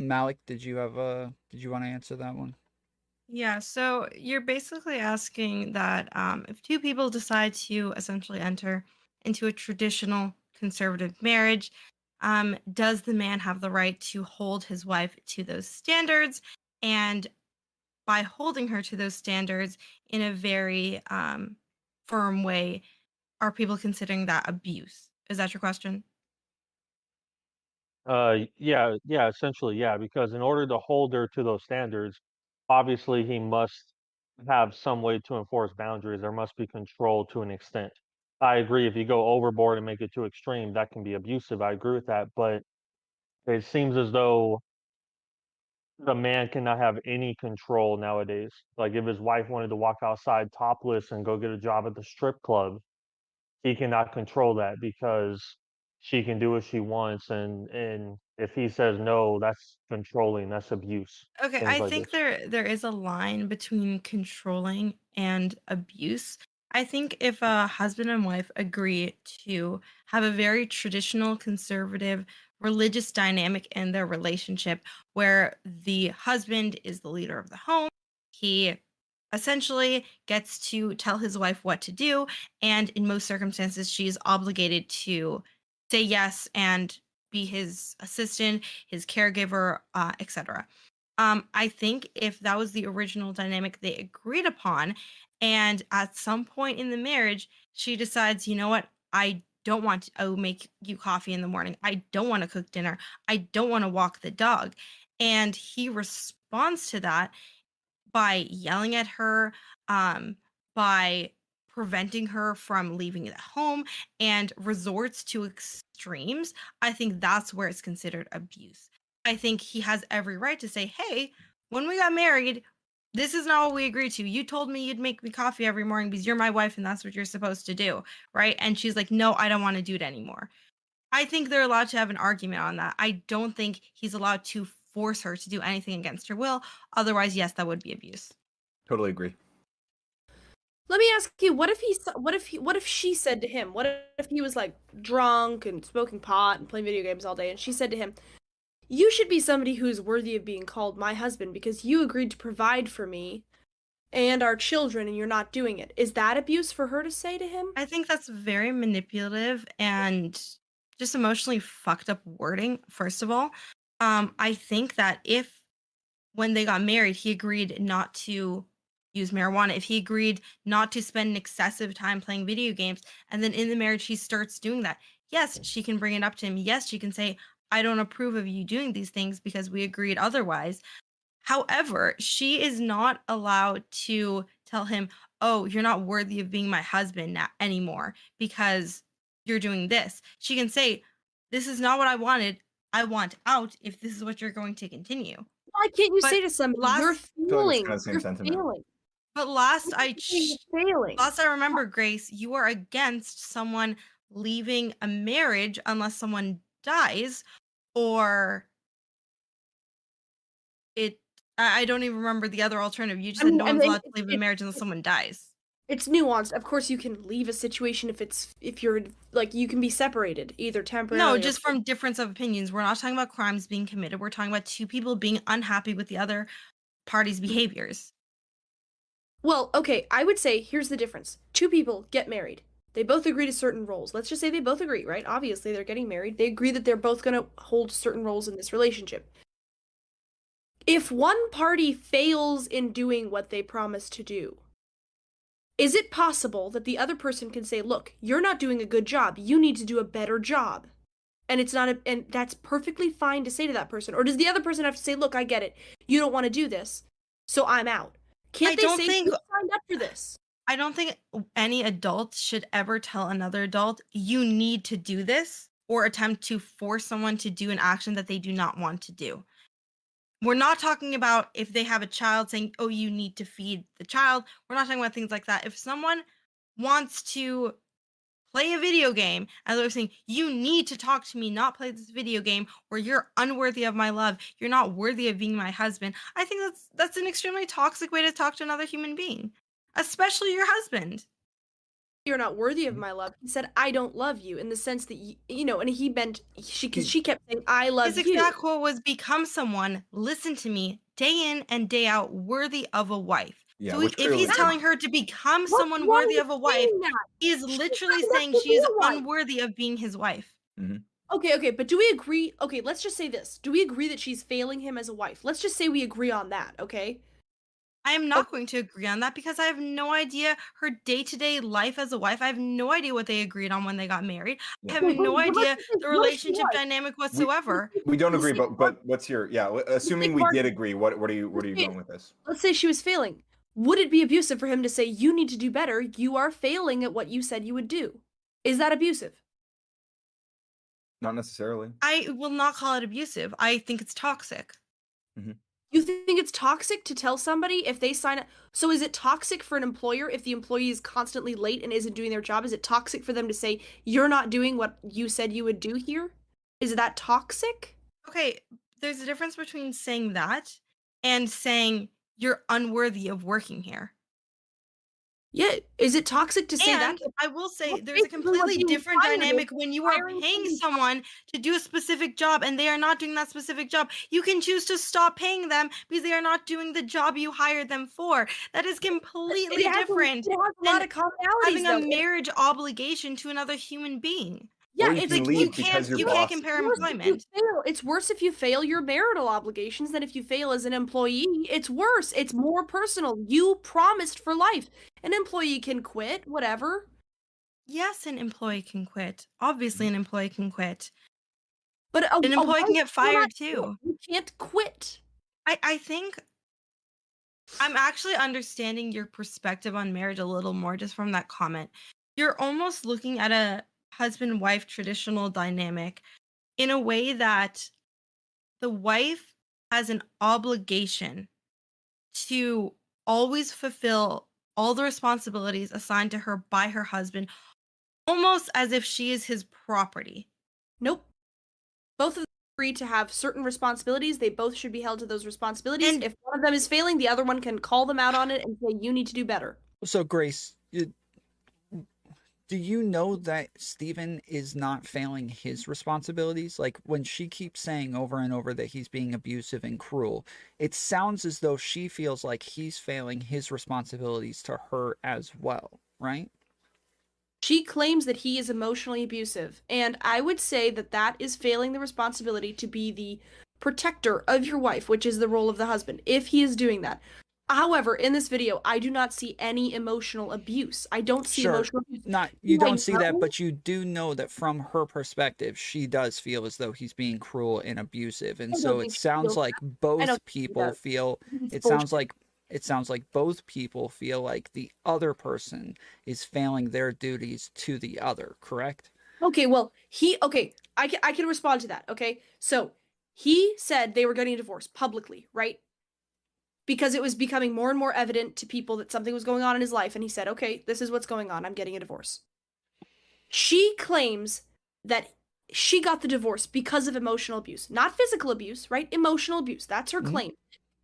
Malek, did you want to answer that one? Yeah, so you're basically asking that if two people decide to essentially enter into a traditional conservative marriage, does the man have the right to hold his wife to those standards? And by holding her to those standards in a very firm way, are people considering that abuse? Is that your question? Yeah, essentially, yeah, because in order to hold her to those standards, obviously he must have some way to enforce boundaries. There must be control to an extent. I agree, if you go overboard and make it too extreme, that can be abusive. I agree with that, but it seems as though the man cannot have any control nowadays. Like if his wife wanted to walk outside topless and go get a job at the strip club, he cannot control that because she can do what she wants, and if he says no, that's controlling, that's abuse. Okay, Things I like think this. there is a line between controlling and abuse. I think if a husband and wife agree to have a very traditional, conservative, religious dynamic in their relationship where the husband is the leader of the home, he essentially gets to tell his wife what to do. And in most circumstances, she is obligated to say yes and be his assistant, his caregiver, etc. I think if that was the original dynamic they agreed upon, and at some point in the marriage, she decides, you know what, I don't want to make you coffee in the morning. I don't want to cook dinner. I don't want to walk the dog. And he responds to that by yelling at her, um, by preventing her from leaving the home, and resorts to extremes. I think that's where it's considered abuse. I think he has every right to say, hey, when we got married, this is not what we agreed to. You told me you'd make me coffee every morning because you're my wife and that's what you're supposed to do. Right. And she's like, no, I don't want to do it anymore. I think they're allowed to have an argument on that. I don't think he's allowed to force her to do anything against her will. Otherwise, yes, that would be abuse. Totally agree. Let me ask you, what if she said to him, what if he was like drunk and smoking pot and playing video games all day, and she said to him, you should be somebody who's worthy of being called my husband because you agreed to provide for me and our children and you're not doing it. Is that abuse for her to say to him? I think that's very manipulative and just emotionally fucked up wording, first of all. I think that if when they got married, he agreed not to use marijuana, if he agreed not to spend excessive time playing video games, and then in the marriage he starts doing that, yes, she can bring it up to him. Yes, she can say, I don't approve of you doing these things because we agreed otherwise. However, she is not allowed to tell him, oh, you're not worthy of being my husband anymore because you're doing this. She can say, this is not what I wanted. I want out if this is what you're going to continue. Why can't you say to somebody, you're failing, kind of you're failing. But last I remember, Grace, you are against someone leaving a marriage unless someone dies, or I don't even remember the other alternative. You just said no one's allowed to leave a marriage unless someone dies. It's nuanced. Of course, you can leave a situation if you're like, you can be separated either temporarily. No, just from difference of opinions. We're not talking about crimes being committed. We're talking about two people being unhappy with the other party's behaviors. Well, okay, I would say here's the difference. Two people get married. They both agree to certain roles. Let's just say they both agree, right? Obviously, they're getting married. They agree that they're both going to hold certain roles in this relationship. If one party fails in doing what they promised to do, is it possible that the other person can say, look, you're not doing a good job. You need to do a better job. And and that's perfectly fine to say to that person. Or does the other person have to say, look, I get it. You don't want to do this, so I'm out. Can't they say you signed up for this? I don't think any adult should ever tell another adult, you need to do this, or attempt to force someone to do an action that they do not want to do. We're not talking about if they have a child saying, oh, you need to feed the child. We're not talking about things like that. If someone wants to play a video game and they're saying, you need to talk to me, not play this video game, or you're unworthy of my love, you're not worthy of being my husband, I think that's an extremely toxic way to talk to another human being, especially your husband. You're not worthy of my love. He said, I don't love you, in the sense that, and he meant, because she kept saying, I love you. His exact quote was, become someone, listen to me, day in and day out, worthy of a wife. Yeah, so if he's telling her to become someone worthy of a wife, he's literally saying she is unworthy of being his wife. Mm-hmm. Okay, but do we agree? Okay, let's just say this. Do we agree that she's failing him as a wife? Let's just say we agree on that, okay? I am not going to agree on that because I have no idea her day-to-day life as a wife. I have no idea what they agreed on when they got married. I have no idea the relationship dynamic whatsoever. We don't agree, but what's your, assuming we did agree, what are you going with this? Let's say she was failing. Would it be abusive for him to say, you need to do better, you are failing at what you said you would do? Is that abusive? Not necessarily. I will not call it abusive. I think it's toxic. Mm-hmm. You think it's toxic to tell somebody if they sign up? So is it toxic for an employer if the employee is constantly late and isn't doing their job? Is it toxic for them to say, you're not doing what you said you would do here? Is that toxic? Okay, there's a difference between saying that and saying you're unworthy of working here. Yeah, is it toxic to say that? And I will say there's a completely different dynamic when you are paying someone to do a specific job and they are not doing that specific job. You can choose to stop paying them because they are not doing the job you hired them for. That is completely different It has a lot of commonalities, having a marriage obligation to another human being. Yeah, it's like you can't compare employment. It's worse if you fail your marital obligations than if you fail as an employee. It's worse. It's more personal. You promised for life. An employee can quit, whatever. Yes, an employee can quit. Obviously, an employee can quit. But an employee can get fired too. You can't quit. I think I'm actually understanding your perspective on marriage a little more just from that comment. You're almost looking at a husband-wife traditional dynamic in a way that the wife has an obligation to always fulfill all the responsibilities assigned to her by her husband, almost as if she is his property. Nope. Both of them agree to have certain responsibilities. They both should be held to those responsibilities. And if one of them is failing, the other one can call them out on it and say, you need to do better. So, Grace, do you know that Stephen is not failing his responsibilities? Like, when she keeps saying over and over that he's being abusive and cruel, it sounds as though she feels like he's failing his responsibilities to her as well, right? She claims that he is emotionally abusive, and I would say that that is failing the responsibility to be the protector of your wife, which is the role of the husband, if he is doing that. However, in this video, I do not see any emotional abuse. I don't see emotional abuse. You don't see that, but you do know that from her perspective, she does feel as though he's being cruel and abusive. And so it sounds like both people feel, it sounds like both people feel like the other person is failing their duties to the other, correct? Okay, well, I can respond to that, okay? So, he said they were getting a divorce publicly, right? Because it was becoming more and more evident to people that something was going on in his life, and he said, okay, this is what's going on, I'm getting a divorce. She claims that she got the divorce because of emotional abuse. Not physical abuse, right? Emotional abuse. That's her claim.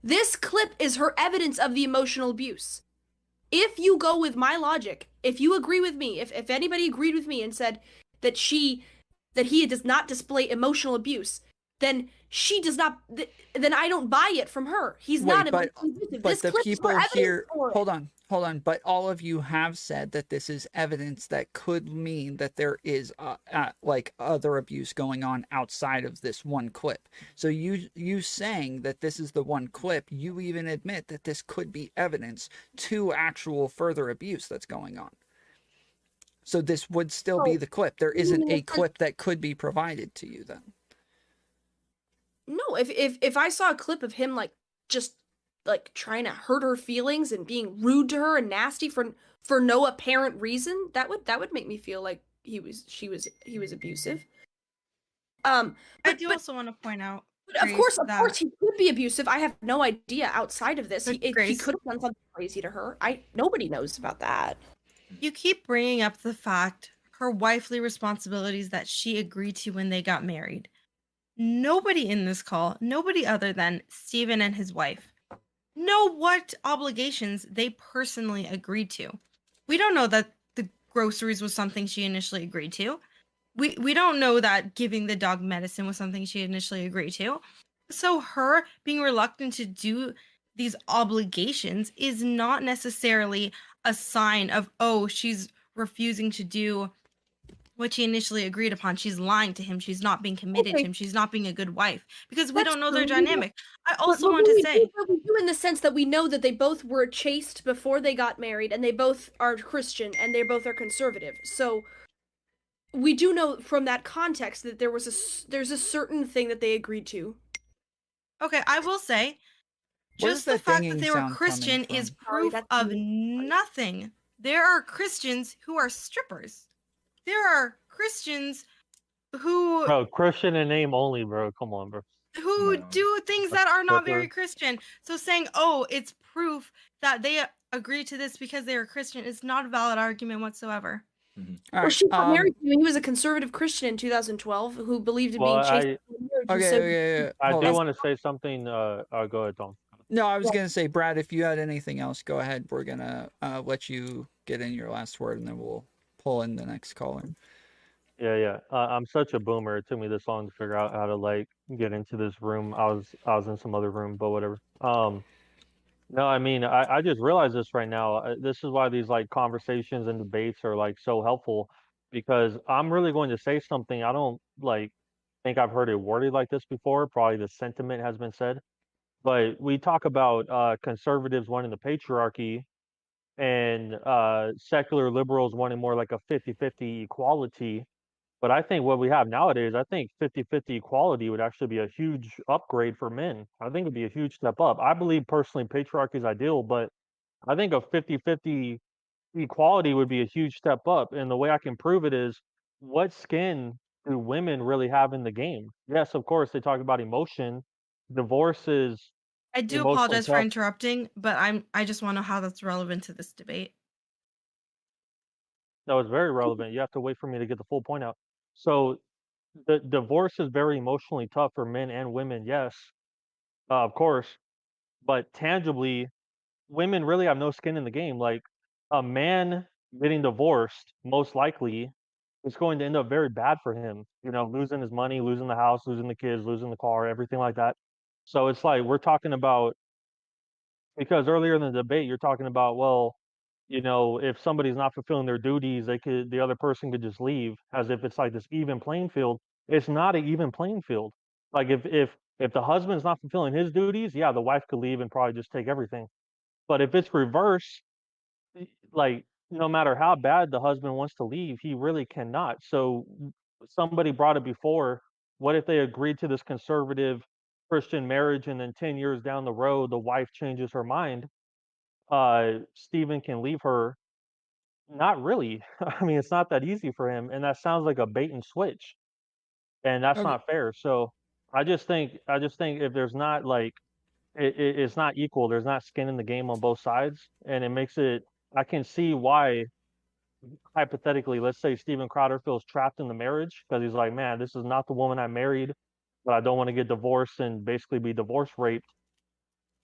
This clip is her evidence of the emotional abuse. If you go with my logic, if you agree with me, if anybody agreed with me and said that he does not display emotional abuse, then she does not, then I don't buy it from her. He's not emotionally abusive. But the people here, hold on, but all of you have said that this is evidence that could mean that there is like other abuse going on outside of this one clip. So you saying that this is the one clip, you even admit that this could be evidence to actual further abuse that's going on. So this would still be the clip. There isn't a clip that could be provided to you then. No, if I saw a clip of him just trying to hurt her feelings and being rude to her and nasty for no apparent reason, that would make me feel like he was abusive. I do also want to point out, of course he could be abusive. I have no idea outside of this. He could have done something crazy to her. Nobody knows about that. You keep bringing up the fact her wifely responsibilities that she agreed to when they got married. Nobody in this call, nobody other than Stephen and his wife, know what obligations they personally agreed to. We don't know that the groceries was something she initially agreed to. We don't know that giving the dog medicine was something she initially agreed to. So her being reluctant to do these obligations is not necessarily a sign of, oh, she's refusing to do what she initially agreed upon. She's lying to him. She's not being committed to him. She's not being a good wife because we don't know their dynamic. I also want to say, we do in the sense that we know that they both were chaste before they got married, and they both are Christian, and they both are conservative. So we do know from that context that there's a certain thing that they agreed to. Okay, I will say, just the fact that they were Christian is proof of nothing. There are Christians who are strippers. There are Christians who... Bro, Christian in name only, bro. Come on, bro. Who do things that are not very Christian. So saying, oh, it's proof that they agreed to this because they were Christian is not a valid argument whatsoever. Well, she got married to him. He was a conservative Christian in 2012 who believed in being chaste. I do want to say something. Go ahead, Tom. No, I was gonna say, Brad, if you had anything else, go ahead. We're gonna let you get in your last word, and then we'll pull in the next caller. Yeah. I'm such a boomer. It took me this long to figure out how to like get into this room. I was in some other room, but whatever. No, I mean, I just realized this right now. This is why these like conversations and debates are like so helpful because I'm really going to say something. I don't like think I've heard it worded like this before. Probably the sentiment has been said, but we talk about conservatives wanting the patriarchy and secular liberals wanting more like a 50-50 equality. But I think what we have nowadays, I think 50-50 equality would actually be a huge upgrade for men. I think it'd be a huge step up. I believe personally patriarchy is ideal, but I think a 50-50 equality would be a huge step up. And the way I can prove it is what skin do women really have in the game? Yes, of course, they talk about emotion. Divorce is I do emotionally apologize for tough. interrupting, but I just want to know how that's relevant to this debate. No, it's very relevant. You have to wait for me to get the full point out. So the divorce is very emotionally tough for men and women, yes, of course, but tangibly, women really have no skin in the game. Like a man getting divorced, most likely, is going to end up very bad for him. You know, losing his money, losing the house, losing the kids, losing the car, everything like that. So it's like we're talking about because earlier in the debate you're talking about, well, you know, if somebody's not fulfilling their duties, the other person could just leave as if it's like this even playing field. It's not an even playing field. Like if the husband's not fulfilling his duties, yeah, the wife could leave and probably just take everything. But if it's reverse, like no matter how bad the husband wants to leave, he really cannot. So somebody brought it before. What if they agreed to this conservative Christian marriage and then 10 years down the road the wife changes her mind? Stephen can leave her. Not really. I mean, it's not that easy for him, and that sounds like a bait and switch, and that's Okay. not fair. So I just think if there's not like it's not equal. There's not skin in the game on both sides, and it makes it. I can see why, hypothetically, let's say Steven Crowder feels trapped in the marriage because he's like, man, this is not the woman I married, but I don't want to get divorced and basically be divorce raped.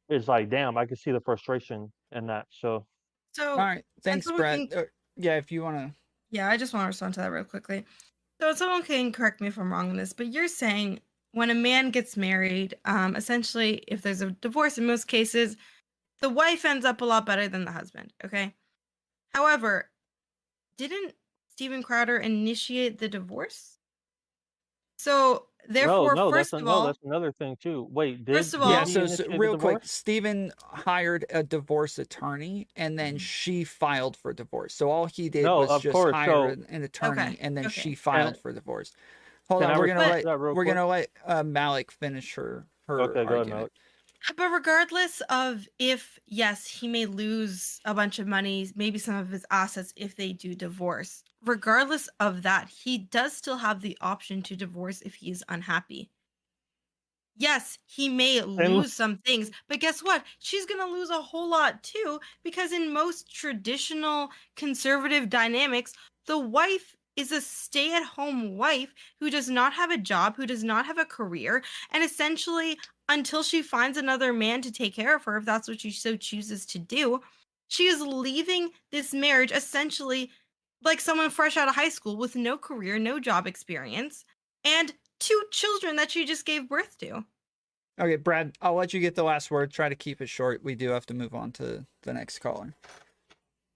It's like, damn, I can see the frustration in that. So, So, All right, and thanks, someone Brad. can, Yeah, if you want to. yeah, I just want to respond to that real quickly. So, someone can correct me if I'm wrong on this, but you're saying when a man gets married, essentially, if there's a divorce, in most cases, the wife ends up a lot better than the husband. Okay. However, didn't Steven Crowder initiate the divorce? So, therefore, no, that's another thing too. Wait, first of Yeah, all, did he so initiate the real quick, divorce? Stephen hired a divorce attorney and then she filed for divorce. So all he did No, was of just course. hire So, an okay, attorney and then she okay. filed and for divorce. Hold can on, I respond to that real we're quick? gonna let Malek finish her Okay, go ahead, argument. Malik. But regardless of if, yes, he may lose a bunch of money, maybe some of his assets if they do divorce. Regardless of that, he does still have the option to divorce if he is unhappy. Yes, he may And lose some things, but guess what? She's going to lose a whole lot too, because in most traditional conservative dynamics, the wife is a stay at home wife who does not have a job, who does not have a career, and essentially, until she finds another man to take care of her, if that's what she so chooses to do, she is leaving this marriage essentially like someone fresh out of high school with no career, no job experience, and two children that she just gave birth to. Okay, Brad, I'll let you get the last word. Try to keep it short. We do have to move on to the next caller.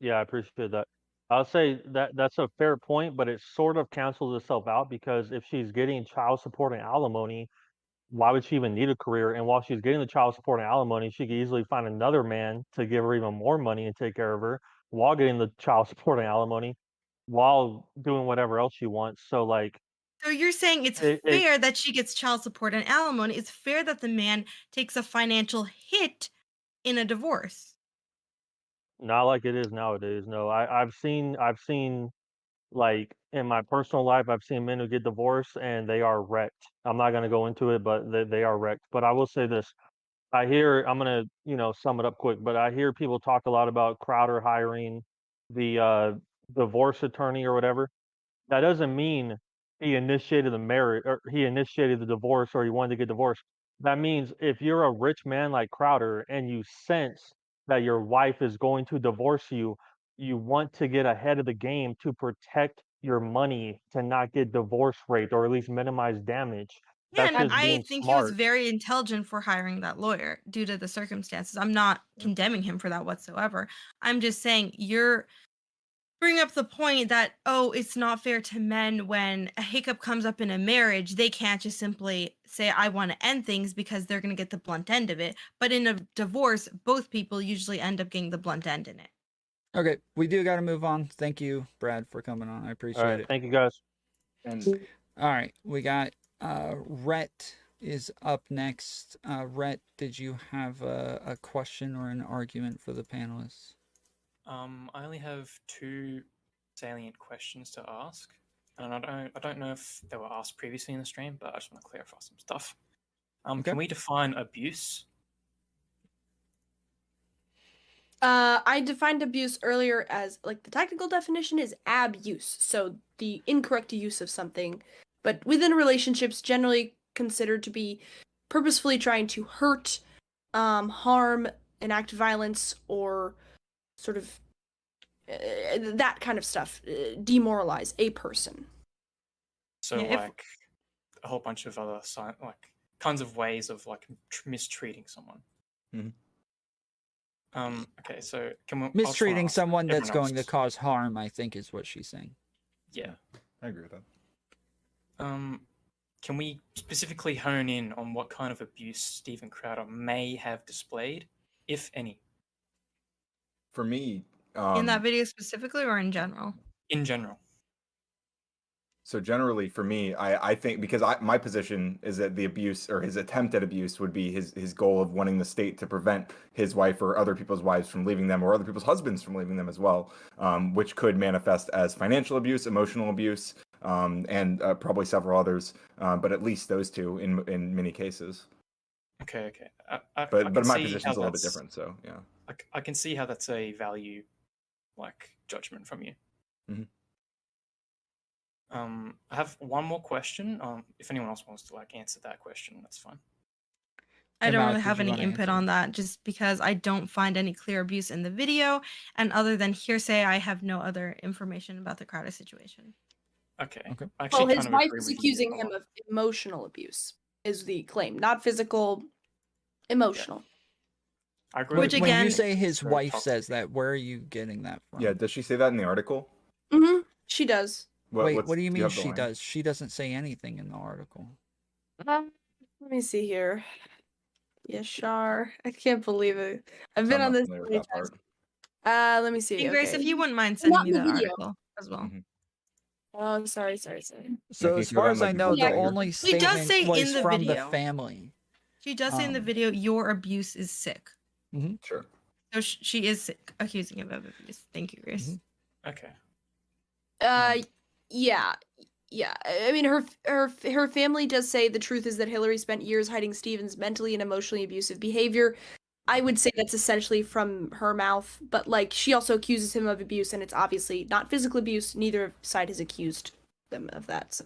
yeah, I appreciate that. I'll say that that's a fair point, but it sort of cancels itself out because if she's getting child support and alimony, why would she even need a career? And while she's getting the child support and alimony, she could easily find another man to give her even more money and take care of her while getting the child support and alimony, while doing whatever else she wants. So like So you're saying it's it fair that she gets child support and alimony. It's fair that the man takes a financial hit in a divorce. not like it is nowadays. No, I've seen like in my personal life, I've seen men who get divorced and they are wrecked. I'm not gonna go into it, but they are wrecked. But I will say this. I'm gonna, sum it up quick, but I hear people talk a lot about Crowder hiring the divorce attorney or whatever. That doesn't mean he initiated the marriage or he initiated the divorce or he wanted to get divorced. That means if you're a rich man like Crowder and you sense that your wife is going to divorce you, you want to get ahead of the game to protect your money to not get divorce raped or at least minimize damage. Yeah, That's and just I being think he was smart. very intelligent for hiring that lawyer due to the circumstances. I'm not condemning him for that whatsoever. I'm just saying you're bring up the point that, oh, it's not fair to men when a hiccup comes up in a marriage. They can't just simply say, I want to end things because they're going to get the blunt end of it. But in a divorce, both people usually end up getting the blunt end in it. Okay, we do got to move on. Thank you, Brad, for coming on. I appreciate it. Thank you, guys. And all right, we got Rhett is up next. Rhett, did you have a question or an argument for the panelists? I only have 2 salient questions to ask, and I don't know if they were asked previously in the stream, but I just want to clarify some stuff. Okay. Can we define abuse? I defined abuse earlier as, like, the technical definition is abuse, so the incorrect use of something, but within relationships generally considered to be purposefully trying to hurt, harm, enact violence, or sort of that kind of stuff, demoralize a person. So, like, a whole bunch of other, like, kinds of ways of, like, mistreating someone. Mm-hmm. Okay, so can we mistreating someone that's going to cause harm, I think, is what she's saying. Yeah, I agree with that. Can we specifically hone in on what kind of abuse Steven Crowder may have displayed, if any? For me, in that video specifically, or in general? In general. So generally, for me, I think, because my position is that the abuse, or his attempt at abuse, would be his goal of wanting the state to prevent his wife or other people's wives from leaving them, or other people's husbands from leaving them as well, which could manifest as financial abuse, emotional abuse, and probably several others, but at least those 2 in many cases. Okay. But my position is a little bit different, so yeah. I can see how that's a value, like, judgment from you. Mm-hmm. I have one more question. If anyone else wants to, like, answer that question, that's fine. I don't really have any input on that, just because I don't find any clear abuse in the video, and other than hearsay, I have no other information about the Crowder situation. Okay. Well, his wife is accusing him of emotional abuse, is the claim, not physical, emotional. I agree. Which, again, when you say his wife says that, where are you getting that from? Yeah, does she say that in the article? Mm-hmm. She does. Wait, what do you mean she does? She doesn't say anything in the article. Let me see here. Yashar. I can't believe it. I've been on this many times. Let me see. Hey, Grace, if you wouldn't mind sending me that article as well. Mm-hmm. Oh, sorry. So as far as I know, the only statement was from the family. She does say in the video, your abuse is sick. Mm-hmm. Sure. So she is sick, accusing him of abuse. Thank you, Grace. Mm-hmm. Okay. Yeah. I mean, her family does say the truth is that Hillary spent years hiding Steven's mentally and emotionally abusive behavior. I would say that's essentially from her mouth, but, like, she also accuses him of abuse, and it's obviously not physical abuse. Neither side has accused them of that. So.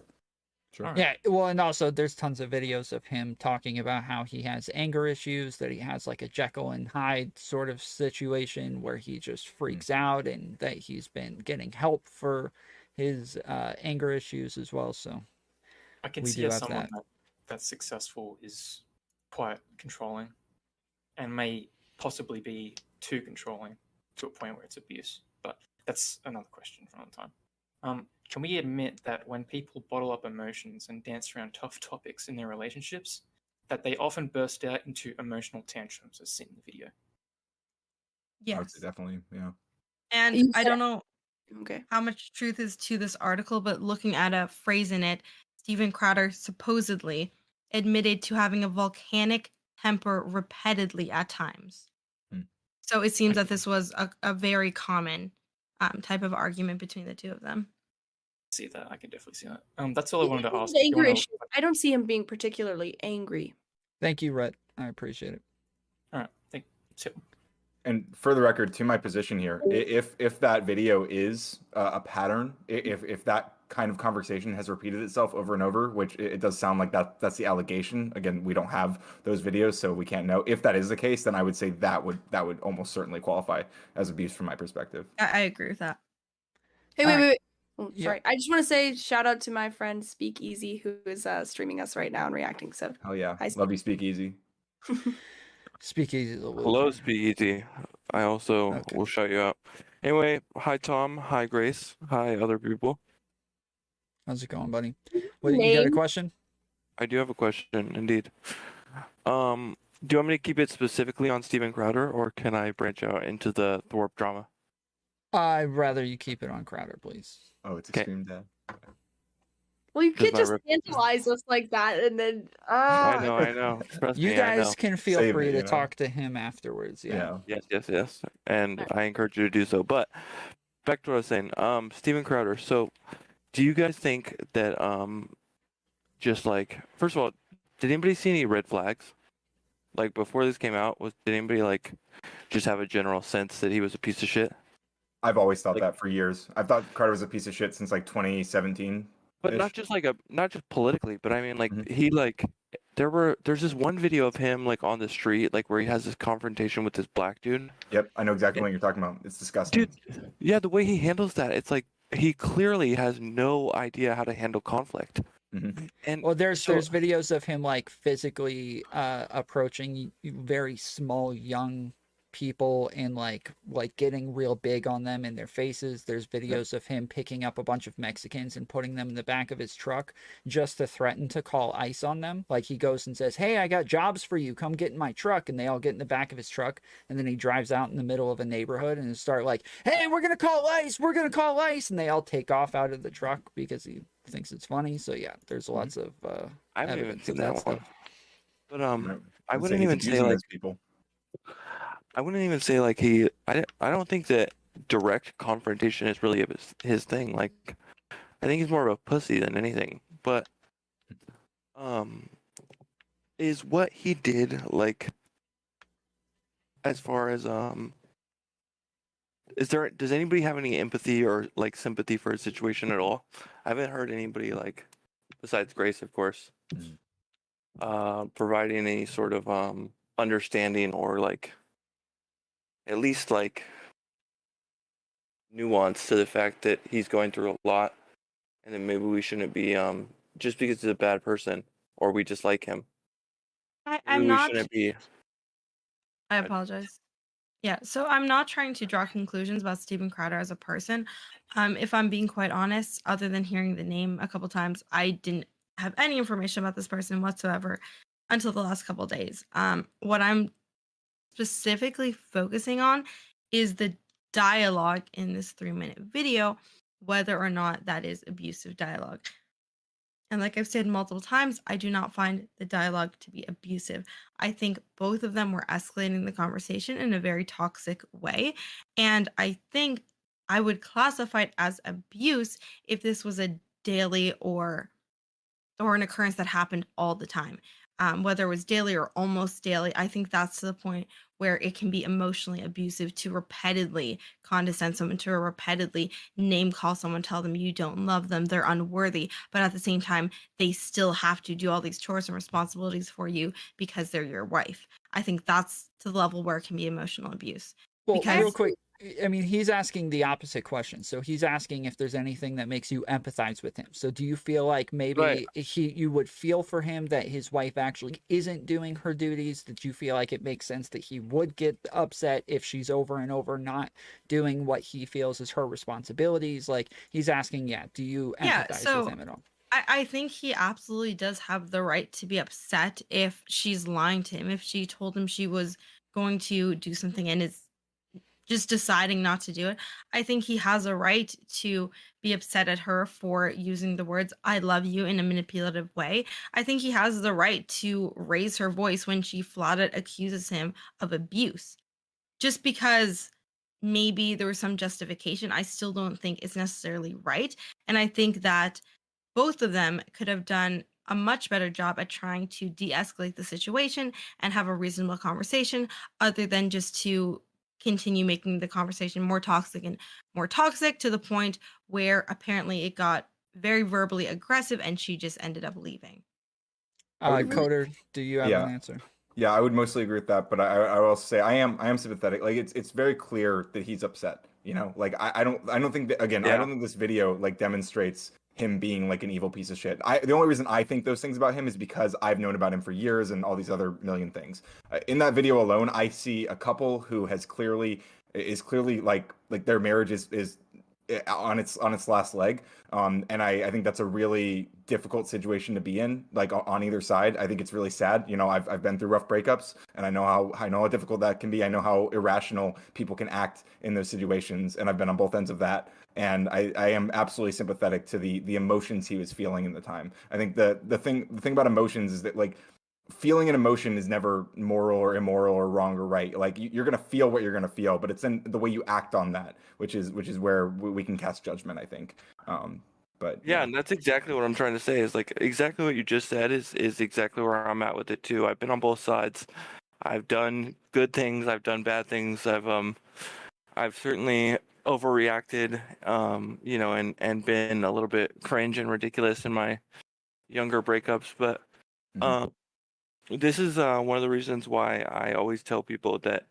Sure. Yeah, well, and also there's tons of videos of him talking about how he has anger issues, that he has, like, a Jekyll and Hyde sort of situation where he just freaks out, and that he's been getting help for his anger issues as well. So I can see how someone that's successful is quite controlling and may possibly be too controlling to a point where it's abuse, but that's another question for another time. Can we admit that when people bottle up emotions and dance around tough topics in their relationships, that they often burst out into emotional tantrums, as seen in the video? Yes. I would say definitely, yeah. And I don't know Okay. how much truth is to this article, but looking at a phrase in it, Steven Crowder supposedly admitted to having a volcanic temper repeatedly at times. So it seems that this was a very common type of argument between the 2 of them. See that? I can definitely see that. That's all I wanted to ask. Anger issue. I don't see him being particularly angry. Thank you, Rhett. I appreciate it. All right. Thank you. And for the record, to my position here, if that video is a pattern, if that kind of conversation has repeated itself over and over, which it does sound like that's the allegation. Again, we don't have those videos, so we can't know. If that is the case, then I would say that would almost certainly qualify as abuse from my perspective. I agree with that. Hey, wait. Oh, sorry. I just want to say shout out to my friend Speakeasy, who is streaming us right now and reacting. So, hell yeah, love you, Speakeasy. Speakeasy. Hello, Speakeasy. I also will shout you out. Anyway, hi Tom, hi Grace, hi other people. How's it going, buddy? What, you got a question? I do have a question, indeed. Do you want me to keep it specifically on Steven Crowder, or can I branch out into the Thorpe drama? I'd rather you keep it on Crowder, please. Oh, it's Extreme Dad. Well, you can't just tantalize us like that and then. I know. Trust you me, guys can feel free to talk to him afterwards. Yeah. Yes. And I encourage you to do so. But back to what I was saying. Steven Crowder. So, do you guys think that just like, first of all, did anybody see any red flags? Like before this came out, did anybody like just have a general sense that he was a piece of shit? I've always thought that for years. I've thought Crowder was a piece of shit since like 2017. But not just politically, but I mean like he like there's this one video of him like on the street like where he has this confrontation with this black dude. Yep, I know exactly what you're talking about. It's disgusting. Dude, yeah, the way he handles that, it's like he clearly has no idea how to handle conflict. And well, there's videos of him like physically approaching very small young people and like getting real big on them in their faces. There's videos of him picking up a bunch of Mexicans and putting them in the back of his truck just to threaten to call ICE on them. Like he goes and says, "Hey, I got jobs for you. Come get in my truck." And they all get in the back of his truck. And then he drives out in the middle of a neighborhood and start like, "Hey, we're going to call ICE. We're going to call ICE." And they all take off out of the truck because he thinks it's funny. So yeah, there's lots of I haven't even seen that one. But I would wouldn't even say like people. I wouldn't even say like I don't think that direct confrontation is really his thing. Like I think he's more of a pussy than anything. But is what he did like as far as does anybody have any empathy or like sympathy for his situation at all? I haven't heard anybody like besides Grace, of course, providing any sort of understanding or like at least like nuance to the fact that he's going through a lot and then maybe we shouldn't be just because he's a bad person or we dislike him. I'm not. Shouldn't be. I apologize. Yeah, so I'm not trying to draw conclusions about Steven Crowder as a person. If I'm being quite honest, other than hearing the name a couple times, I didn't have any information about this person whatsoever until the last couple days. What I'm specifically focusing on is the dialogue in this 3-minute video, whether or not that is abusive dialogue. And like I've said multiple times, I do not find the dialogue to be abusive. I think both of them were escalating the conversation in a very toxic way. And I think I would classify it as abuse if this was a daily or an occurrence that happened all the time. Whether it was daily or almost daily, I think that's to the point where it can be emotionally abusive to repeatedly condescend someone, to repeatedly name call someone, tell them you don't love them, they're unworthy, but at the same time, they still have to do all these chores and responsibilities for you because they're your wife. I think that's to the level where it can be emotional abuse. Well, real quick, I mean, he's asking the opposite question. So he's asking if there's anything that makes you empathize with him. So do you feel like maybe you would feel for him that his wife actually isn't doing her duties? Did you feel like it makes sense that he would get upset if she's over and over not doing what he feels is her responsibilities? Like he's asking, do you empathize with him at all? I think he absolutely does have the right to be upset if she's lying to him, if she told him she was going to do something and is just deciding not to do it. I think he has a right to be upset at her for using the words, "I love you," in a manipulative way. I think he has the right to raise her voice when she flat out accuses him of abuse. Just because maybe there was some justification, I still don't think it's necessarily right. And I think that both of them could have done a much better job at trying to de-escalate the situation and have a reasonable conversation, other than just to continue making the conversation more toxic and more toxic to the point where apparently it got very verbally aggressive, and she just ended up leaving. Coder, do you have an answer? Yeah, I would mostly agree with that, but I will also say I am sympathetic. Like it's very clear that he's upset. You know, like I don't think that, again, I don't think this video like demonstrates him being like an evil piece of shit. The only reason I think those things about him is because I've known about him for years and all these other million things. In that video alone, I see a couple who is clearly like their marriage is on its last leg, and I think that's a really difficult situation to be in, like on either side. I think it's really sad. You know, I've been through rough breakups, and I know how difficult that can be. I know how irrational people can act in those situations, and I've been on both ends of that. And I am absolutely sympathetic to the emotions he was feeling in the time. I think the thing about emotions is that, like, feeling an emotion is never moral or immoral or wrong or right. Like, you're gonna feel what you're gonna feel, but it's in the way you act on that, which is where we can cast judgment, I think. But yeah, and that's exactly what I'm trying to say. Is like exactly what you just said is exactly where I'm at with it too. I've been on both sides. I've done good things. I've done bad things. I've certainly overreacted, you know, and been a little bit cringe and ridiculous in my younger breakups. But this is one of the reasons why I always tell people that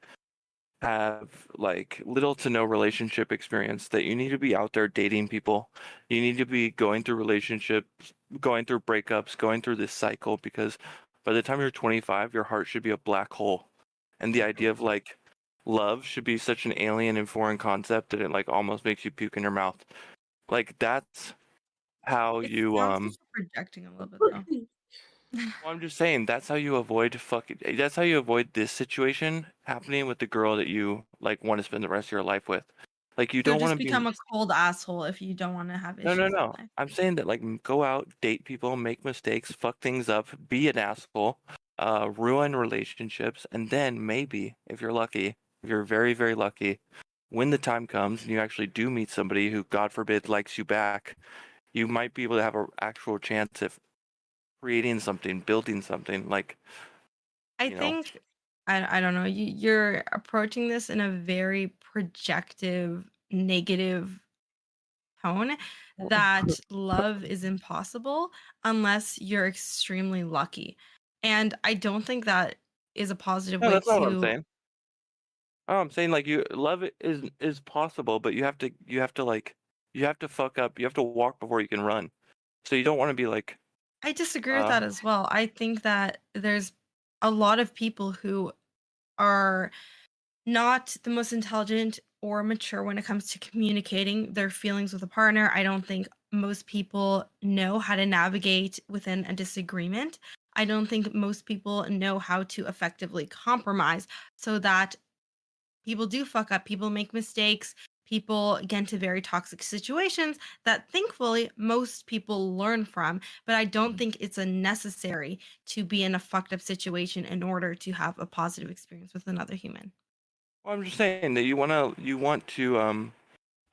have like little to no relationship experience that you need to be out there dating people. You need to be going through relationships, going through breakups, going through this cycle, because by the time you're 25, your heart should be a black hole. And the idea of like love should be such an alien and foreign concept that it like almost makes you puke in your mouth. Like that's how you projecting a little bit though. Well, I'm just saying that's how you avoid this situation happening with the girl that you like want to spend the rest of your life with. Like you don't want to become a cold asshole if you don't want to have issues. No. I'm saying that like go out, date people, make mistakes, fuck things up, be an asshole, ruin relationships, and then maybe if you're lucky, if you're very, very lucky, when the time comes and you actually do meet somebody who, God forbid, likes you back, you might be able to have an actual chance of creating something, building something. Like I think I don't know, you're approaching this in a very projective, negative tone, that love is impossible unless you're extremely lucky. And I don't think that is a positive way that's not what I'm to. saying. Oh, I'm saying like love is possible, but you have to fuck up. You have to walk before you can run. So you don't want to be like. I disagree with that as well. I think that there's a lot of people who are not the most intelligent or mature when it comes to communicating their feelings with a partner. I don't think most people know how to navigate within a disagreement. I don't think most people know how to effectively compromise, so that people do fuck up, people make mistakes, people get into very toxic situations that thankfully most people learn from. But I don't think it's a necessary to be in a fucked up situation in order to have a positive experience with another human. Well, I'm just saying that you want to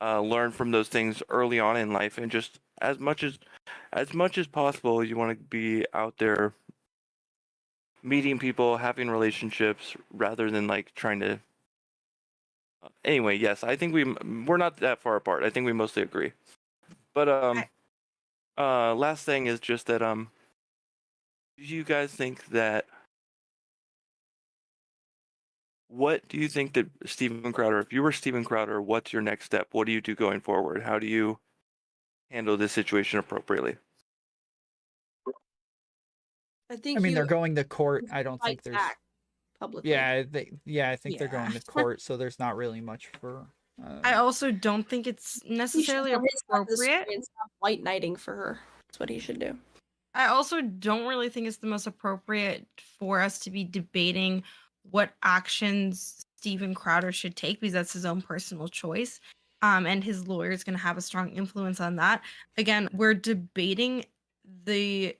learn from those things early on in life, and just as much as possible, you want to be out there meeting people, having relationships, rather than like trying to. Anyway, yes, I think we're not that far apart. I think we mostly agree. But last thing is just that do you guys think that? What do you think that Steven Crowder, if you were Steven Crowder, what's your next step? What do you do going forward? How do you handle this situation appropriately? I mean, they're going to court. I don't think there's publicly. Yeah, I think they're going to court, so there's not really much for. I also don't think it's necessarily appropriate. Stop white knighting for her. That's what he should do. I also don't really think it's the most appropriate for us to be debating what actions Steven Crowder should take, because that's his own personal choice. And his lawyer is going to have a strong influence on that. Again, we're debating the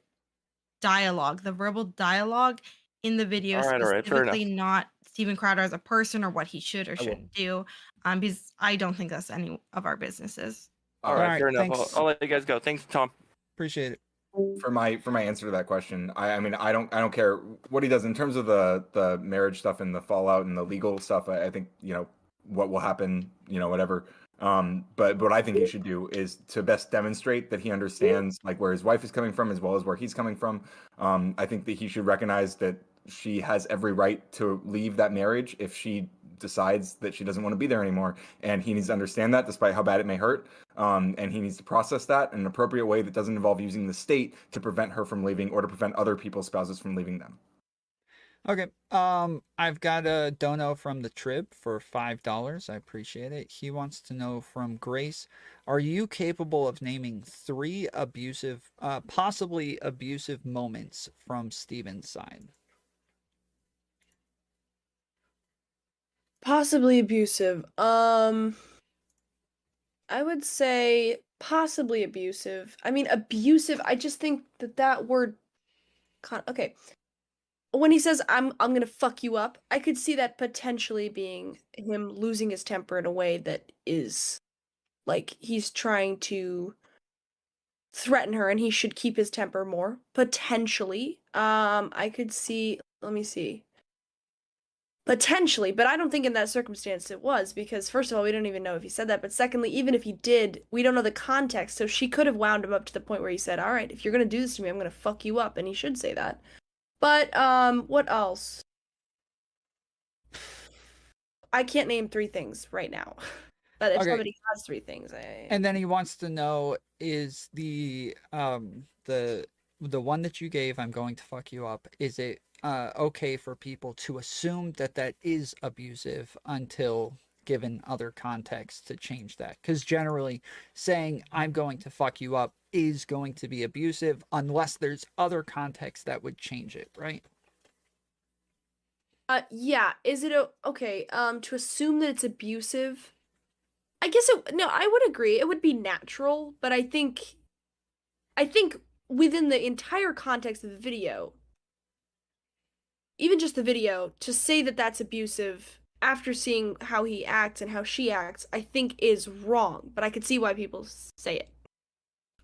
dialogue, the verbal dialogue in the video, specifically not Steven Crowder as a person or what he should or shouldn't do. Because I don't think that's any of our businesses. All right, fair enough. I'll let you guys go. Thanks, Tom. Appreciate it. For my answer to that question, I mean I don't care what he does in terms of the marriage stuff and the fallout and the legal stuff. I think, you know, what will happen, you know, whatever But what I think he should do is to best demonstrate that he understands like where his wife is coming from as well as where he's coming from. I think that he should recognize that she has every right to leave that marriage if she decides that she doesn't want to be there anymore. And he needs to understand that despite how bad it may hurt. And he needs to process that in an appropriate way that doesn't involve using the state to prevent her from leaving or to prevent other people's spouses from leaving them. Okay. I've got a dono from the Trib for $5. I appreciate it. He wants to know from Grace, are you capable of naming 3 abusive, possibly abusive moments from Steven's side? Possibly abusive. I would say possibly abusive. I mean, abusive. I just think that word. Okay. When he says I'm gonna fuck you up, I could see that potentially being him losing his temper in a way that is like he's trying to threaten her and he should keep his temper more. Potentially. I could see, let me see. Potentially, but I don't think in that circumstance it was, because first of all, we don't even know if he said that, but secondly, even if he did, we don't know the context, so she could have wound him up to the point where he said, all right, if you're gonna do this to me, I'm gonna fuck you up, and he should say that. But, what else? I can't name 3 things right now. But if somebody has 3 things, And then he wants to know, is the one that you gave, I'm going to fuck you up, is it okay for people to assume that is abusive until given other context to change that? Because generally saying I'm going to fuck you up is going to be abusive unless there's other context that would change it, right? Yeah. Is it okay? To assume that it's abusive, I guess no, I would agree. It would be natural, but I think within the entire context of the video, even just the video, to say that that's abusive after seeing how he acts and how she acts, I think is wrong, but I could see why people say it.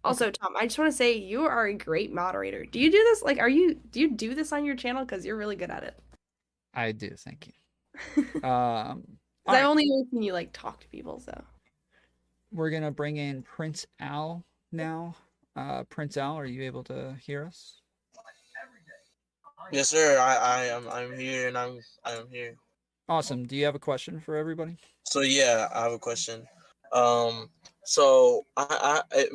Also, Tom, I just want to say you are a great moderator. Do you do this? Like, do you do this on your channel? Because you're really good at it. I do, thank you. I only seen you like talk to people, so. We're gonna bring in Prince Al now. Prince Al, are you able to hear us? Yes, sir. I'm here, and I'm here. Awesome. Do you have a question for everybody? So yeah, I have a question. So it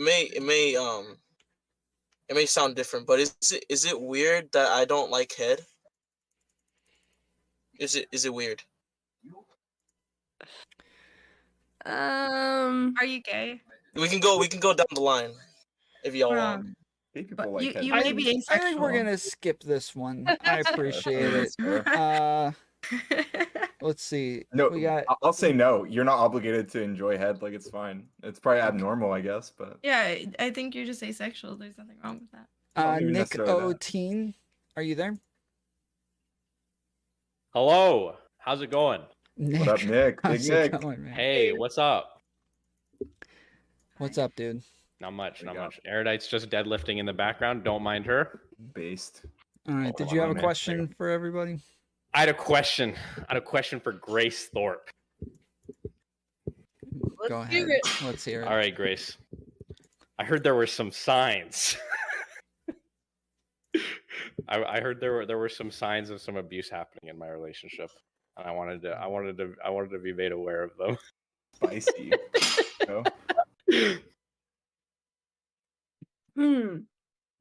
may sound different, but is it weird that I don't like head? Is it weird? Are you gay? We can go down the line if y'all want. People like you may be asexual. I think we're gonna skip this one. I appreciate it. Let's see. No, we got. I'll say no. You're not obligated to enjoy head. Like, it's fine. It's probably abnormal, I guess, but yeah, I think you're just asexual. There's nothing wrong with that. Nick O-Teen, are you there? Hello. How's it going? Nick, what up, Nick? Big Nick. Hey, what's up? What's up, dude? Not much. Erudite's just deadlifting in the background. Don't mind her. Based. All right. Did you have a question for everybody? I had a question. For Grace Thorpe. Go ahead. Let's hear it. All right, Grace. I heard there were some signs. I heard there were some signs of some abuse happening in my relationship, and I wanted to be made aware of them. Spicy. No?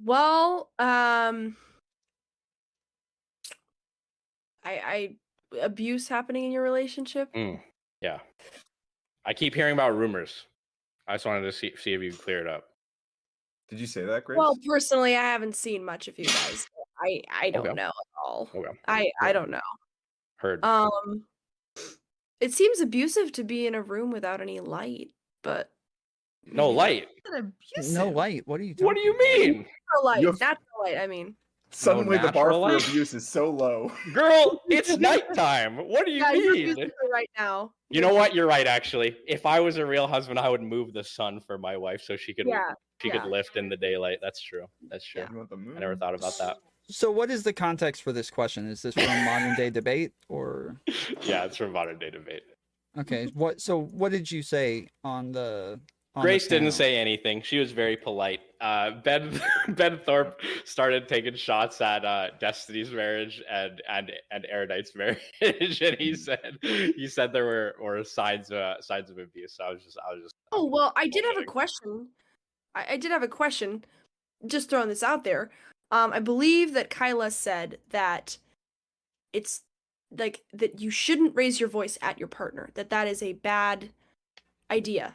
Well, I abuse happening in your relationship? Yeah. I keep hearing about rumors. I just wanted to see if you could clear it up. Did you say that, Grace? Well, personally, I haven't seen much of you guys. I don't know at all. Okay. I don't know. Heard. It seems abusive to be in a room without any light, but no light. No light. What are you talking? What do you mean? Natural light. Natural light. I mean. Suddenly the bar for abuse is so low. Girl, it's nighttime. What do you mean? You're right now. You know what? You're right, actually. If I was a real husband, I would move the sun for my wife so she could could lift in the daylight. That's true. Yeah. I never thought about that. So what is the context for this question? Is this from modern day debate or? Yeah, it's from modern day debate. Okay. What did you say on the? Grace didn't say anything. She was very polite. Ben Thorpe started taking shots at Destiny's marriage and Erudite's marriage, and he said there were signs of abuse. So I was just. Oh well, I did have a question. I did have a question. Just throwing this out there. I believe that Kyla said that it's like that you shouldn't raise your voice at your partner. That is a bad idea.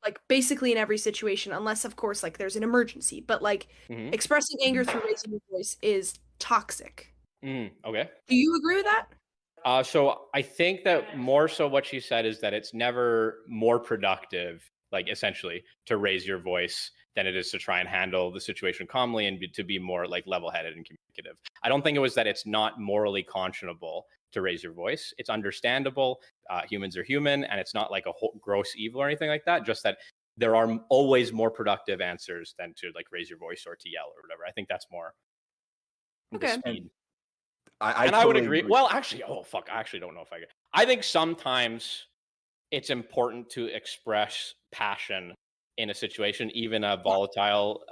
Like basically in every situation, unless of course like there's an emergency. But like expressing anger through raising your voice is toxic. Okay. Do you agree with that? So I think that more so what she said is that it's never more productive, like essentially, to raise your voice than it is to try and handle the situation calmly and to be more like level-headed and communicative. I don't think it was that it's not morally conscionable to raise your voice. It's understandable. Humans are human, and it's not like a whole gross evil or anything like that. Just that there are always more productive answers than to like raise your voice or to yell or whatever. I think that's more. Okay. I would agree. Well, actually, I actually don't know if I get. I think sometimes it's important to express passion in a situation, even a volatile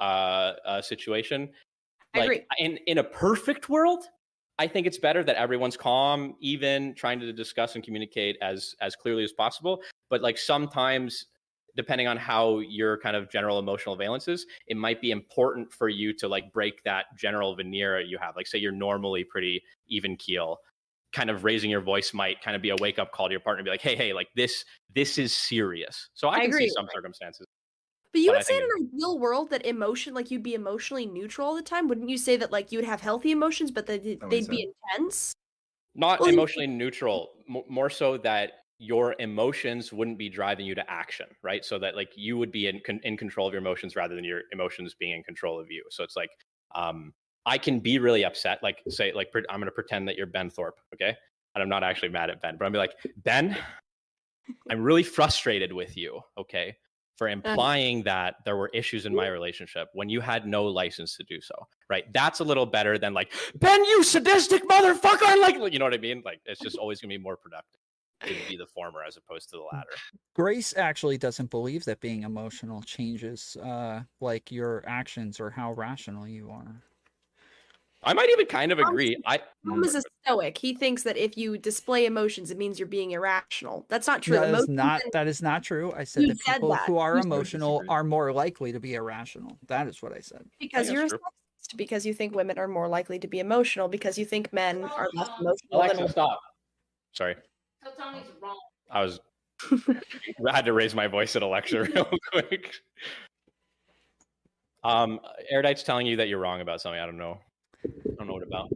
situation. I agree. In a perfect world, I think it's better that everyone's calm, even trying to discuss and communicate as clearly as possible. But like sometimes, depending on how your kind of general emotional valence is, it might be important for you to like break that general veneer you have. Like say you're normally pretty even keel, kind of raising your voice might kind of be a wake up call to your partner and be like, hey, like this is serious. So I can agree. see some circumstances. But you would say in an ideal world that you'd be emotionally neutral all the time? Wouldn't you say that like you would have healthy emotions, but they'd be intense? Not emotionally neutral, more so that your emotions wouldn't be driving you to action, right? So that like you would be in control of your emotions rather than your emotions being in control of you. So it's like, I can be really upset. Like say, like I'm going to pretend that you're Ben Thorpe, okay? And I'm not actually mad at Ben, but I'm be like, Ben, I'm really frustrated with you, okay? For implying that there were issues in my relationship when you had no license to do so, right? That's a little better than like, Ben, you sadistic motherfucker! Like, you know what I mean? Like, it's just always gonna be more productive to be the former as opposed to the latter. Grace actually doesn't believe that being emotional changes like your actions or how rational you are. I might even kind of agree. Tom is a stoic. He thinks that if you display emotions, it means you're being irrational. That's not true. That is not true. I said that people who are emotional are more likely to be irrational. That is what I said. Because you're a sexist, because you think women are more likely to be emotional, because you think men are less emotional. Alexa, stop. Sorry. So Tommy's wrong. I had to raise my voice at a lecture real quick. Erudite's telling you that you're wrong about something. I don't know what about.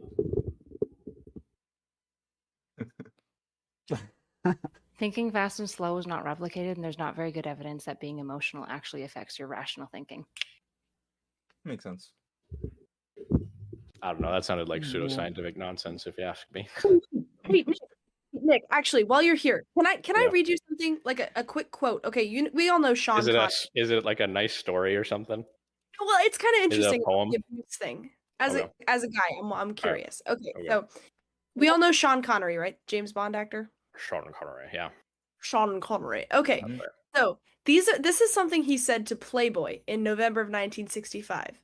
Thinking fast and slow is not replicated, and there's not very good evidence that being emotional actually affects your rational thinking. Makes sense. I don't know. That sounded like pseudoscientific nonsense, if you ask me. Hey, Nick, actually, while you're here, can I read you something like a quick quote? Okay, we all know Sean. Is it like a nice story or something? Well, it's kind of interesting. Is it a poem? The abuse thing. As a guy, I'm curious. Okay, so we all know Sean Connery, right? James Bond actor. Sean Connery, yeah. Sean Connery. Okay, so this is something he said to Playboy in November of 1965.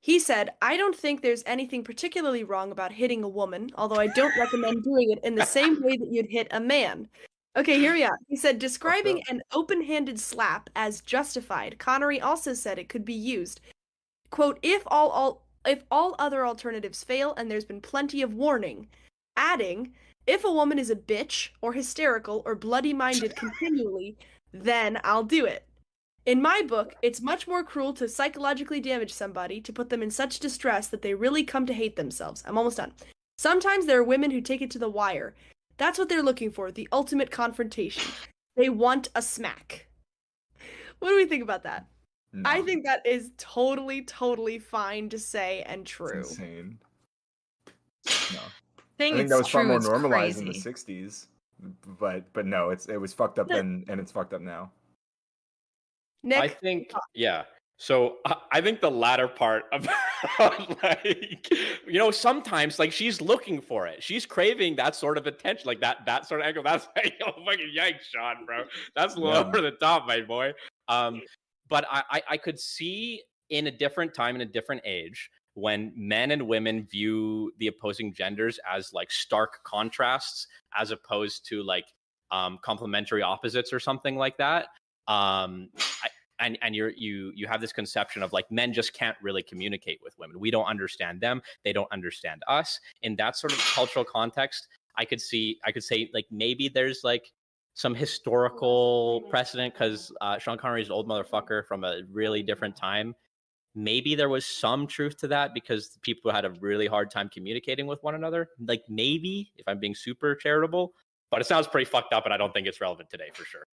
He said, "I don't think there's anything particularly wrong about hitting a woman, although I don't recommend doing it in the same way that you'd hit a man." Okay, here we are. He said, describing an open-handed slap as justified, Connery also said it could be used, quote, if all other alternatives fail and there's been plenty of warning, adding, if a woman is a bitch or hysterical or bloody-minded continually, then I'll do it. In my book, it's much more cruel to psychologically damage somebody, to put them in such distress that they really come to hate themselves. I'm almost done. Sometimes there are women who take it to the wire. That's what they're looking for, the ultimate confrontation. They want a smack. What do we think about that? No. I think that is totally, totally fine to say and true. It's insane. No. I think that was far more normalized in the 60s. But no, it was fucked up then, and it's fucked up now. Nick? I think, yeah. So I think the latter part about like, you know, sometimes like she's looking for it. She's craving that sort of attention, like that sort of angle. That's like, oh, fucking yikes, Sean, bro. That's a little over the top, my boy. But I could see in a different time, in a different age, when men and women view the opposing genders as like stark contrasts, as opposed to like complementary opposites or something like that. And you have this conception of like men just can't really communicate with women. We don't understand them. They don't understand us. In that sort of cultural context, I could say like maybe there's like some historical precedent because Sean Connery is an old motherfucker from a really different time. Maybe there was some truth to that because people had a really hard time communicating with one another. Like maybe, if I'm being super charitable, but it sounds pretty fucked up and I don't think it's relevant today for sure.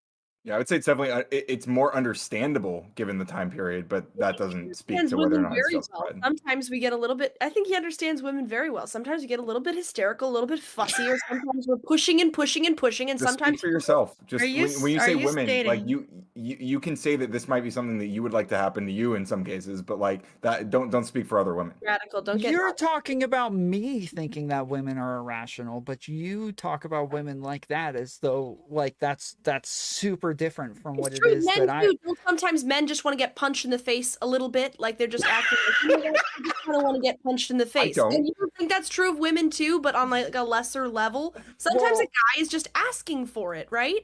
Yeah, I would say it's definitely it's more understandable given the time period, but that doesn't speak to whether or not it's justified. Sometimes we get a little bit. I think he understands women very well. Sometimes we get a little bit hysterical, a little bit fussy, or sometimes we're pushing and pushing and pushing, and just sometimes speak for yourself. Just when you say women, stating... like you can say that this might be something that you would like to happen to you in some cases, but like that don't speak for other women. Radical, don't get. You're talking about me thinking that women are irrational, but you talk about women like that as though like that's super different from what it is men that too. Don't sometimes men just want to get punched in the face a little bit, like they're just acting like, you know, I just kind of want to get punched in the face. And you don't think that's true of women too, but on like a lesser level. Sometimes a guy is just asking for it, right?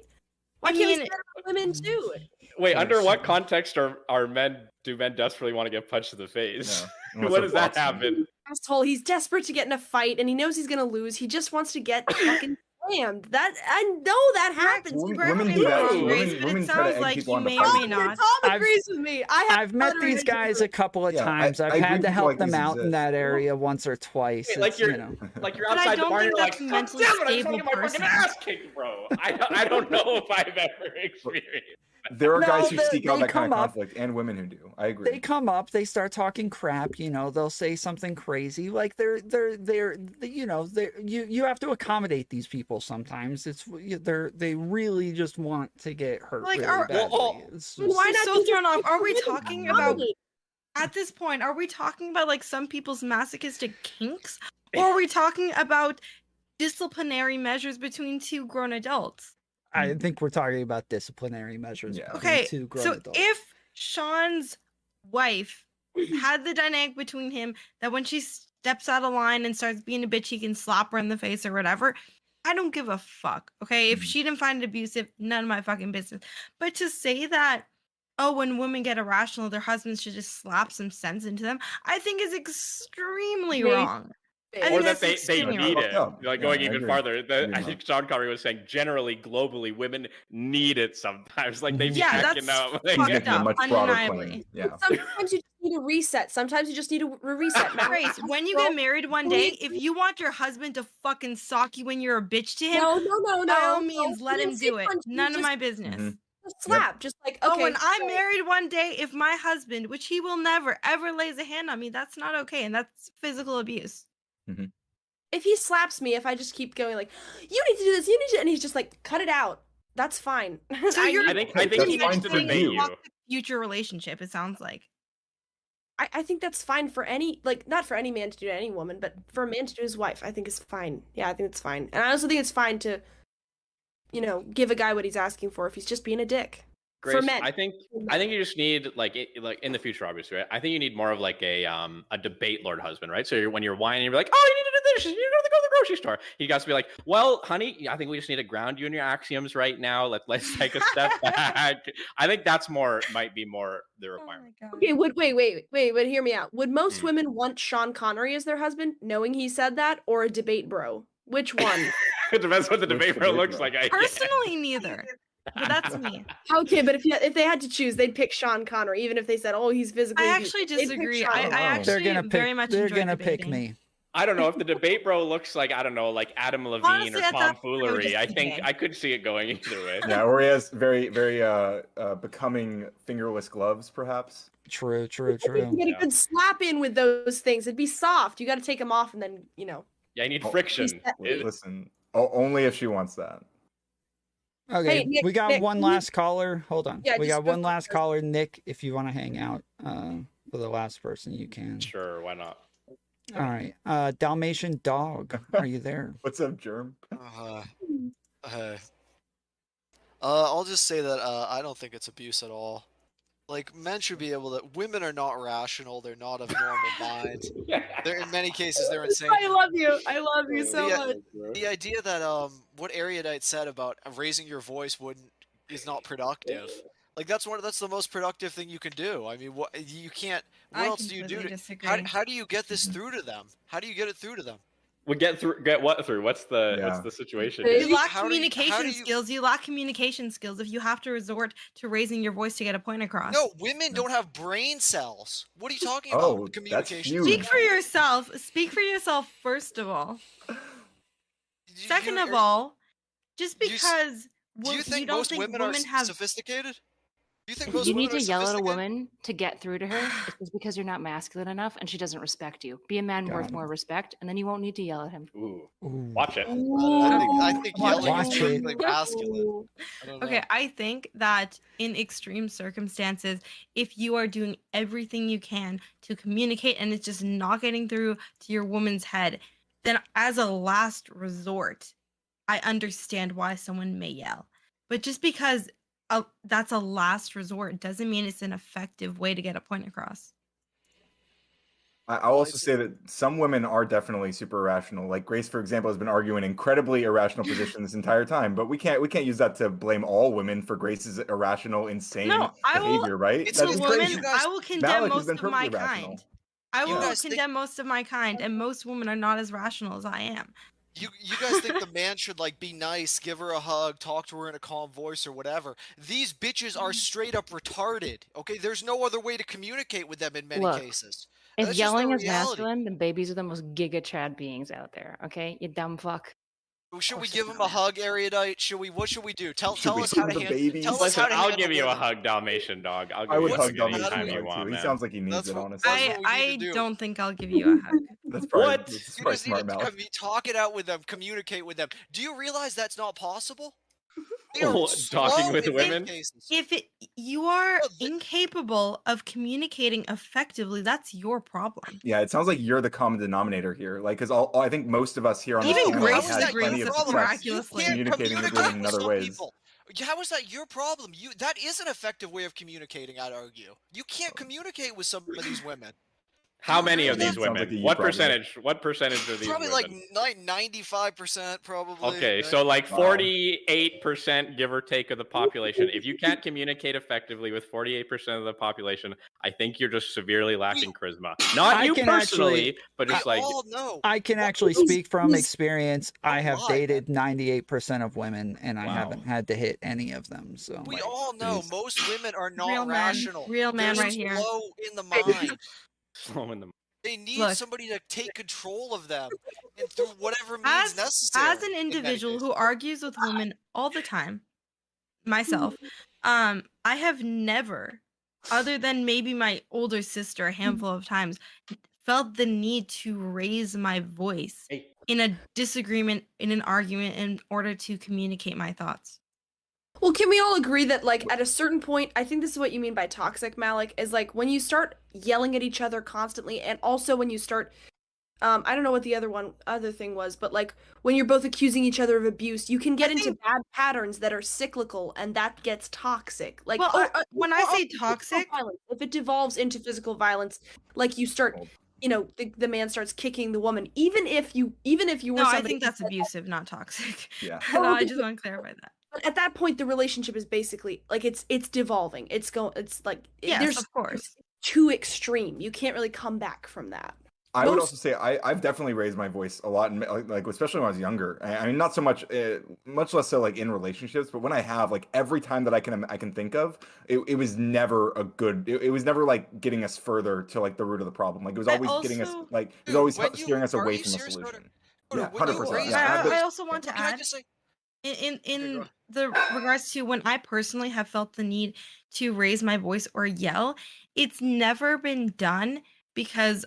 Why can't we say that about women too? Wait, under what context do men desperately want to get punched in the face? Yeah. What does that happen? Asshole, he's desperate to get in a fight and he knows he's gonna lose. He just wants to get fucking slammed. That I know that happens. Women do that. Women try to egg people on the fight. Tom agrees with me. I've met these guys a couple of times. I've had to help them out in that area once or twice. Wait, like you're outside the bar and you're like, God damn it, I'm trying to get my fucking ass kicked, bro. I don't know if I've ever experienced. There are guys who seek out that kind of conflict, and women who do. I agree. They come up, they start talking crap. You know, they'll say something crazy. Like they're you know, you have to accommodate these people sometimes. They really just want to get hurt. Like, really badly. Why not? So thrown off. Are we talking about at this point? Are we talking about like some people's masochistic kinks, or are we talking about disciplinary measures between two grown adults? I think we're talking about disciplinary measures. Yeah. Okay, two grown so adults. if Sean's wife had the dynamic between him that when she steps out of line and starts being a bitch, he can slap her in the face or whatever, I don't give a fuck. Okay, if she didn't find it abusive, none of my fucking business. But to say that, oh, when women get irrational, their husbands should just slap some sense into them, I think is extremely wrong. Or that they need it. Like going even farther, I think Sean Connery was saying generally, globally, women need it sometimes. Like they've that's up. Fucked up, undeniably. Sometimes you just need a reset. Sometimes you just need a reset. Grace, when you get married one day, if you want your husband to fucking sock you when you're a bitch to him, no, by all means, let him do it. None of my business. Just slap, just like, okay. Oh, when I'm married one day, if my husband, which he will never, ever lays a hand on me, that's not okay, and that's physical abuse. If he slaps me, if I just keep going like, you need to do this, you need to, and he's just like, cut it out. That's fine. So I think he needs to debate you. Future relationship, it sounds like. I think that's fine for any, like, not for any man to do to any woman, but for a man to do his wife, I think is fine. Yeah, I think it's fine. And I also think it's fine to, you know, give a guy what he's asking for if he's just being a dick. Grace, for men. I think you just need like in the future, obviously, right? I think you need more of like a debate lord husband, right? So when you're whining, you're like, oh, you need to do this, you're gonna go to the grocery store. He got to be like, well, honey, I think we just need to ground you in your axioms right now. Let's take a step back. I think that's might be more the requirement. Okay, wait, hear me out. Would most women want Sean Connery as their husband, knowing he said that, or a debate bro? Which one? It depends what the debate bro looks like. Personally, neither. But that's me. Okay, but if they had to choose, they'd pick Sean Connery, even if they said, "Oh, he's physically." I actually disagree. I actually very much they're enjoy gonna debating. pick me. I don't know if the debate bro looks like like Adam Levine Honestly, or tomfoolery. I think I could see it going either way. Yeah, or he has very becoming fingerless gloves, perhaps. True. You get a good slap in with those things. It'd be soft. You got to take them off, and then Yeah, you need friction. Listen, only if she wants that. Okay, Hey, Nick, we got Nick, one can you- last caller. Hold on. Yeah, we just got go one last first. caller. Nick, if you want to hang out for the last person, you can. Sure, why not? All right. Dalmatian Dog, are you there? What's up, Germ? I'll just say that I don't think it's abuse at all. Like, men should be able to. Women are not rational. They're not of normal minds. They're in many cases they're insane. I love you. I love you so much. The idea that what Erudite said about raising your voice is not productive. Like that's the most productive thing you can do. I mean, what you can't. What else do you do? How do you get this through to them? How do you get it through to them? We get what through? What's the situation? You lack communication skills. You lack communication skills if you have to resort to raising your voice to get a point across. No, women don't have brain cells. What are you talking about? Communication. Speak for yourself. Speak for yourself, first of all. Second of all, just because do you think most women are sophisticated? Do you think most You women need to are yell at a sophisticated? woman to get through to her. It's just because you're not masculine enough and she doesn't respect you. Be a man worth more respect, and then you won't need to yell at him. Ooh. Watch it. I think yelling is Watch it. really masculine. Okay, I think that in extreme circumstances, if you are doing everything you can to communicate and it's just not getting through to your woman's head, then as a last resort, I understand why someone may yell. But just because that's a last resort doesn't mean it's an effective way to get a point across. I'll also say that some women are definitely super irrational. Like Grace, for example, has been arguing incredibly irrational position this entire time. But we can't use that to blame all women for Grace's irrational, insane behavior, right? It's a woman. I will condemn most of my kind. I will condemn most of my kind, and most women are not as rational as I am. You guys think the man should like be nice, give her a hug, talk to her in a calm voice or whatever. These bitches are straight up retarded. Okay, there's no other way to communicate with them in many cases. If That's just yelling the is reality. masculine, then babies are the most giga Chad beings out there. Okay, you dumb fuck. Should we give him a hug, Erudite? What should we do? Tell us how to handle. Listen, I'll give you a hug, Dalmatian Dog. I'll give you a hug anytime you want, He man. sounds like he needs it, honestly. I don't think I'll give you a hug. That's probably, What? that's You probably just need smart, to Malek. talk it out with them, communicate with them. Do you realize that's not possible? Talking with women? If you are incapable of communicating effectively, that's your problem. Yeah, it sounds like you're the common denominator here. Like, because I think most of us here on Even this panel Grace have had plenty of agrees success miraculously. communicating with women in other ways. How is that your problem? That is an effective way of communicating, I'd argue. You can't communicate with some of these women. How many of these Sounds like women? a you What problem. percentage? What percentage are these Probably women? like 95%, probably. Okay, so like 48%, give or take, of the population. If you can't communicate effectively with 48% of the population, I think you're just severely lacking charisma. Not you personally, but just like I can actually speak from experience. I have dated 98% of women, and I haven't had to hit any of them. So We all know most women are not Real man. rational. Real man They're right here. slow in the mind. slow in the. They need Look. somebody to take control of them and through whatever means necessary. As an individual who argues with women all the time, myself, I have never, other than maybe my older sister a handful of times, felt the need to raise my voice in a disagreement, in an argument, in order to communicate my thoughts. Well, can we all agree that, like, at a certain point, I think this is what you mean by toxic, Malek, is like when you start yelling at each other constantly, and also when you start, I don't know what the other thing was, but like when you're both accusing each other of abuse, you can get into bad patterns that are cyclical, and that gets toxic. Like, when I say toxic, violence, if it devolves into physical violence, like you start, you know, the man starts kicking the woman, even if you were No, I somebody think that's abusive, not toxic. Yeah. No, I just want to clarify that. But at that point, the relationship is basically like it's devolving. It's like Yes, there's of course. too extreme. You can't really come back from that. I would also say I've definitely raised my voice a lot, like especially when I was younger. I mean, not so much, much less so like in relationships, but when I have, like every time that I can think of, it was never a good. It was never like getting us further to like the root of the problem. Like it was always getting us like it was always steering us away from the solution. Yeah, 100%. I also want to add. In the regards to when I personally have felt the need to raise my voice or yell, it's never been done because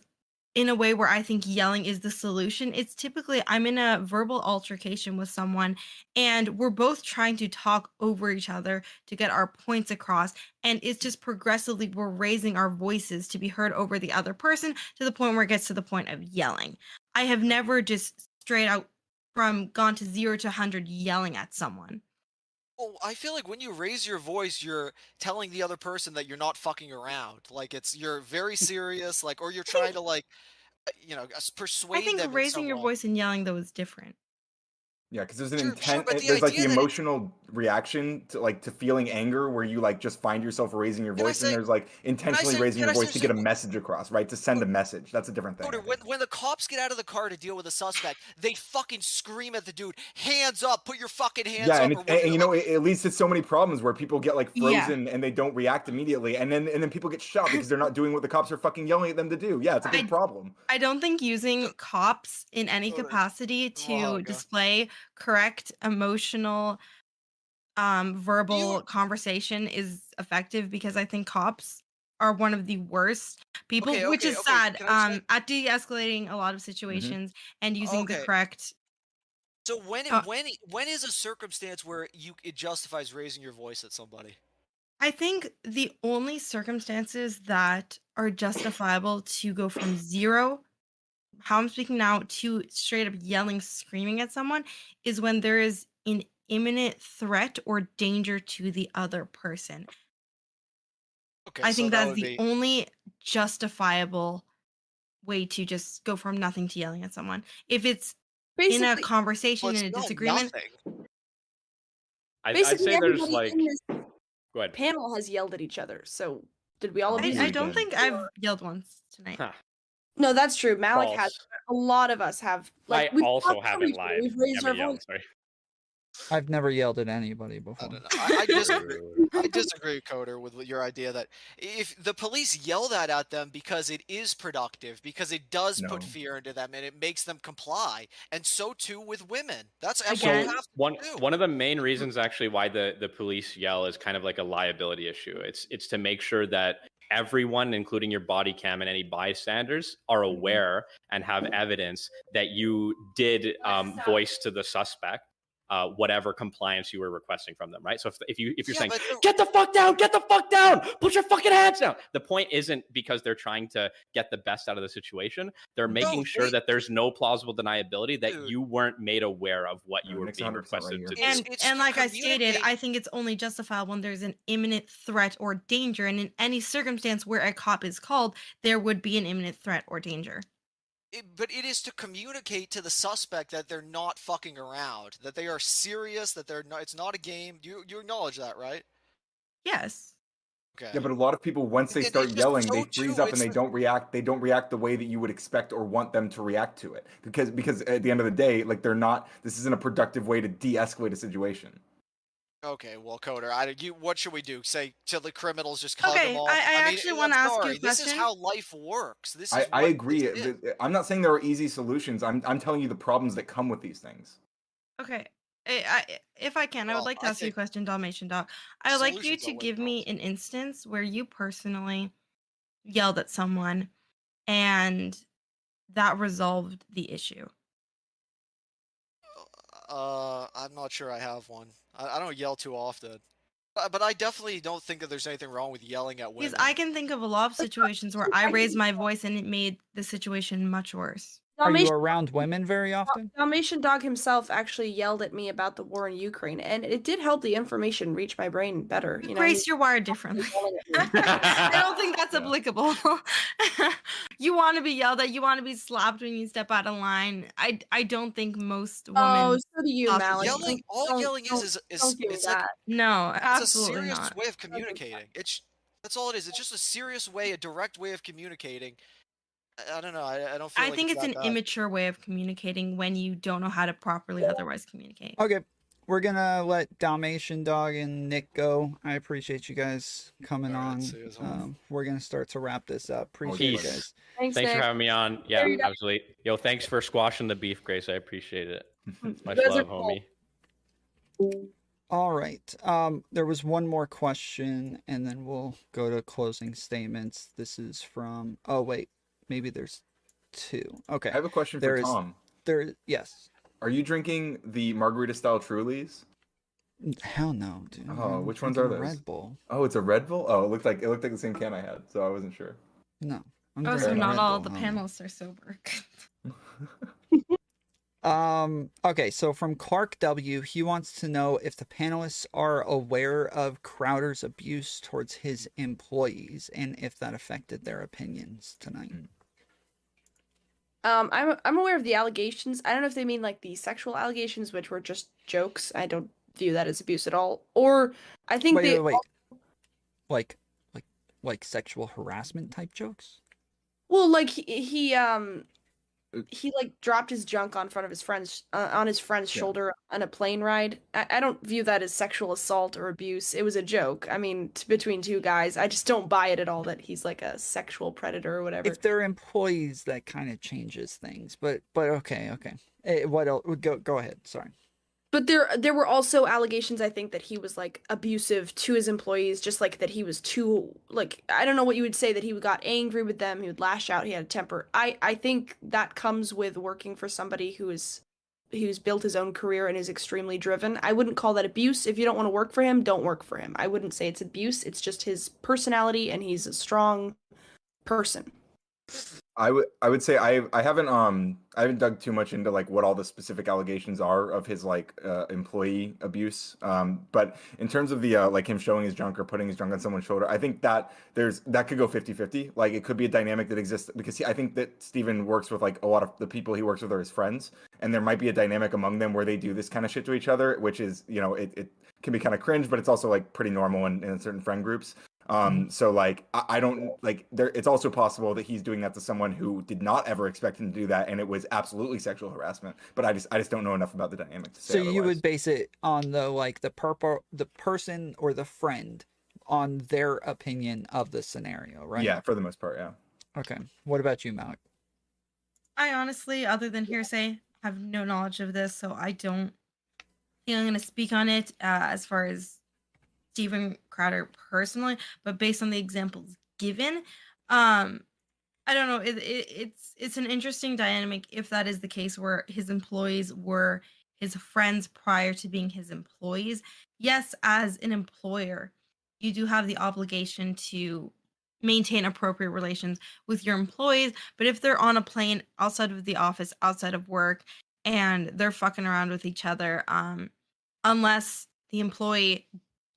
in a way where I think yelling is the solution. It's typically I'm in a verbal altercation with someone and we're both trying to talk over each other to get our points across. And it's just progressively we're raising our voices to be heard over the other person to the point where it gets to the point of yelling. I have never just straight out from gone to 0 to 100 yelling at someone. Well, I feel like when you raise your voice, you're telling the other person that you're not fucking around. Like you're very serious, like, or you're trying to like, persuade I think them in raising some your way. voice and yelling though is different. Yeah, because there's an Sure, intent. but the There's like the idea that emotional reaction to feeling anger, where you like just find yourself raising your voice, and there's like intentionally raising your voice to get a message across, right? To send a message. That's a different thing. When the cops get out of the car to deal with a suspect, they fucking scream at the dude, "Hands up! Put your fucking hands Yeah, up!" and you know it leads to so many problems where people get like Yeah. frozen and they don't react immediately, and then people get shot because they're not doing what the cops are fucking yelling at them to do. Yeah, it's a big problem. I don't think using cops in any capacity to display correct emotional verbal conversation is effective because I think cops are one of the worst people, which is sad, at de-escalating a lot of situations and using the correct. So when is a circumstance where it justifies raising your voice at somebody? I think the only circumstances that are justifiable to go from 0, how I'm speaking now, to straight up yelling, screaming at someone is when there is an imminent threat or danger to the other person. Okay, I think that's the only justifiable way to just go from nothing to yelling at someone. If it's in a conversation, in a disagreement. I'd say there's like. Go ahead. Panel has yelled at each other. So did we all? I don't think I've yelled once tonight. Huh. No, that's true. Malek has. A lot of us have. Like, I also haven't lied. We've raised our voice. Sorry. I've never yelled at anybody before. I disagree. I disagree, Coder, with your idea that if the police yell that at them because it is productive, because it does put fear into them and it makes them comply, and so too with women. That's so one of the main reasons actually why the police yell is kind of like a liability issue. It's to make sure that everyone, including your body cam and any bystanders, are aware and have evidence that you did voice to the suspect whatever compliance you were requesting from them, right? So if you're saying, get the fuck down, put your fucking hands down. The point isn't because they're trying to get the best out of the situation. They're making sure that there's no plausible deniability that you weren't made aware of what you were being requested to do. And like I stated, I think it's only justifiable when there's an imminent threat or danger. And in any circumstance where a cop is called, there would be an imminent threat or danger. But it is to communicate to the suspect that they're not fucking around, that they are serious, that they're not. It's not a game. You acknowledge that, right? Yes. Okay. Yeah, but a lot of people, once they start yelling, they freeze up and they don't react. They don't react the way that you would expect or want them to react to it, because at the end of the day, like they're not. This isn't a productive way to de-escalate a situation. Okay, well, Coder, what should we do? Say to the criminals, just cut them off? I actually want to ask you a question. This is how life works. I agree. I'm not saying there are easy solutions. I'm telling you the problems that come with these things. Okay. If I can, I would like to ask you a question, Dalmatian Dog. I would like you to give me an instance where you personally yelled at someone and that resolved the issue. I'm not sure I have one. I don't yell too often. But I definitely don't think that there's anything wrong with yelling at women. Because I can think of a lot of situations where I raised my voice and it made the situation much worse. Are you around women very often? Dalmatian Dog himself actually yelled at me about the war in Ukraine, and it did help the information reach my brain better. Grace, you're wired differently. I don't think that's applicable. You want to be yelled at. You want to be slapped when you step out of line. I don't think most women. Oh, so do you, Malek. Yelling is it's like no, absolutely it's a serious not. way of communicating. That's all it is. It's just a serious way, a direct way of communicating. I don't know. I don't feel. I think it's an immature way of communicating when you don't know how to properly otherwise communicate. Okay, we're gonna let Dalmatian Dog and Nick go. I appreciate you guys coming on. We're gonna start to wrap this up. Appreciate you guys. Thanks for having me on. Yeah, absolutely. Yo, thanks for squashing the beef, Grace. I appreciate it. Much love, homie. All right. There was one more question, and then we'll go to closing statements. This is from. Oh wait. Maybe there's 2. Okay. I have a question for Tom. Yes. Are you drinking the margarita style Trulies? Hell no, dude. Oh, which ones are those? Red Bull. Oh, it's a Red Bull. Oh, it looked like the same can I had, so I wasn't sure. No. So not all the panelists are sober. Okay, so from Clark W, he wants to know if the panelists are aware of Crowder's abuse towards his employees and if that affected their opinions tonight. I'm aware of the allegations. I don't know if they mean like the sexual allegations, which were just jokes. I don't view that as abuse at all. Or I think wait. Like sexual harassment type jokes? Well, like he like dropped his junk on front of his friend's on his friend's shoulder on a plane ride. I don't view that as sexual assault or abuse. It was a joke. I mean, between two guys. I just don't buy it at all that he's like a sexual predator or whatever. If they're employees, that kind of changes things. But okay. What else? Go ahead. Sorry. But there were also allegations, I think, that he was like abusive to his employees, just like that he was too, like, I don't know what you would say, that he got angry with them, he would lash out, he had a temper. I think that comes with working for somebody who's built his own career and is extremely driven. I wouldn't call that abuse. If you don't want to work for him, don't work for him. I wouldn't say it's abuse. It's just his personality, and he's a strong person. I would say I haven't dug too much into like what all the specific allegations are of his like employee abuse. But in terms of the like him showing his junk or putting his junk on someone's shoulder, I think that that could go 50-50. Like it could be a dynamic that exists because I think that Steven works with like a lot of the people he works with are his friends, and there might be a dynamic among them where they do this kind of shit to each other, which is, you know, it can be kind of cringe, but it's also like pretty normal in certain friend groups. So like I don't like there. It's also possible that he's doing that to someone who did not ever expect him to do that, and it was absolutely sexual harassment. But I just don't know enough about the dynamic to say. So otherwise. You would base it on the person or the friend on their opinion of the scenario, right? Yeah, for the most part, yeah. Okay. What about you, Malek? I honestly, other than hearsay, have no knowledge of this, so I don't think I'm going to speak on it as far as Steven Crowder personally, but based on the examples given, I don't know. It's an interesting dynamic if that is the case, where his employees were his friends prior to being his employees. Yes, as an employer, you do have the obligation to maintain appropriate relations with your employees, but if they're on a plane outside of the office, outside of work, and they're fucking around with each other, unless the employee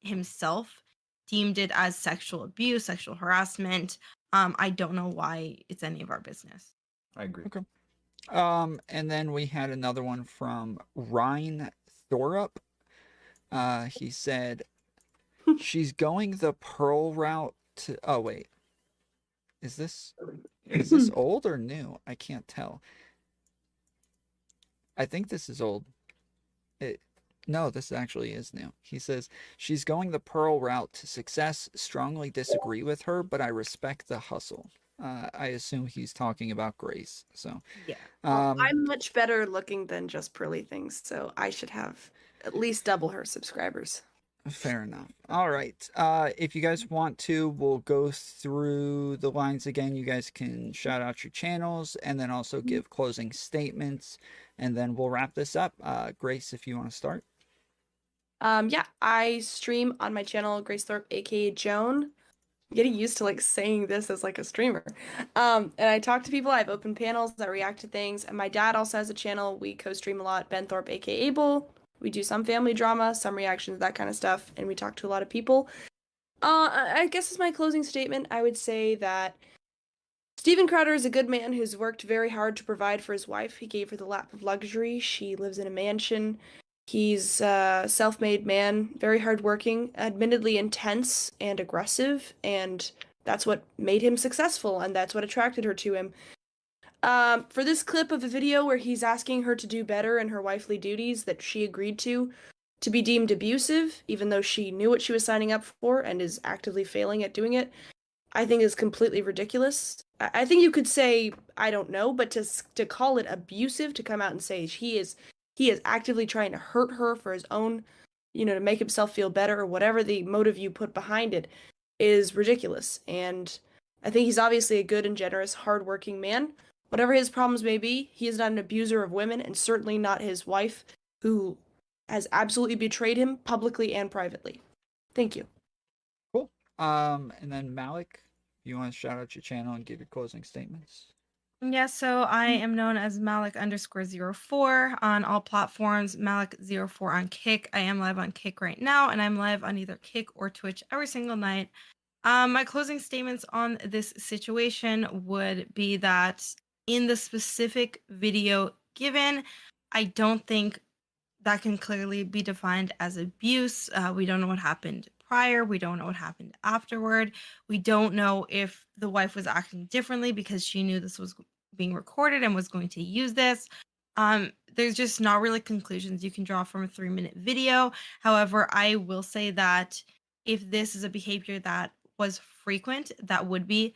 himself deemed it as sexual abuse, sexual harassment, I don't know why it's any of our business. I agree. Okay. And then we had another one from Ryan Thorp. He said, she's going the Pearl route to... Oh, wait. Is this old or new? I can't tell. I think this is old. No, this actually is new. He says, she's going the Pearl route to success. Strongly disagree with her, but I respect the hustle. I assume he's talking about Grace. So yeah, I'm much better looking than just Pearly Things, so I should have at least double her subscribers. Fair enough. All right. If you guys want to, we'll go through the lines again. You guys can shout out your channels and then also give closing statements, and then we'll wrap this up. Grace, if you want to start. Yeah, I stream on my channel, Grace Thorpe, aka Joan. I'm getting used to like saying this as like a streamer. And I talk to people, I have open panels, I react to things, and my dad also has a channel. We co-stream a lot, Ben Thorpe, aka Abel. We do some family drama, some reactions, that kind of stuff, and we talk to a lot of people. I guess as my closing statement, I would say that Steven Crowder is a good man who's worked very hard to provide for his wife. He gave her the lap of luxury. She lives in a mansion. He's a self-made man, very hardworking, admittedly intense and aggressive, and that's what made him successful, and that's what attracted her to him. For this clip of a video where he's asking her to do better in her wifely duties that she agreed to be deemed abusive, even though she knew what she was signing up for and is actively failing at doing it, I think is completely ridiculous. I think you could say, I don't know, but to call it abusive, to come out and say he is actively trying to hurt her for his own, to make himself feel better, or whatever the motive you put behind it, is ridiculous. And I think he's obviously a good and generous, hardworking man. Whatever his problems may be, he is not an abuser of women, and certainly not his wife, who has absolutely betrayed him publicly and privately. Thank you. Cool. And then Malek, you want to shout out your channel and give your closing statements? Yeah, so I am known as Malek_04 on all platforms, Malek04 on Kick. I am live on Kick right now, and I'm live on either Kick or Twitch every single night. My closing statements on this situation would be that in the specific video given, I don't think that can clearly be defined as abuse. We don't know what happened prior. We don't know what happened afterward. We don't know if the wife was acting differently because she knew this was being recorded and was going to use this. There's just not really conclusions you can draw from a 3-minute video. However, I will say that if this is a behavior that was frequent, that would be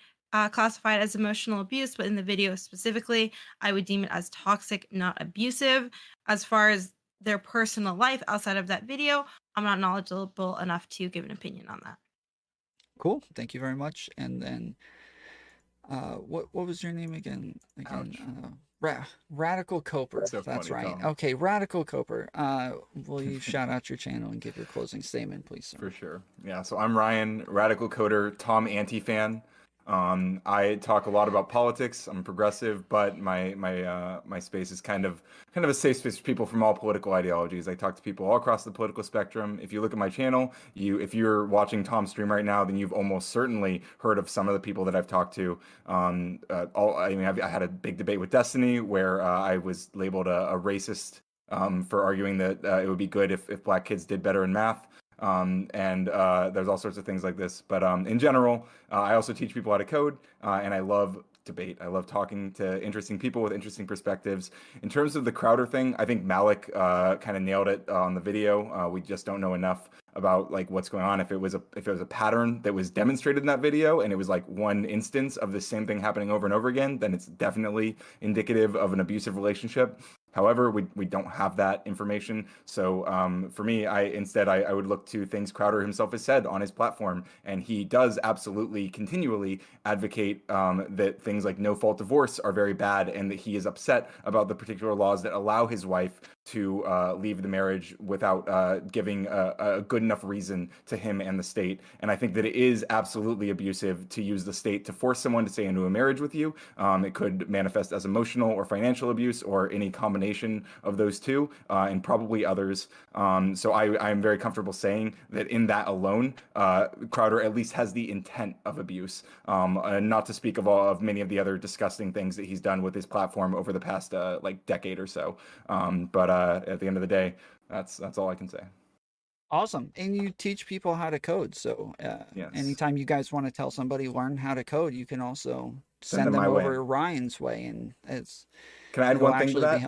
classified as emotional abuse. But in the video specifically, I would deem it as toxic, not abusive. As far as their personal life outside of that video, I'm not knowledgeable enough to give an opinion on that. Cool. Thank you very much. And then, what was your name again? Radical Coper. So that's funny, right. Tom. Okay, Radical Coper. Will you shout out your channel and give your closing statement, please, sir? For sure. Yeah. So I'm Ryan, Radical Coder, Tom anti-fan. I talk a lot about politics. I'm progressive, but my space is kind of a safe space for people from all political ideologies. I talk to people all across the political spectrum. If you look at my channel, if you're watching Tom's stream right now, then you've almost certainly heard of some of the people that I've talked to. I had a big debate with Destiny where I was labeled a racist for arguing that it would be good if black kids did better in math. There's all sorts of things like this. But in general, I also teach people how to code, and I love debate. I love talking to interesting people with interesting perspectives. In terms of the Crowder thing, I think Malek kind of nailed it on the video. We just don't know enough about like what's going on. If it was a pattern that was demonstrated in that video and it was like one instance of the same thing happening over and over again, then it's definitely indicative of an abusive relationship. However, we don't have that information. So for me, I would look to things Crowder himself has said on his platform. And he does absolutely continually advocate that things like no-fault divorce are very bad and that he is upset about the particular laws that allow his wife to leave the marriage without giving a good enough reason to him and the state. And I think that it is absolutely abusive to use the state to force someone to stay into a marriage with you. It could manifest as emotional or financial abuse or any combination of those two, and probably others. So I'm very comfortable saying that in that alone, Crowder at least has the intent of abuse, and not to speak of many of the other disgusting things that he's done with his platform over the past like decade or so. But at the end of the day, that's all I can say. Awesome. And you teach people how to code. So yes. Anytime you guys want to tell somebody learn how to code, you can also send them over Ryan's way. And can I add one thing to that?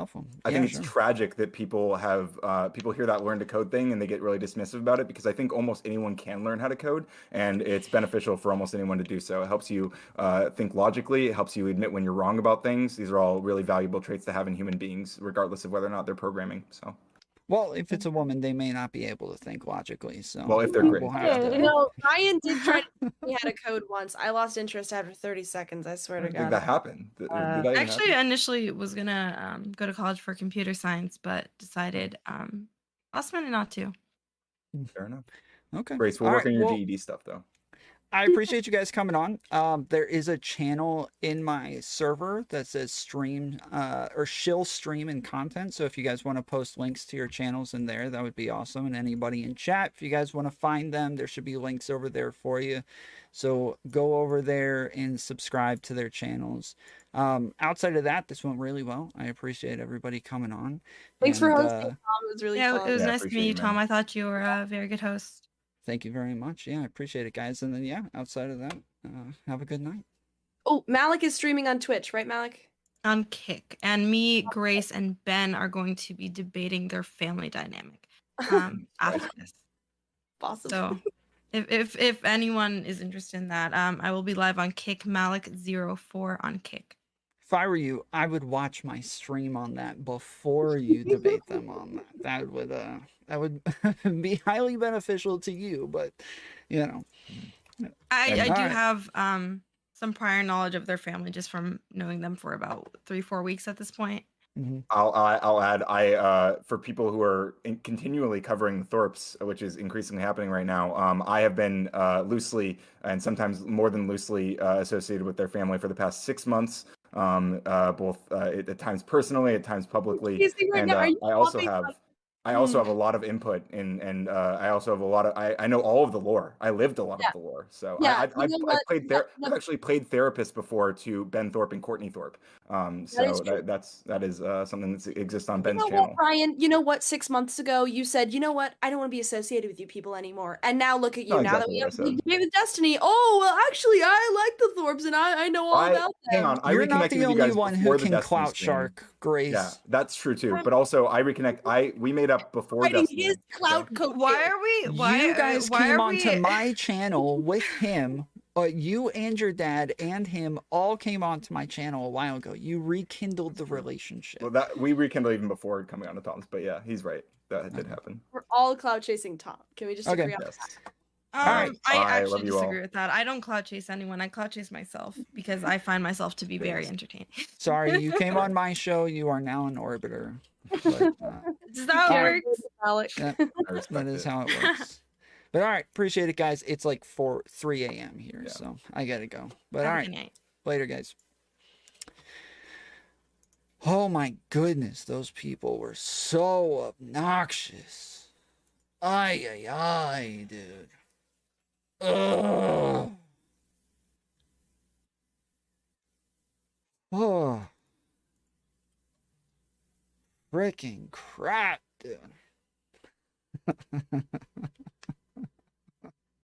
I think sure. It's tragic that people hear that learn to code thing and they get really dismissive about it, because I think almost anyone can learn how to code, and it's beneficial for almost anyone to do so. It helps you think logically. It helps you admit when you're wrong about things. These are all really valuable traits to have in human beings, regardless of whether or not they're programming. So. Well, if it's a woman, they may not be able to think logically. So, well, if they're great, Ryan did try to teach me how to code once. I lost interest after 30 seconds. I swear to God. Did that happen? Actually, initially was gonna go to college for computer science, but decided last minute not to. Fair enough. Okay. Grace, we'll work on your GED stuff though. I appreciate you guys coming on. There is a channel in my server that says stream or shill stream and content. So if you guys want to post links to your channels in there, that would be awesome. And anybody in chat, if you guys want to find them, there should be links over there for you. So go over there and subscribe to their channels. Outside of that, this went really well. I appreciate everybody coming on. Thanks for hosting, Tom. It was really fun. It was nice to meet you, Tom. I thought you were a very good host. Thank you very much. Yeah, I appreciate it, guys. And then, outside of that, have a good night. Oh, Malek is streaming on Twitch, right, Malek? On Kick. And me, Grace, and Ben are going to be debating their family dynamic after this. Awesome. So if anyone is interested in that, I will be live on Kick, Malek04 on Kick. If I were you, I would watch my stream on that before you debate them on that. That would be highly beneficial to you, but I do have some prior knowledge of their family just from knowing them for about 3-4 weeks at this point. Mm-hmm. I'll add, for people who are continually covering the Thorps, which is increasingly happening right now, I have been loosely and sometimes more than loosely associated with their family for the past 6 months, both at times personally, at times publicly, and I also have a lot of input and I also have a lot of I know all of the lore. I lived a lot of the lore. So I've actually played therapist before to Ben Thorpe and Courtney Thorpe. That is something that exists on Ben's channel. What, Ryan, you know what, 6 months ago you said, you know what, I don't want to be associated with you people anymore. And now look at you. Now that we have a debate with Destiny. Oh, well, actually I like the Thorpes and I know all about them. Hang on, You're not the only one who can clout shark, Grace. Yeah, that's true too. But also I reconnect we made up before Destiny. His clout coach. Why are we you guys came onto my channel with him. You and your dad and him all came onto my channel a while ago. You rekindled the relationship. Well, we rekindled even before coming on to Tom's, but yeah, he's right. That did happen. We're all clout chasing Tom. Can we just agree on that? All right. I actually disagree with that. I don't clout chase anyone. I clout chase myself because I find myself to be very entertaining. Sorry, you came on my show. You are now an orbiter. But, Does that work? That is how it works. But all right, appreciate it, guys. It's like 3 a.m. here, so I gotta go. But all right, later, guys. Oh my goodness, those people were so obnoxious. Ay, dude. Ugh. Oh. Freaking crap, dude.